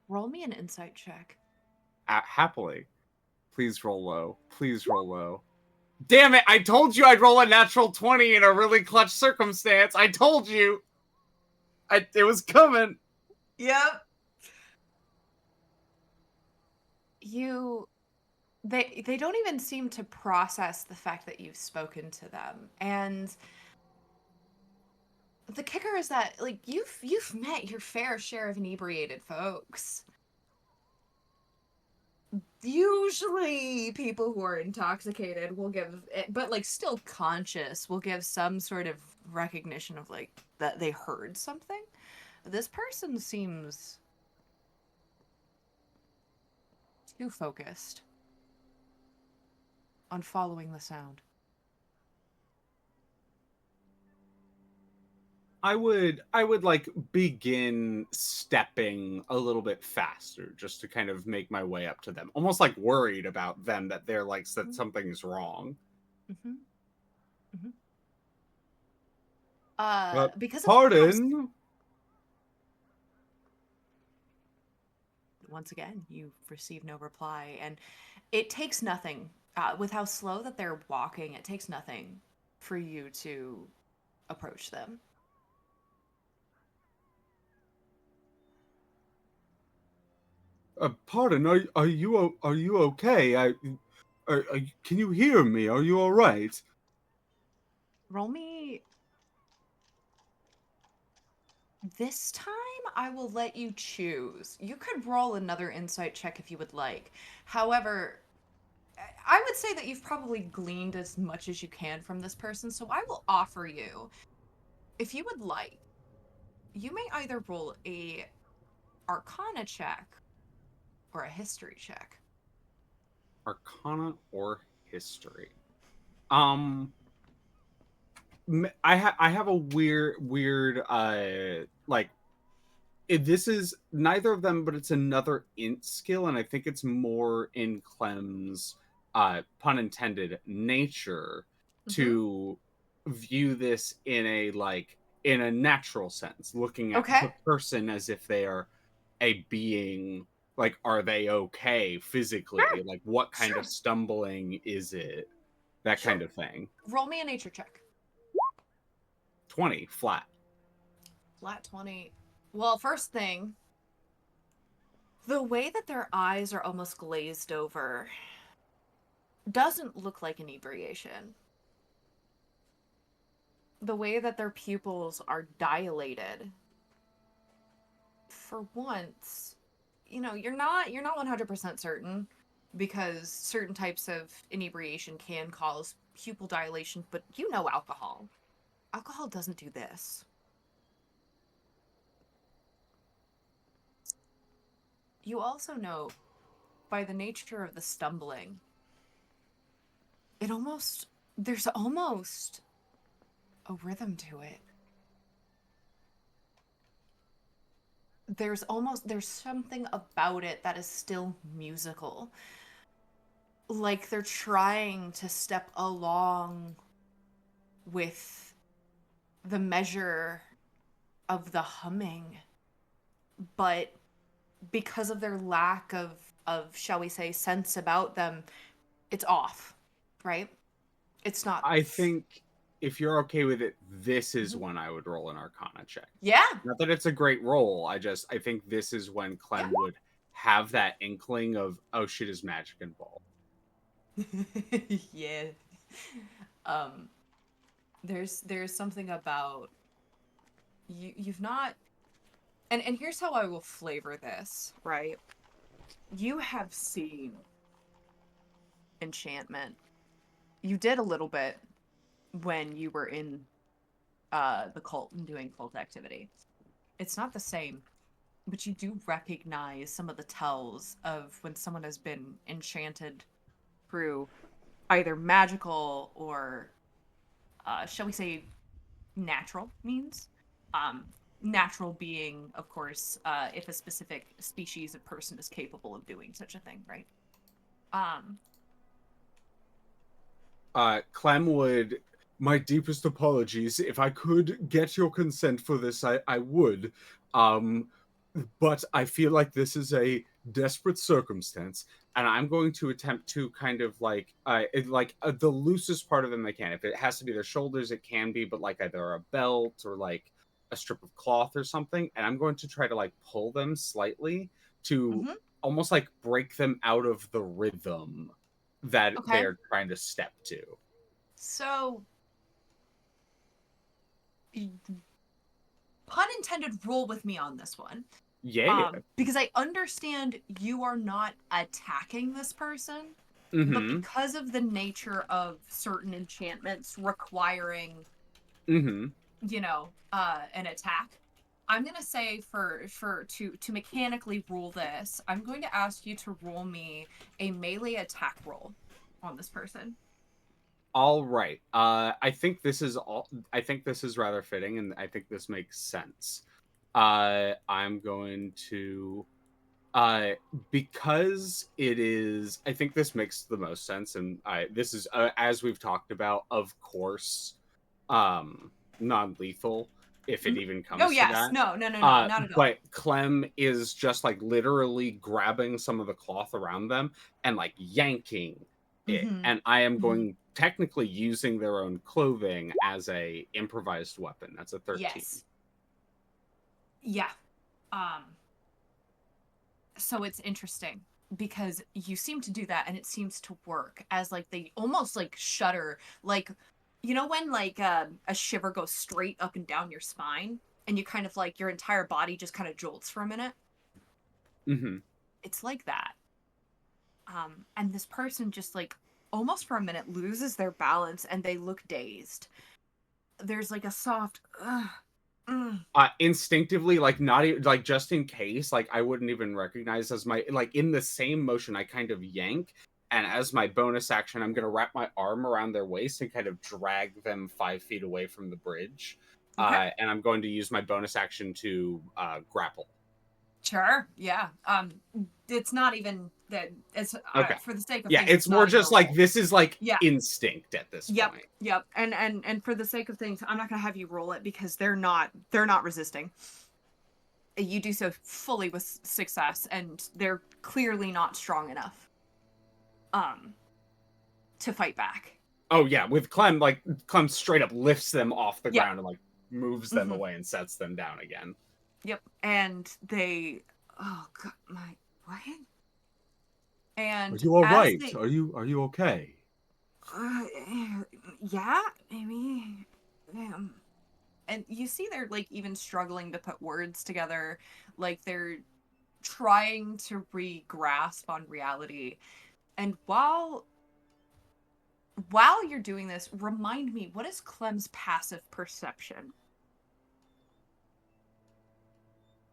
Roll me an insight check. happily. Please roll low. Please roll low. Damn it! I told you I'd roll a natural 20 in a really clutch circumstance. I told you. It was coming. Yep. They don't even seem to process the fact that you've spoken to them. And the kicker is that, like, you've met your fair share of inebriated folks. Usually people who are intoxicated will give it, but like still conscious, will give some sort of recognition of like that they heard something. This person seems too focused on following the sound. I would like begin stepping a little bit faster just to kind of make my way up to them. Almost like worried about them, that they're like that something's wrong. Mm-hmm. Because of Pardon? once again, you receive no reply, and it takes nothing. With how slow that they're walking, it takes nothing for you to approach them. Pardon, are you okay? Can you hear me? Are you all right? Roll me. This time, I will let you choose. You could roll another insight check if you would like. However, I would say that you've probably gleaned as much as you can from this person, so I will offer you, if you would like, you may either roll a Arcana check or a History check. Arcana or history. I have a weird like this is neither of them, but it's another int skill, and I think it's more in Clem's pun intended nature to view this in a natural sense, looking at the person as if they are a being. Like, are they okay physically? Sure. Like, what kind of stumbling is it? That kind of thing. Roll me a nature check. 20 flat. Flat 20. Well, first thing, the way that their eyes are almost glazed over doesn't look like inebriation. The way that their pupils are dilated, for once, you know, you're not 100% certain, because certain types of inebriation can cause pupil dilation, but you know alcohol doesn't do this. You also know, by the nature of the stumbling, there's almost a rhythm to it. There's something about it that is still musical. Like they're trying to step along with the measure of the humming, but because of their lack of shall we say sense about them, it's off, right? It's not. I think if you're okay with it, this is when I would roll an Arcana check. Yeah. Not that it's a great roll. I think this is when Clem would have that inkling of, oh shit, is magic involved. Yeah. There's something about you've not, and here's how I will flavor this, right? You have seen enchantment. You did a little bit when you were in the cult and doing cult activity. It's not the same, but you do recognize some of the tells of when someone has been enchanted through either magical or shall we say natural means. Natural being, of course, if a specific species of person is capable of doing such a thing, right? Clem would. My deepest apologies. If I could get your consent for this, I would. But I feel like this is a desperate circumstance, and I'm going to attempt to kind of the loosest part of them they can. If it has to be their shoulders, it can be, but like either a belt or like a strip of cloth or something. And I'm going to try to like pull them slightly to almost like break them out of the rhythm that Okay. they're trying to step to. So, pun intended, roll with me on this one. Yeah. Because I understand you are not attacking this person, but Mm-hmm. because of the nature of certain enchantments requiring, Mm-hmm. an attack, I'm gonna say to mechanically rule this, I'm going to ask you to roll me a melee attack roll on this person. All right. I think this is rather fitting, and I think this makes sense. I'm going to because it is. I think this makes the most sense, and this is as we've talked about, of course, non-lethal if it even comes Oh to yes, that. no, not at all. But Clem is just like literally grabbing some of the cloth around them and like yanking it, and I am going technically using their own clothing as a improvised weapon. That's a 13. Yes. Yeah. So it's interesting because you seem to do that and it seems to work as like they almost like shudder, like when like a shiver goes straight up and down your spine and you kind of like your entire body just kind of jolts for a minute. Mm-hmm. It's like that. And this person just like almost for a minute loses their balance and they look dazed. There's like a soft Instinctively, like not even like just in case, like I wouldn't even recognize as my like in the same motion I kind of yank, and as my bonus action I'm gonna wrap my arm around their waist and kind of drag them 5 feet away from the bridge. Okay. And I'm going to use my bonus action to grapple. Sure. Yeah. It's not even that. It's Okay. for the sake of Yeah, things. it's more not even just a like roll. this is like Yeah. instinct at this Yep. point. Yep. And for the sake of things, I'm not gonna have you roll it because they're not resisting. You do so fully with success, and they're clearly not strong enough. To fight back. Oh yeah, with Clem, like Clem straight up lifts them off the Yeah. ground and like moves them away and sets them down again. Yep. And they. Oh god, my what? And Are you all right? they, Are you okay? yeah, maybe. And you see they're like even struggling to put words together, like they're trying to re-grasp on reality. And while you're doing this, remind me, what is Clem's passive perception?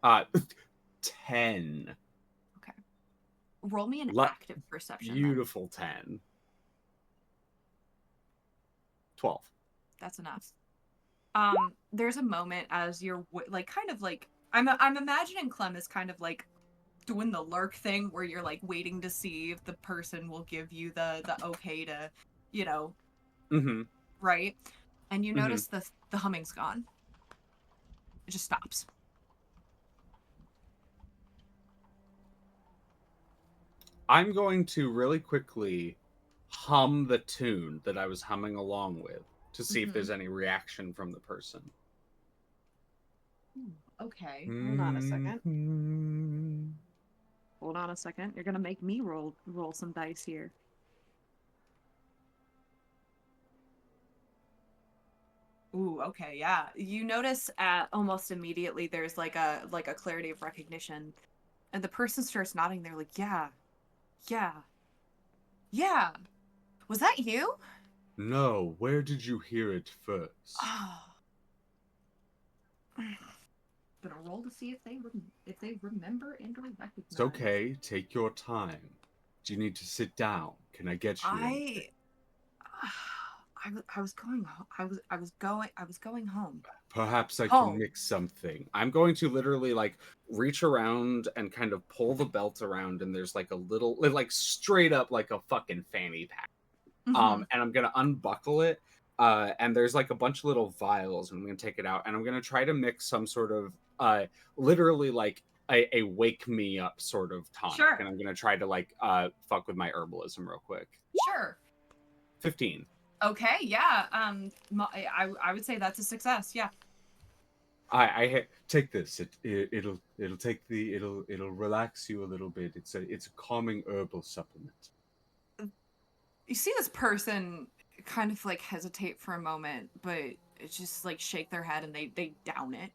10. Okay. Roll me an active perception. Beautiful then. 10. 12. That's enough. There's a moment as you're like kind of like I'm imagining Clem is kind of like doing the lurk thing where you're like waiting to see if the person will give you the okay to, right? And you notice the humming's gone. It just stops. I'm going to really quickly hum the tune that I was humming along with to see if there's any reaction from the person. Okay, hold on a second. Hold on a second. You're gonna make me roll some dice here. Ooh, okay, yeah. You notice almost immediately there's like a clarity of recognition, and the person starts nodding. They're like, yeah. Was that you? No, where did you hear it first? Oh. Gonna roll to see if they remember and or recognize. It's okay. Take your time. Do you need to sit down? Can I get you anything? I was going home. Perhaps I can mix something. I'm going to literally like reach around and kind of pull the belt around, and there's like a little, like straight up like a fucking fanny pack. And I'm gonna unbuckle it, and there's like a bunch of little vials, and I'm gonna take it out, and I'm gonna try to mix some sort of literally like a wake me up sort of tonic, Sure. and I'm gonna try to like fuck with my herbalism real quick. Sure. 15. Okay, yeah. I would say that's a success. Yeah. I take this. It'll relax you a little bit. It's a calming herbal supplement. You see this person kind of like hesitate for a moment, but it's just like shake their head and they down it.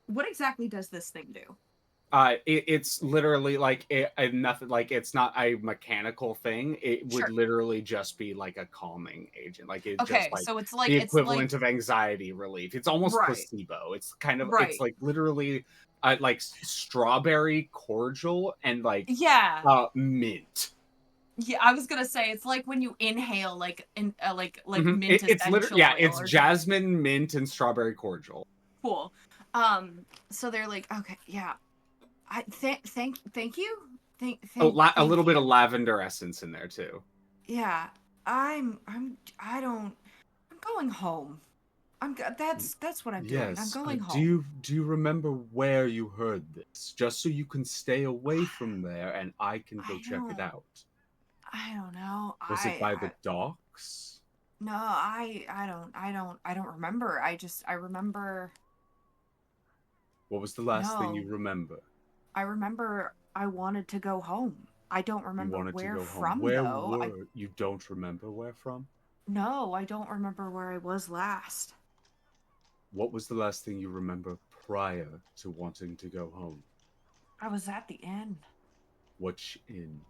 What exactly does this thing do? It's literally like nothing. Like it's not a mechanical thing. It would Sure. literally just be like a calming agent. Like it Okay, just like so it's like the it's like equivalent of anxiety relief. It's almost Right. placebo. It's kind of Right. it's like literally like strawberry cordial and like yeah. mint. Yeah, I was gonna say it's like when you inhale like Mhm. mint It's essential literally oil it's or something. jasmine, mint, and strawberry cordial. Cool. So they're like, okay, yeah. I thank you. Thank A little bit you. of lavender essence in there too. Yeah. I'm going home. That's what I'm doing. I'm Yes. going Do home. you remember where you heard this? Just so you can stay away from there, and I can go check it out. I don't know. Was it by the docks? No, I don't remember. I remember. What was the last thing you No. remember? I remember I wanted to go home. I don't You remember wanted to where go home. from Where though. were you? Don't remember where from? No, I don't remember where I was last. What was the last thing you remember prior to wanting to go home? I was at the inn. Which inn?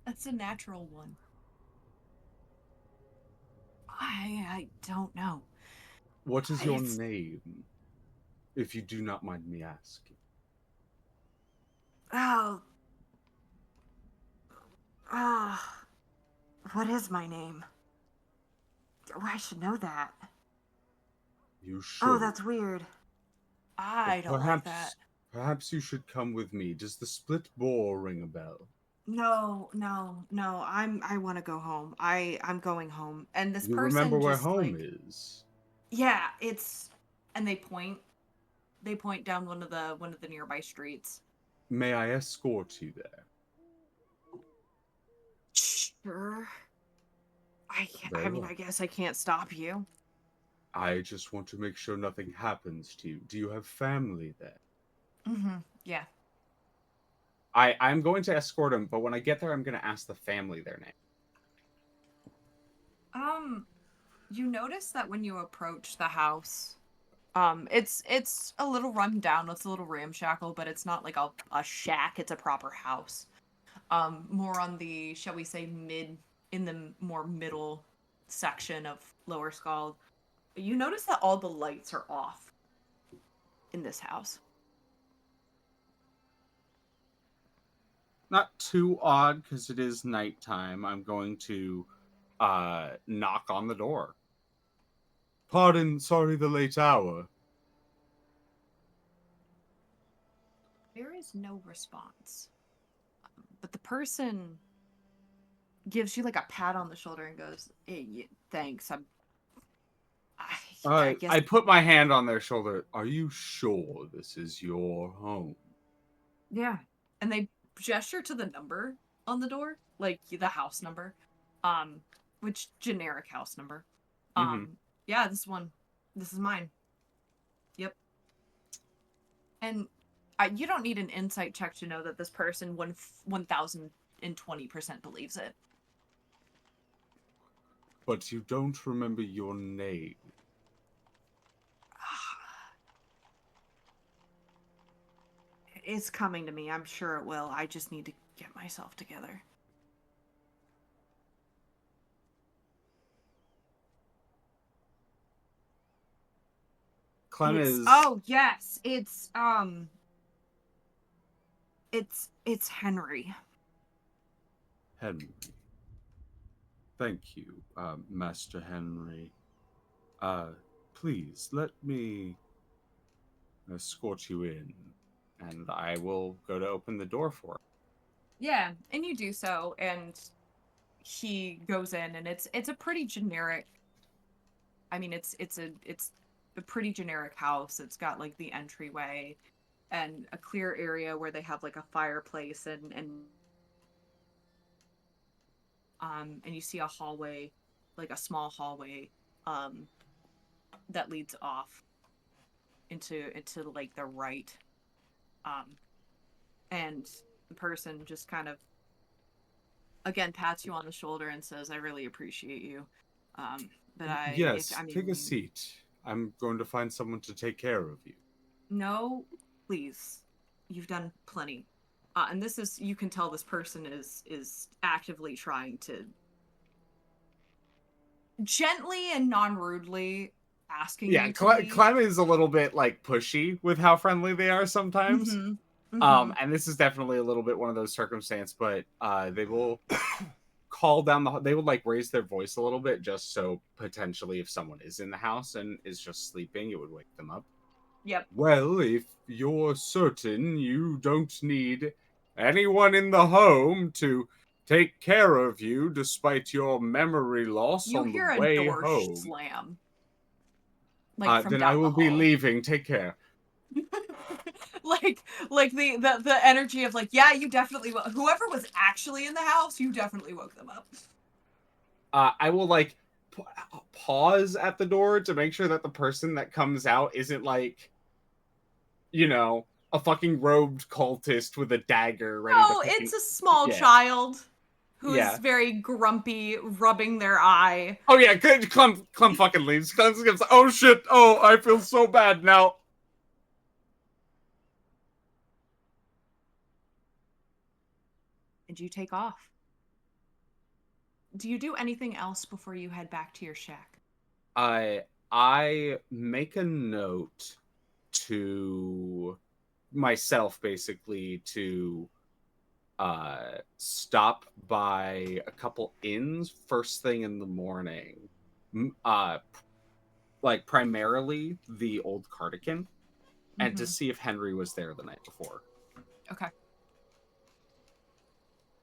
That's a natural one. I don't know. What is your It's- name? If you do not mind me asking. Oh. What is my name? Oh, I should know that. You should. Oh, that's weird. I don't like that. Perhaps you should come with me. Does the split boar ring a bell? No. I want to go home. I'm going home. And this You person remember where just home like, is? yeah, it's, and they point down one of the nearby streets. May I escort you there? Sure. Very I mean, well. I guess I can't stop you. I just want to make sure nothing happens to you. Do you have family there? Mm-hmm. Yeah. I'm going to escort him, but when I get there, I'm going to ask the family their name. You notice that when you approach the house, it's a little run down, it's a little ramshackle, but it's not like a shack, it's a proper house. More on the, shall we say, in the more middle section of Lower Skald. You notice that all the lights are off in this house. Not too odd because it is nighttime. I'm going to knock on the door. Pardon, sorry the late hour. There is no response. But the person gives you like a pat on the shoulder and goes, hey, thanks. I guess. I put my hand on their shoulder. Are you sure this is your home? Yeah. And they gesture to the number on the door, like the house number. Which generic house number. Yeah, this one. This is mine. Yep. And you don't need an insight check to know that this person 1020% believes it. But you don't remember your name. It's coming to me. I'm sure it will. I just need to get myself together. Clem is. Oh yes, it's Henry. Henry. Thank you, Master Henry. Please, let me escort you in. And I will go to open the door for him. Yeah, and you do so, and he goes in, and it's a pretty generic I mean, it's a pretty generic house. It's got like the entryway and a clear area where they have like a fireplace and you see a hallway, like a small hallway, that leads off into like the right, and the person just kind of again pats you on the shoulder and says, "I really appreciate you, but Yes, take a seat. I'm going to find someone to take care of you. No, please, you've done plenty." And this is, you can tell this person is actively trying to gently and non-rudely asking Yeah, you to leave. Clem is a little bit like pushy with how friendly they are sometimes. And this is definitely a little bit one of those circumstances, but they will call down they would like raise their voice a little bit just so potentially if someone is in the house and is just sleeping, it would wake them up. Yep. Well, if you're certain you don't need anyone in the home to take care of you despite your memory loss You on hear the a way door home, slam, like from then I down the will be hall. leaving. Take care. like the energy of like, yeah, you definitely whoever was actually in the house, you definitely woke them up. I will like pause at the door to make sure that the person that comes out isn't like, you know, a fucking robed cultist with a dagger ready to No, fucking... it's a small Yeah. child who Yeah. is very grumpy, rubbing their eye. Oh yeah, Clem fucking leaves. Clem goes, oh shit, oh, I feel so bad now. And you take off. Do you do anything else before you head back to your shack? I make a note to myself basically to stop by a couple inns first thing in the morning. Like primarily the old Kartakass, and to see if Henry was there the night before. Okay.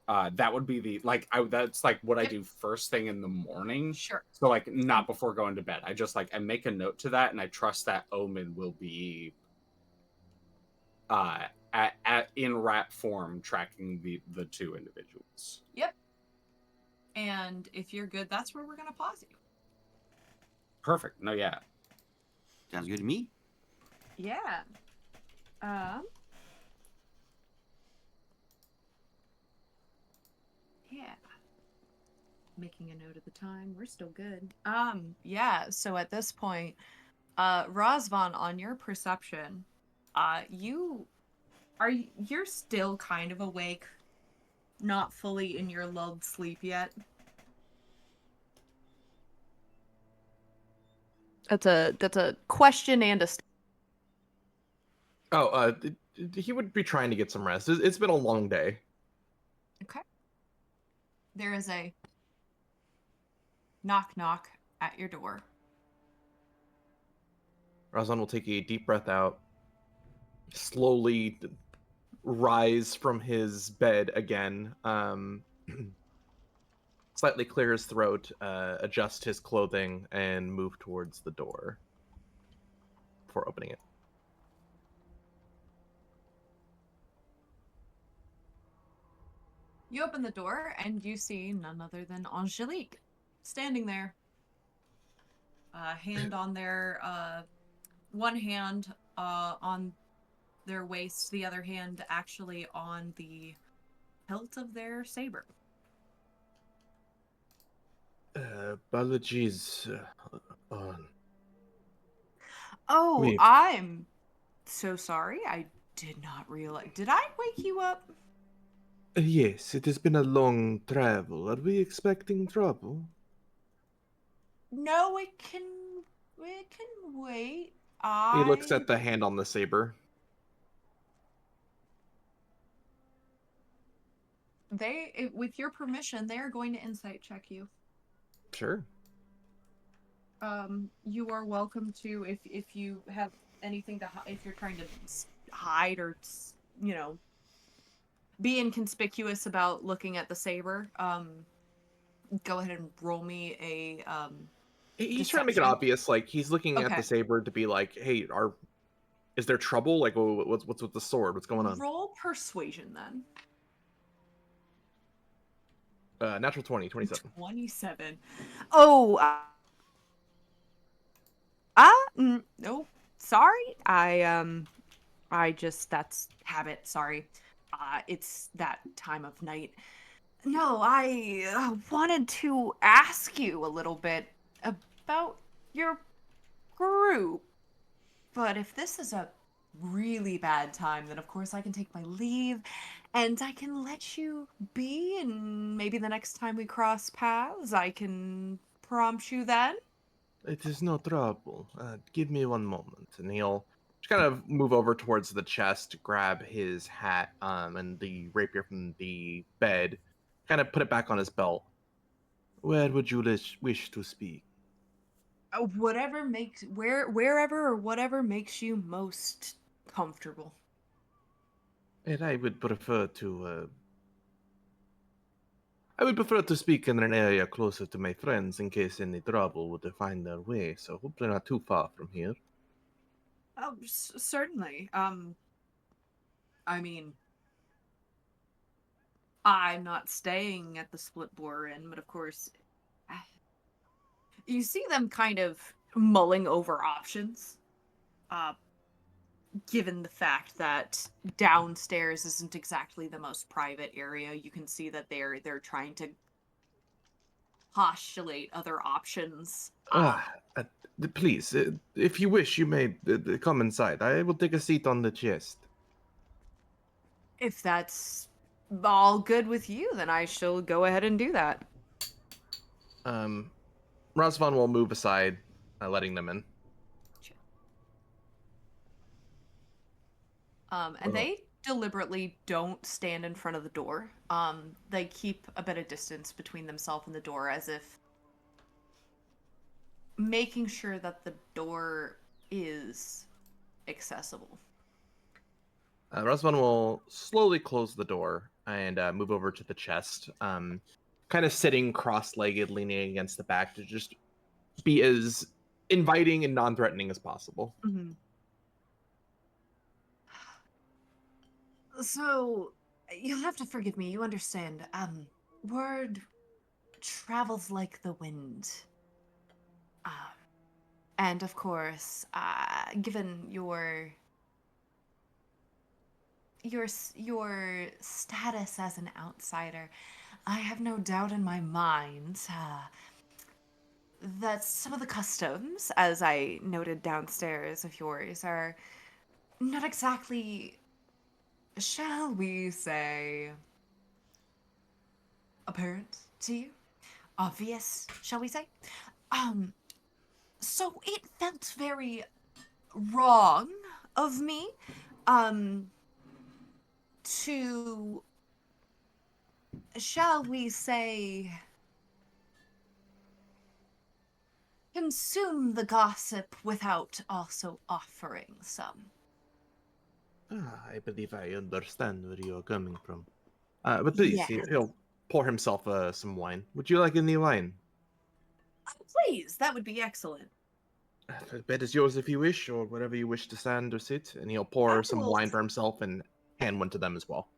That would be the that's like what I do first thing in the morning. Sure. So like not before going to bed. I just like I make a note to that, and I trust that Omen will be in rat form tracking the two individuals. Yep. And if you're good, that's where we're gonna pause you. Perfect. No, yeah. Sounds good to me. Yeah. Yeah. Making a note of the time. We're still good. Yeah, so at this point, Razvan, on your perception, you're still kind of awake, not fully in your lulled sleep yet. That's a question and a He would be trying to get some rest. It's been a long day. Okay. There is a knock knock at your door. Razan will take a deep breath out, slowly rise from his bed again, slightly clear his throat, adjust his clothing, and move towards the door before opening it. You open the door and you see none other than Angelique standing there. Hand on their one hand on their waist, the other hand actually on the hilt of their saber. Apologies. Oh, I'm so sorry. I did not realize. Did I wake you up? Yes, it has been a long travel. Are we expecting trouble? No, it can wait. He looks at the hand on the saber. With your permission, they are going to insight check you. Sure. You are welcome to, if you have anything to if you're trying to hide or, you know, be inconspicuous about looking at the saber. Go ahead and roll me He's trying to make it Deception. obvious. Like he's looking at Okay. the saber to be like, "Hey, is there trouble? Like, what's with the sword? What's going on?" Roll persuasion then. Natural 20, 27. 27. Oh, no. Sorry. I just that's habit, sorry. It's that time of night. No, I wanted to ask you a little bit about your group. But if this is a really bad time, then of course I can take my leave and I can let you be, and maybe the next time we cross paths, I can prompt you then. It is no trouble. Give me one moment, and he'll just kind of move over towards the chest, grab his hat, and the rapier from the bed, kind of put it back on his belt. Where would you wish to speak? Whatever makes wherever or whatever makes you most comfortable. And I would prefer to speak in an area closer to my friends in case any trouble would find their way. So hopefully not too far from here. Oh, certainly. I mean, I'm not staying at the Split Boar Inn, but of course, you see them kind of mulling over options. Uh, Given the fact that downstairs isn't exactly the most private area, you can see that they're trying to postulate other options. Uh, please, if you wish, you may come inside. I will take a seat on the chest. If that's all good with you, then I shall go ahead and do that. Razvan will move aside, letting them in. And they deliberately don't stand in front of the door. They keep a bit of distance between themselves and the door, as if making sure that the door is accessible. Razvan will slowly close the door and move over to the chest, kind of sitting cross-legged, leaning against the back to just be as inviting and non-threatening as possible. Mm-hmm. So, you'll have to forgive me. You understand. Word travels like the wind. Uh, and of course, given your status as an outsider, I have no doubt in my mind that some of the customs, as I noted downstairs of yours, are not exactly, shall we say, apparent to you? Obvious, shall we say? So it felt very wrong of me, to, shall we say, consume the gossip without also offering some. I believe I understand where you're coming from. But please, Yes. he'll pour himself some wine. Would you like any wine? Please, that would be excellent. The bed is yours if you wish, or wherever you wish to stand or sit. And he'll pour some will- wine for himself and hand one to them as well.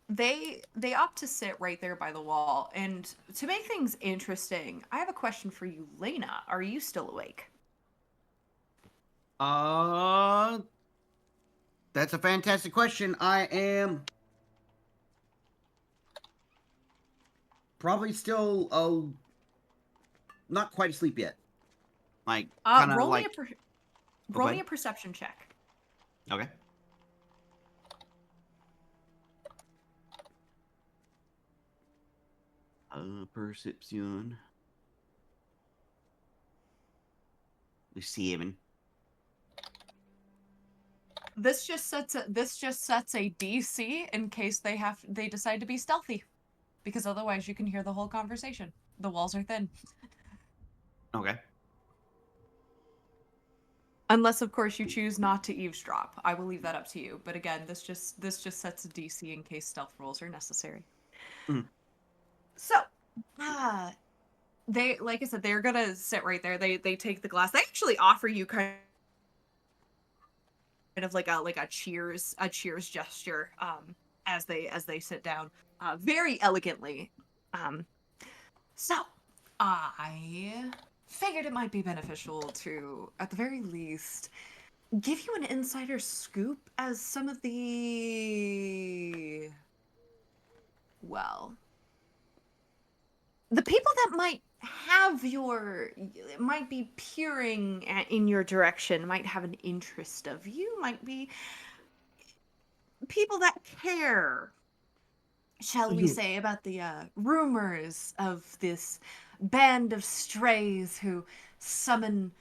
They opt to sit right there by the wall, and to make things interesting, I have a question for you, Lena. Are you still awake? That's a fantastic question. I am probably still not quite asleep yet. Like kind of roll like roll me a perception check. okay. Perception. Let's see, Evan. This just sets a DC in case they decide to be stealthy, because otherwise you can hear the whole conversation. The walls are thin. Okay. Unless, of course, you choose not to eavesdrop. I will leave that up to you. But again, this just sets a DC in case stealth rolls are necessary. Mm. So, they, like I said, they're gonna sit right there. They take the glass. They actually offer you kind of like a cheers gesture as they sit down very elegantly. Um, so I figured it might be beneficial to, at the very least, give you an insider scoop as some of the, well, the people that might be peering in your direction, might have an interest of you, might be people that care, shall we You, say, about the rumors of this band of strays who summon.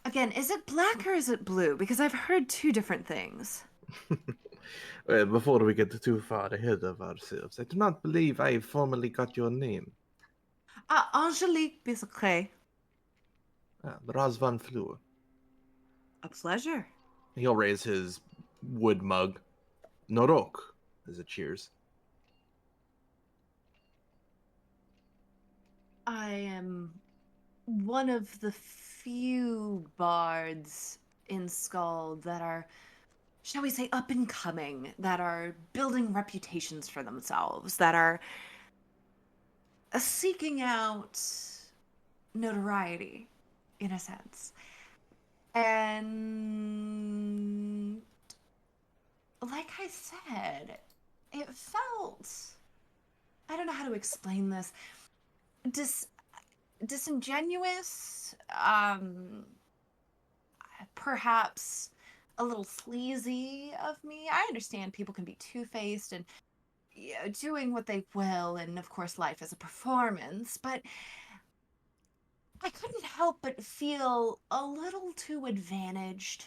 Again, is it black or is it blue? Because I've heard two different things. well, before we get too far ahead of ourselves, I do not believe I formally got your name. Angelique Biscay. Razvan Fleur. A pleasure. He'll raise his wood mug. Norok, as a cheers. I am one of the few bards in Skald that are, shall we say, up and coming, that are building reputations for themselves, that are seeking out notoriety, in a sense. And like I said, it felt, I don't know how to explain this, disingenuous, perhaps a little sleazy of me. I understand people can be two-faced and, you know, doing what they will, and of course life is a performance, but I couldn't help but feel a little too advantaged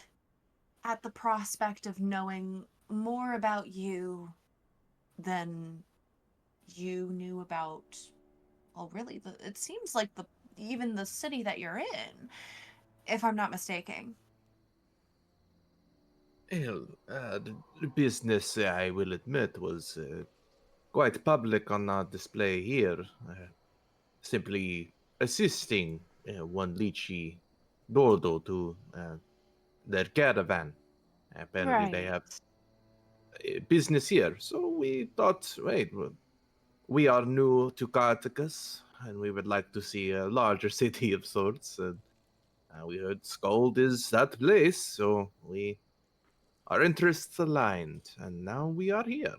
at the prospect of knowing more about you than you knew about, well, really, it seems like even the city that you're in, if I'm not mistaken. Well, the business, I will admit, was quite public on our display here. Simply assisting one lychee Dordo to their caravan. Apparently, they Right. have business here. So we thought, wait, we are new to Kartakass, and we would like to see a larger city of sorts. And we heard Skald is that place, so our interests aligned, and now we are here.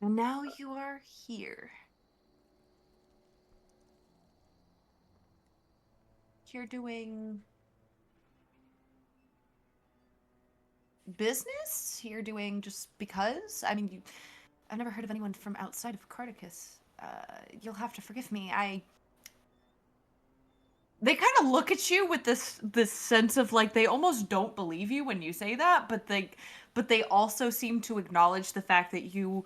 And now you are here. You're doing business? You're doing just because? I mean, I've never heard of anyone from outside of Kartakass. You'll have to forgive me. They kind of look at you with this sense of like they almost don't believe you when you say that, but they also seem to acknowledge the fact that you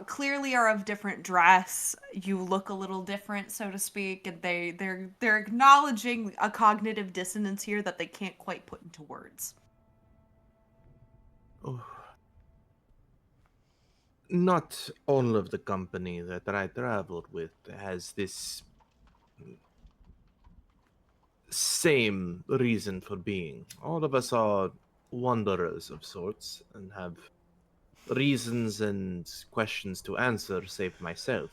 clearly are of different dress. You look a little different, so to speak, and they're acknowledging a cognitive dissonance here that they can't quite put into words. Oh. Not all of the company that I traveled with has this same reason for being. All of us are wanderers of sorts and have reasons and questions to answer, save myself.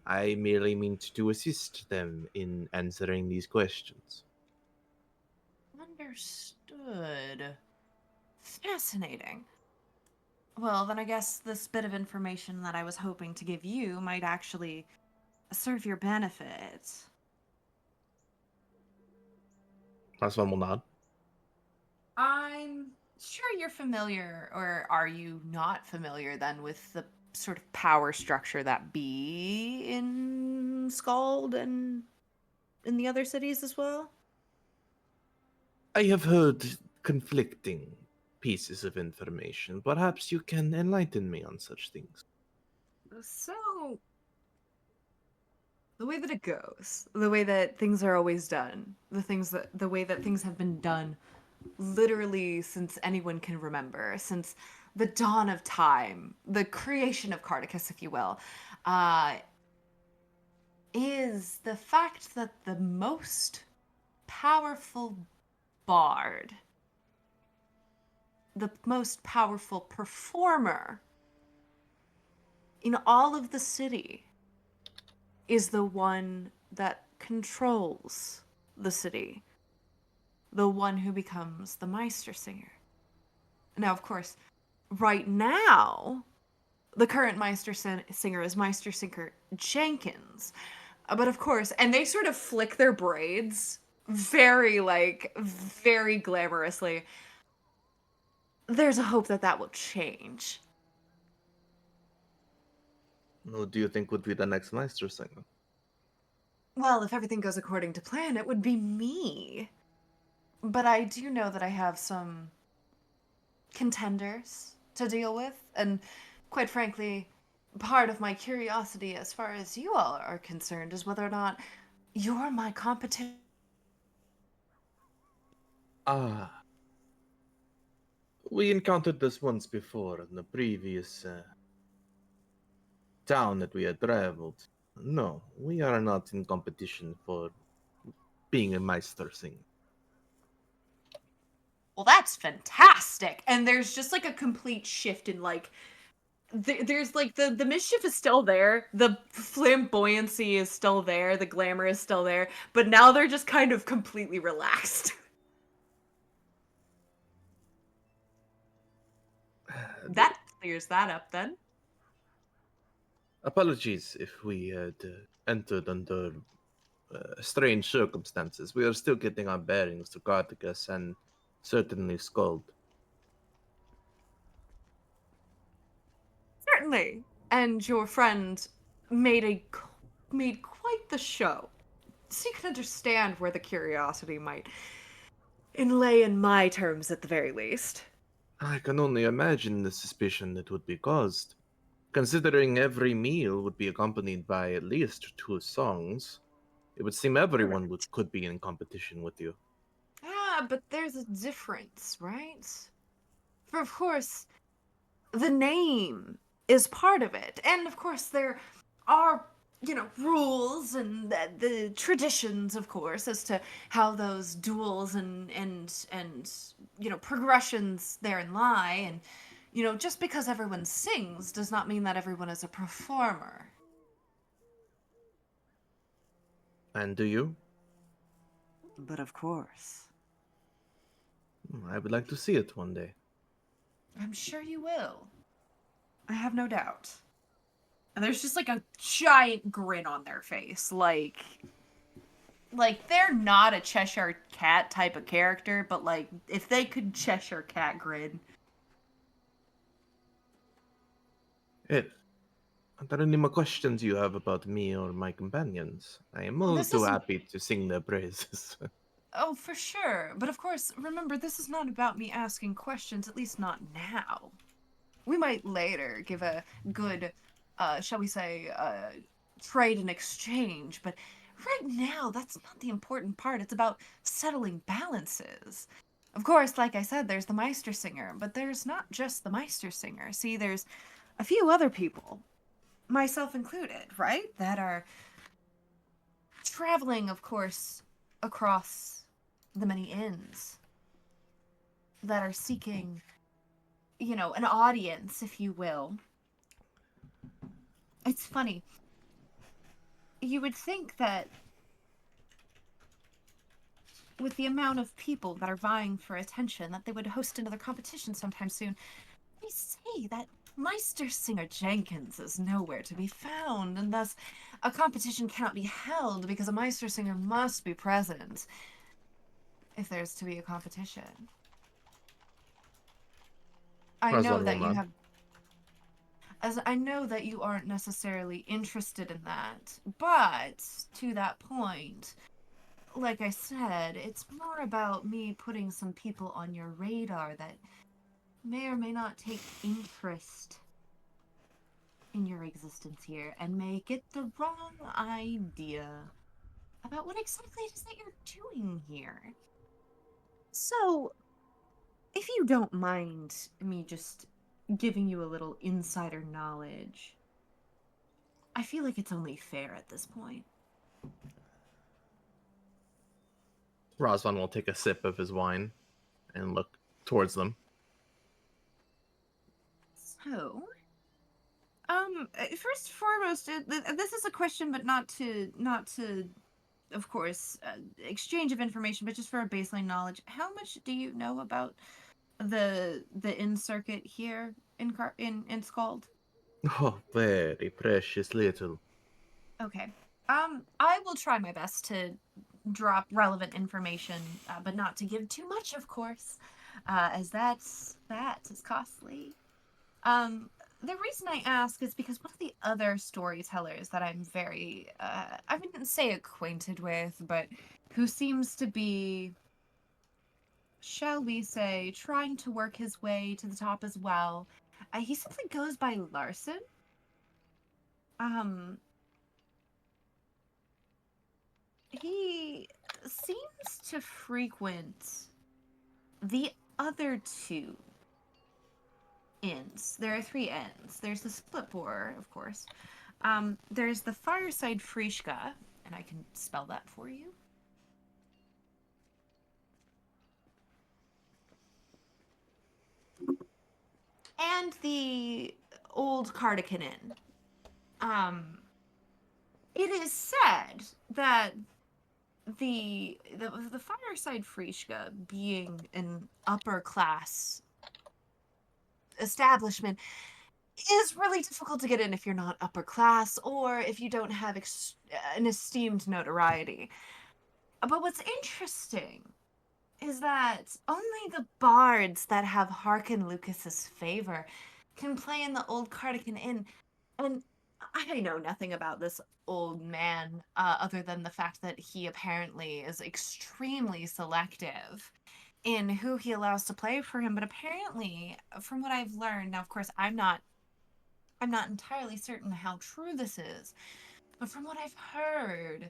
I merely mean to assist them in answering these questions. Understood. Fascinating. Well, then I guess this bit of information that I was hoping to give you might actually serve your benefit. That's one will nod. I'm sure you're familiar, or are you not familiar then with the sort of power structure that be in Skald and in the other cities as well? I have heard conflicting pieces of information. Perhaps you can enlighten me on such things. So, the way that it goes, the way that things are always done, the way that things have been done literally since anyone can remember, since the dawn of time, the creation of Kartakass, if you will, uh, is the fact that the most powerful bard, the most powerful performer in all of the city, is the one that controls the city, the one who becomes the Meistersinger. Now, of course, right now, the current Meistersinger is Meistersinger Jenkins. But of course, and they sort of flick their braids very, very glamorously. There's a hope that that will change. Who do you think would be the next Meister singer? Well, if everything goes according to plan, it would be me. But I do know that I have some contenders to deal with, and quite frankly, part of my curiosity as far as you all are concerned is whether or not you're my competition. Ah, we encountered this once before in the previous town that we had traveled. No, we are not in competition for being a Meister singer. Well, that's fantastic. And there's just like a complete shift in there's like the mischief is still there, the flamboyancy is still there, the glamour is still there, but now they're just kind of completely relaxed. That clears that up then. Apologies if we had entered under strange circumstances. We are still getting our bearings to Kartakass and certainly Skald. Certainly. And your friend made made quite the show. So you can understand where the curiosity might inlay in my terms at the very least. I can only imagine the suspicion that would be caused. Considering every meal would be accompanied by at least 2 songs, it would seem everyone could be in competition with you. Ah, but there's a difference, right? For of course, the name is part of it. And of course there are, rules and the traditions, of course, as to how those duels and progressions therein lie. And just because everyone sings does not mean that everyone is a performer. And do you? But of course. I would like to see it one day. I'm sure you will. I have no doubt. And there's just like a giant grin on their face. Like they're not a Cheshire Cat type of character, but like if they could Cheshire Cat grin. Ed, are there any more questions you have about me or my companions? I am all This too isn't- happy to sing their praises. Oh, for sure. But of course, remember, this is not about me asking questions, at least not now. We might later give a good, shall we say, trade and exchange, but right now, that's not the important part. It's about settling balances. Of course, like I said, there's the Meistersinger, but there's not just the Meistersinger. See, there's a few other people, myself included, right, that are traveling, of course, across the many inns, that are seeking, an audience, if you will. It's funny. You would think that with the amount of people that are vying for attention, that they would host another competition sometime soon. They say that Meistersinger Jenkins is nowhere to be found, and thus a competition cannot be held because a Meistersinger must be present if there's to be a competition. I know that you have... As I know that you aren't necessarily interested in that, but to that point, like I said, it's more about me putting some people on your radar that may or may not take interest in your existence here and may get the wrong idea about what exactly it is that you're doing here. So, if you don't mind me just giving you a little insider knowledge, I feel like it's only fair at this point. Razvan will take a sip of his wine and look towards them. So, first and foremost, this is a question, but not to, of course, exchange of information, but just for a baseline knowledge. How much do you know about the inn circuit here in Skald? Oh, very precious little. Okay. I will try my best to drop relevant information, but not to give too much, of course, as that is costly. The reason I ask is because one of the other storytellers that I'm very, I wouldn't say acquainted with, but who seems to be, shall we say, trying to work his way to the top as well. He simply goes by Larson. Um, he seems to frequent the other two inns. There are three inns. There's the split boar, of course. There's the Fireside Frischka, and I can spell that for you. And the Old Cardigan Inn. It is said that the Fireside Frischka, being an upper class establishment, is really difficult to get in if you're not upper class or if you don't have an esteemed notoriety. But what's interesting is that only the bards that have Harkin Lucas's favor can play in the Old Cardigan Inn. And I know nothing about this old man other than the fact that he apparently is extremely selective in who he allows to play for him. But apparently, from what I've learned, now of course I'm not entirely certain how true this is, but from what I've heard,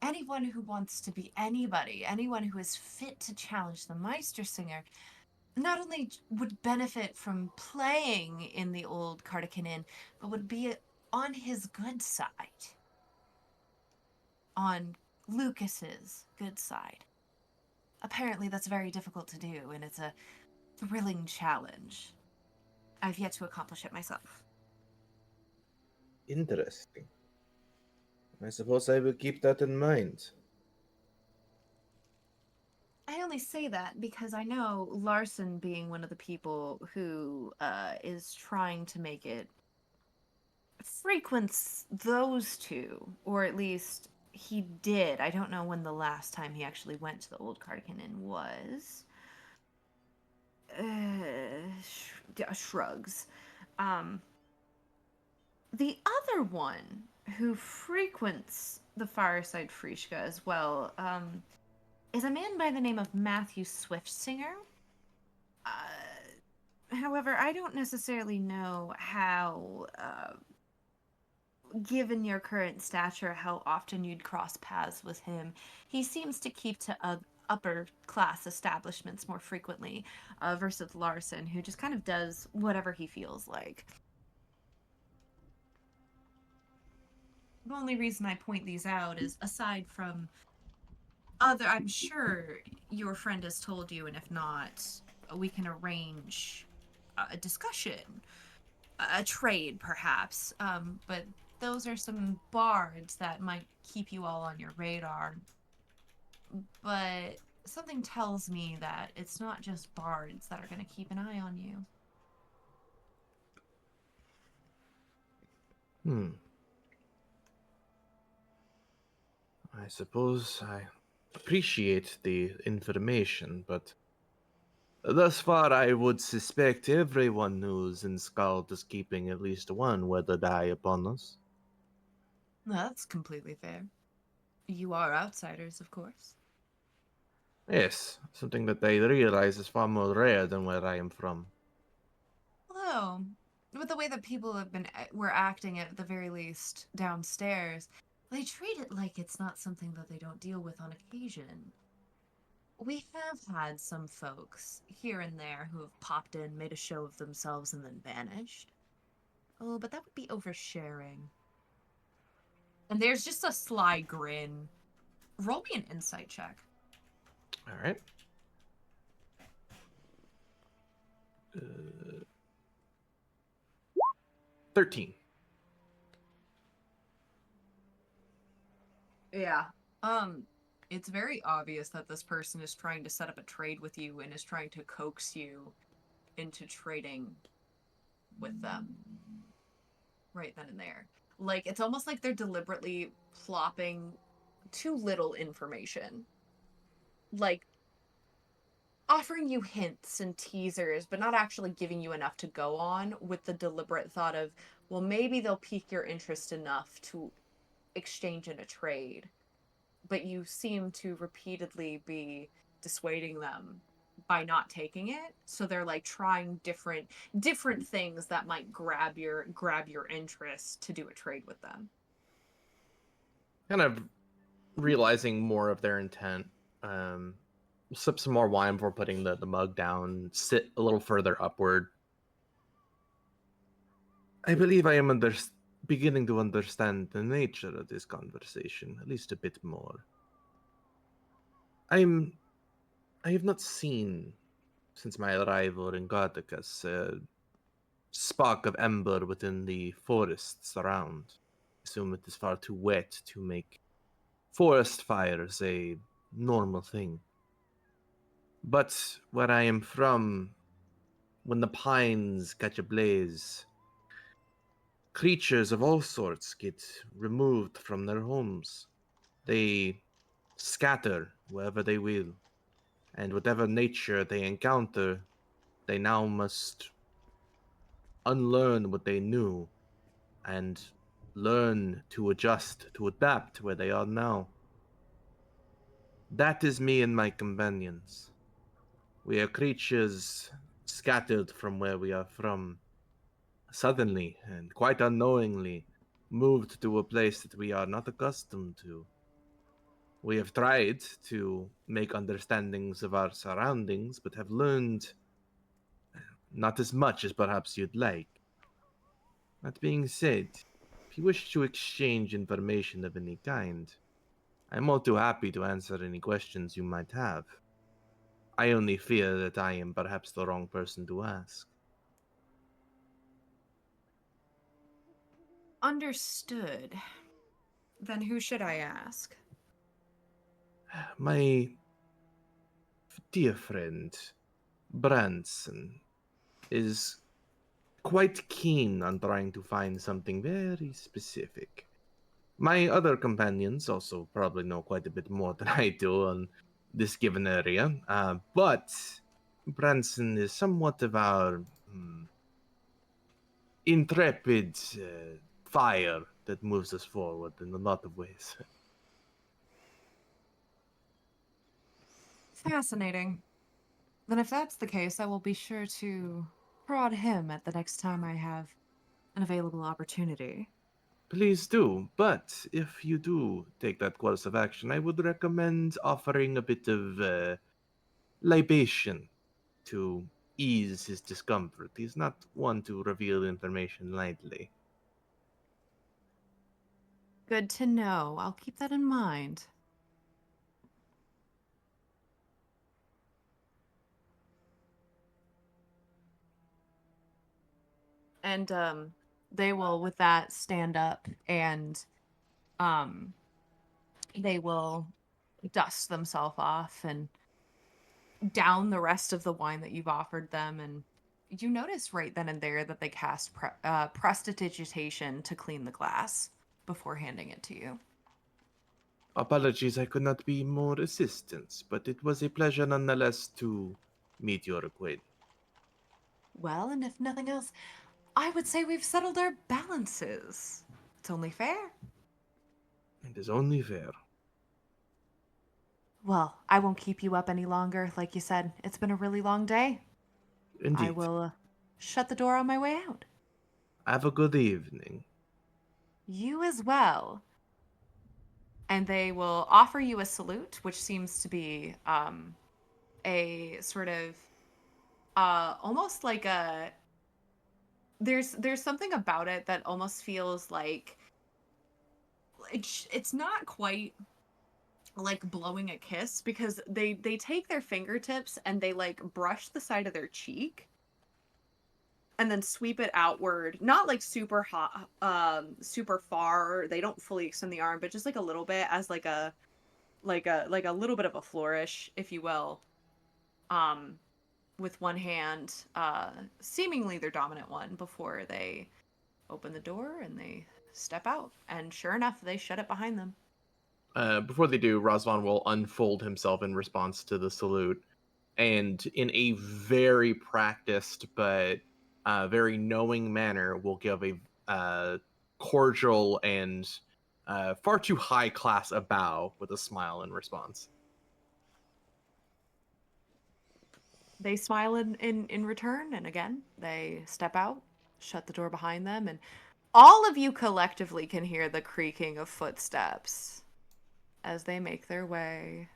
anyone who wants to be anybody, anyone who is fit to challenge the Meistersinger, not only would benefit from playing in the Old Cardigan Inn, but would be on his good side. On Lucas's good side. Apparently that's very difficult to do, and it's a thrilling challenge. I've yet to accomplish it myself. Interesting. I suppose I will keep that in mind. I only say that because I know Larson, being one of the people who is trying to make it, frequents those two, or at least he did. I don't know when the last time he actually went to the Old Cardigan Inn was. Shrugs. The other one who frequents the Fireside Frischka as well is a man by the name of Matthew Swiftsinger. However, I don't necessarily know how, given your current stature, how often you'd cross paths with him. He seems to keep to upper class establishments more frequently, versus Larson, who just kind of does whatever he feels like. The only reason I point these out is, aside from other, I'm sure your friend has told you, and if not, we can arrange a discussion, a trade perhaps. But those are some bards that might keep you all on your radar. But something tells me that it's not just bards that are going to keep an eye on you. I suppose I appreciate the information, but thus far I would suspect everyone who's in Skald is keeping at least one weathered eye upon us. That's completely fair. You are outsiders, of course. Yes, something that I realize is far more rare than where I am from. Although, with the way that people were acting at the very least downstairs, they treat it like it's not something that they don't deal with on occasion. We have had some folks here and there who have popped in, made a show of themselves, and then vanished. Oh, but that would be oversharing. And there's just a sly grin. Roll me an insight check. All right. 13. Yeah. It's very obvious that this person is trying to set up a trade with you and is trying to coax you into trading with them right then and there. Like, it's almost like they're deliberately plopping too little information. Like, offering you hints and teasers, but not actually giving you enough to go on, with the deliberate thought of, well, maybe they'll pique your interest enough to exchange in a trade. But you seem to repeatedly be dissuading them by not taking it. So they're like trying different things that might grab your interest to do a trade with them. Kind of realizing more of their intent. Sip some more wine before putting the mug down. Sit a little further upward. I believe I am beginning to understand the nature of this conversation, at least a bit more. I have not seen, since my arrival in Kartakass, a spark of ember within the forests around. I assume it is far too wet to make forest fires a normal thing. But where I am from, when the pines catch ablaze, creatures of all sorts get removed from their homes. They scatter wherever they will, and whatever nature they encounter, they now must unlearn what they knew and learn to adjust, to adapt where they are now. That is me and my companions. We are creatures scattered from where we are from, suddenly and quite unknowingly moved to a place that we are not accustomed to. We have tried to make understandings of our surroundings, but have learned not as much as perhaps you'd like. That being said, if you wish to exchange information of any kind, I'm all too happy to answer any questions you might have. I only fear that I am perhaps the wrong person to ask. Understood. Then who should I ask? My dear friend, Branson, is quite keen on trying to find something very specific. My other companions also probably know quite a bit more than I do on this given area, but Branson is somewhat of our intrepid fire that moves us forward in a lot of ways. Fascinating. Then if that's the case, I will be sure to prod him at the next time I have an available opportunity. Please do, but if you do take that course of action, I would recommend offering a bit of libation to ease his discomfort. He's not one to reveal information lightly. Good to know. I'll keep that in mind. And they will with that stand up and um they will dust themselves off and down the rest of the wine that you've offered them. And you notice right then and there that they cast prestidigitation to clean the glass before handing it to you. Apologies, I could not be more assistance, but it was a pleasure nonetheless to meet your acquaintance. Well, and if nothing else, I would say we've settled our balances. It's only fair. It is only fair. Well, I won't keep you up any longer. Like you said, it's been a really long day. I Indeed. will shut the door on my way out. Have a good evening. You as well. And they will offer you a salute, which seems to be a sort of almost like a there's something about it that almost feels like it's not quite like blowing a kiss because they take their fingertips and they like brush the side of their cheek and then sweep it outward, not like super hot, super far. They don't fully extend the arm, but just like a little bit as like a little bit of a flourish, if you will. Um, with one hand, seemingly their dominant one, before they open the door and they step out. And sure enough, they shut it behind them. Before they do, Razvan will unfold himself in response to the salute, and in a very practiced but very knowing manner, will give a cordial and far too high class a bow with a smile in response. They smile in return, and again, they step out, shut the door behind them, and all of you collectively can hear the creaking of footsteps as they make their way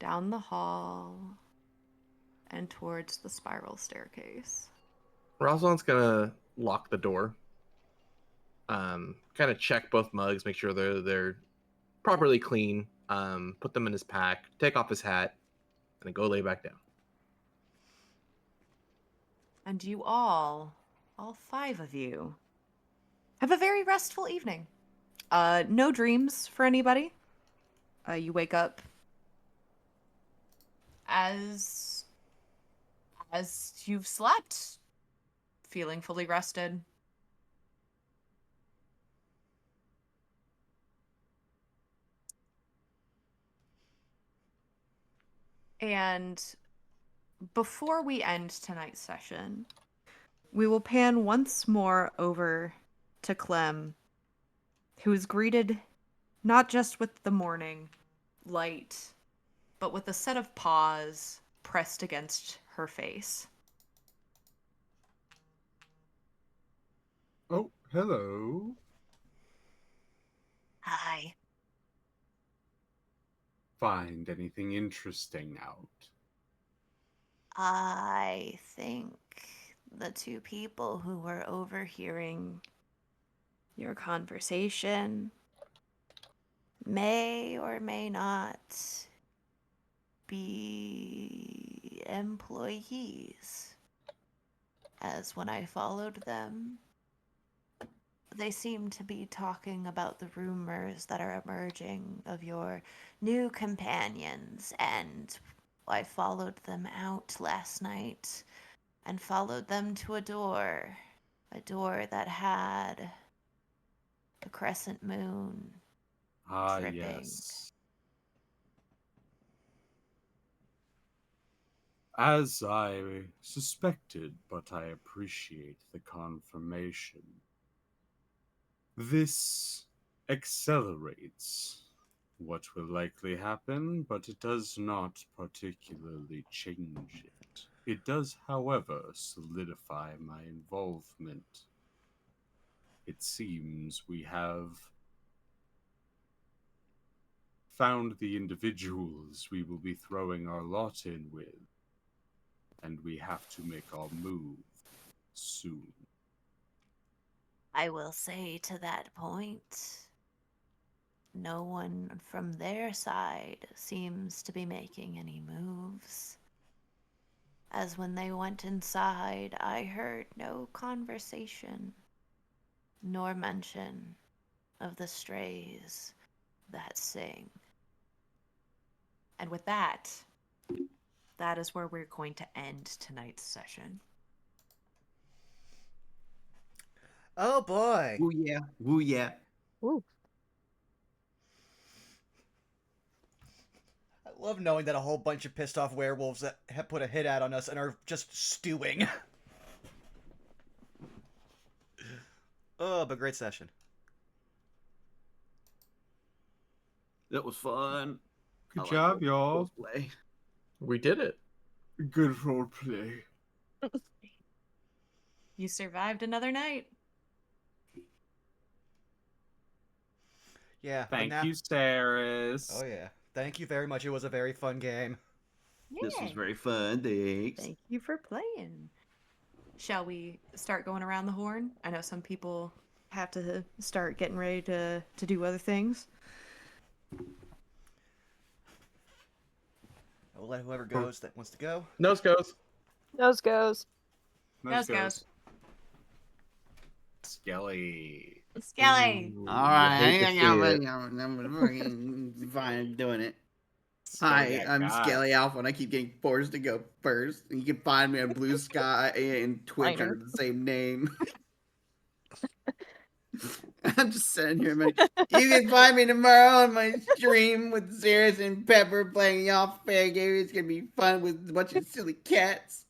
down the hall and towards the spiral staircase. Razvan's gonna lock the door. Kind of check both mugs, make sure they're properly clean. Put them in his pack, take off his hat, and then go lay back down. And you all 5 of you, have a very restful evening. No dreams for anybody. You wake up as you've slept, feeling fully rested. And before we end tonight's session, we will pan once more over to Clem, who is greeted not just with the morning light, but with a set of paws pressed against her face. Oh, hello. Hi. Find anything interesting out? I think the two people who were overhearing your conversation may or may not be employees. As when I followed them, they seem to be talking about the rumors that are emerging of your new companions, and I followed them out last night and followed them to a door that had a crescent moon Ah, dripping. yes. As I suspected, but I appreciate the confirmation. This accelerates what will likely happen, but it does not particularly change it. It does, however, solidify my involvement. It seems we have found the individuals we will be throwing our lot in with, and we have to make our move soon. I will say to that point, no one from their side seems to be making any moves. As when they went inside, I heard no conversation, nor mention of the strays that sing. And with that, that is where we're going to end tonight's session. Oh boy. Woo yeah, woo yeah. Ooh. I love knowing that a whole bunch of pissed off werewolves that have put a hit out on us and are just stewing. Oh, but great session. That was fun. Good I like job, y'all. play. We did it. Good roleplay. You survived another night. Yeah. but Thank now- you, Saris. Oh yeah. Thank you very much. It was a very fun game. This was Yay. very fun. Thanks. Thank you for playing. Shall we start going around the horn? I know some people have to start getting ready to do other things. I will let whoever goes that wants to go. Nose goes. Nose goes. Nose goes. Skelly. Skelly. Ooh, All right, you hate to see it. I'm fine doing it. Skelly Hi, got I'm got. Skelly Alpha, and I keep getting forced to go first. You can find me on Blue Sky and Twitch Minor. under the same name. I'm just sitting here, man. You can find me tomorrow on my stream with Zeris and Pepper playing y'all fair game. It's gonna be fun with a bunch of silly cats.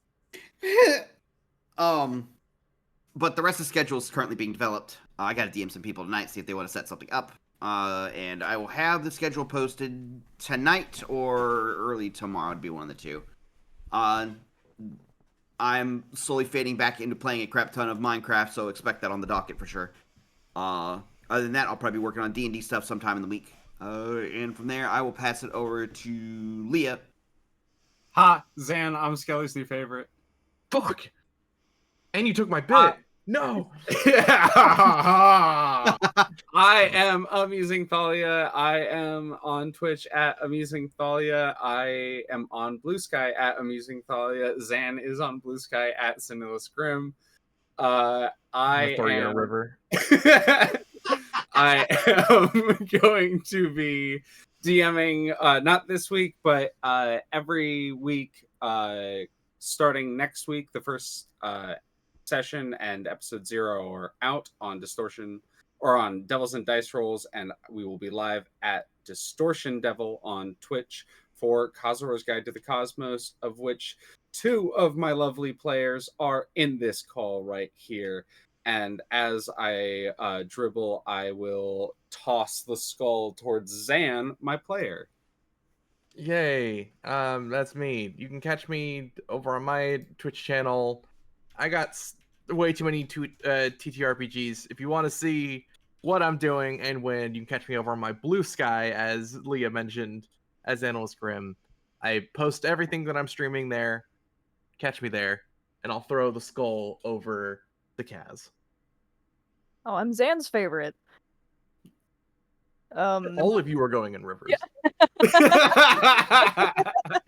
But the rest of the schedule is currently being developed. I got to DM some people tonight, see if they want to set something up. And I will have the schedule posted tonight or early tomorrow. It'd be one of the two. I'm slowly fading back into playing a crap ton of Minecraft, so expect that on the docket for sure. Other than that, I'll probably be working on D&D stuff sometime in the week. And from there, I will pass it over to Leah. Ha! Zan, I'm Skelly's new favorite. Fuck. And you took my bit. No. I am Amusing Thalia. I am on Twitch at Amusing Thalia. I am on Blue Sky at Amusing Thalia. Zan is on Blue Sky at Sinilus Grim. I'm I gonna throw you in a am. river. I am going to be DMing not this week, but every week, starting next week. The first session and episode 0 are out on Distortion or on Devils and Dice Rolls, and we will be live at Distortion Devil on Twitch for Kazuro's Guide to the Cosmos, of which 2 of my lovely players are in this call right here. And as I dribble, I will toss the skull towards Zan, my player. Yay. That's me. You can catch me over on my Twitch channel. I got way too many TTRPGs. If you want to see what I'm doing and when, you can catch me over on my Blue Sky, as Leah mentioned, as Analyst Grim. I post everything that I'm streaming there. Catch me there, and I'll throw the skull over the Kaz. Oh, I'm Zan's favorite. All of you are going in rivers. Yeah.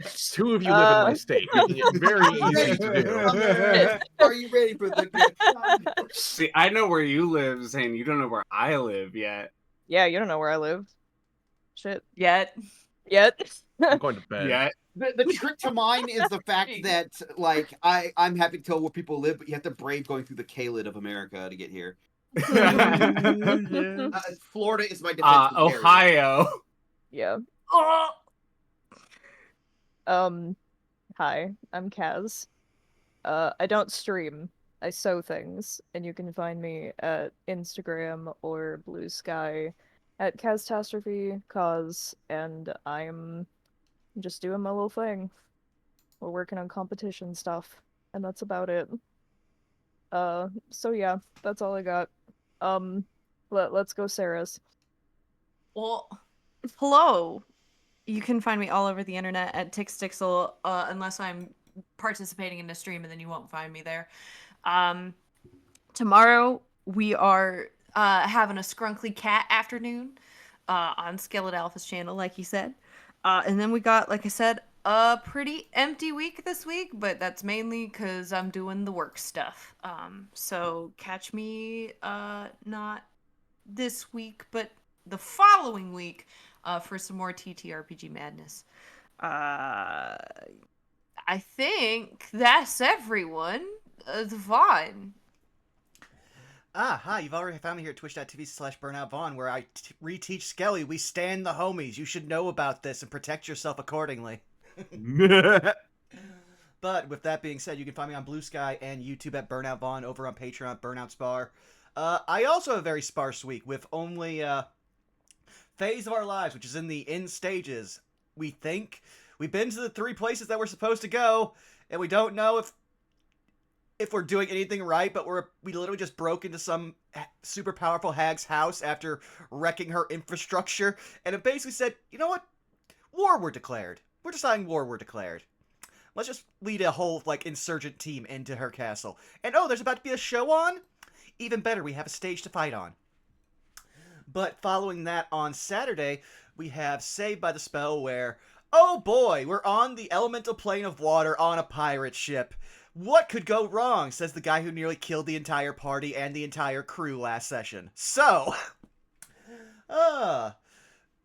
2 of you live in my state, making it very easy to do. Are you ready for the good time? See, I know where you live, Zane. You don't know where I live yet. Yeah, you don't know where I live. Shit. Yet. I'm going to bed. Yet. The trick to mine is the fact that, like, I'm happy to tell where people live, but you have to brave going through the K-lid of America to get here. Florida is my defense. Ohio. Yeah. Hi, I'm Kaz. I don't stream. I sew things, and you can find me at Instagram or Blue Sky at Kaztastrophe, and I'm just doing my little thing. We're working on competition stuff, and that's about it. So yeah, that's all I got. Let's go, Sarah's. Well, hello. You can find me all over the internet at TixDixel, unless I'm participating in a stream, and then you won't find me there. Tomorrow we are having a Scrunkly Cat afternoon on Skeleton Alpha's channel, like you said. And then we got, like I said, a pretty empty week this week, but that's mainly because I'm doing the work stuff. So catch me not this week, but the following week for some more TTRPG madness. I think that's everyone. Vaughn. Hi, you've already found me here at twitch.tv/BurnoutVaughn, where I reteach Skelly, we stand the homies. You should know about this and protect yourself accordingly. But with that being said, you can find me on Blue Sky and YouTube at Burnout Vaughn, over on Patreon at Burnout's Bar. I also have a very sparse week with only Phase of Our Lives, which is in the end stages. We think we've been to the 3 places that we're supposed to go, and we don't know if we're doing anything right, but we literally just broke into some super powerful hag's house after wrecking her infrastructure, and it basically said, you know what? War were declared. We're deciding war were declared. Let's just lead a whole, like, insurgent team into her castle. And oh, there's about to be a show on? even better, we have a stage to fight on. But following that on Saturday, we have Saved by the Spell, where, oh boy, we're on the elemental plane of water on a pirate ship. What could go wrong, says the guy who nearly killed the entire party and the entire crew last session. So,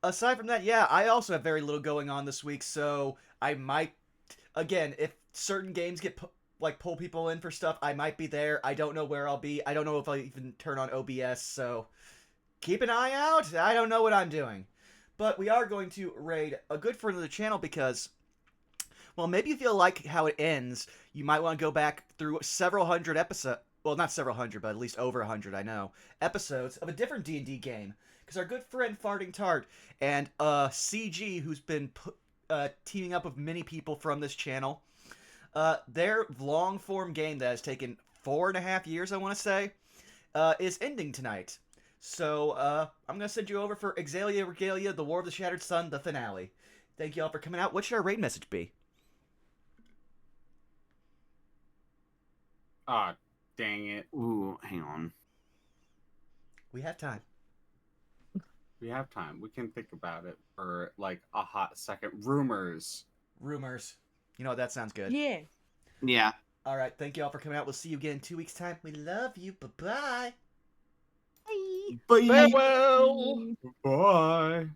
aside from that, yeah, I also have very little going on this week, so I might, again, if certain games get pull people in for stuff, I might be there. I don't know where I'll be. I don't know if I'll even turn on OBS, so keep an eye out. I don't know what I'm doing. But we are going to raid a good friend of the channel because, well, maybe if you like how it ends, you might want to go back through several hundred episodes. Well, not several hundred, but at least over 100, I know, episodes of a different D&D game. Because our good friend Farting Tart and CG, who's been teaming up with many people from this channel, their long-form game that has taken 4.5 years, I want to say, is ending tonight. So, I'm going to send you over for Exalia Regalia, The War of the Shattered Sun, the finale. Thank you all for coming out. What should our raid message be? Ah, dang it. Ooh, hang on. We have time. We have time. We can think about it for like a hot second. Rumors. Rumors. You know what? That sounds good. Yeah. Yeah. All right. Thank you all for coming out. We'll see you again in 2 weeks' time. We love you. Bye-bye. Bye. Farewell. Bye.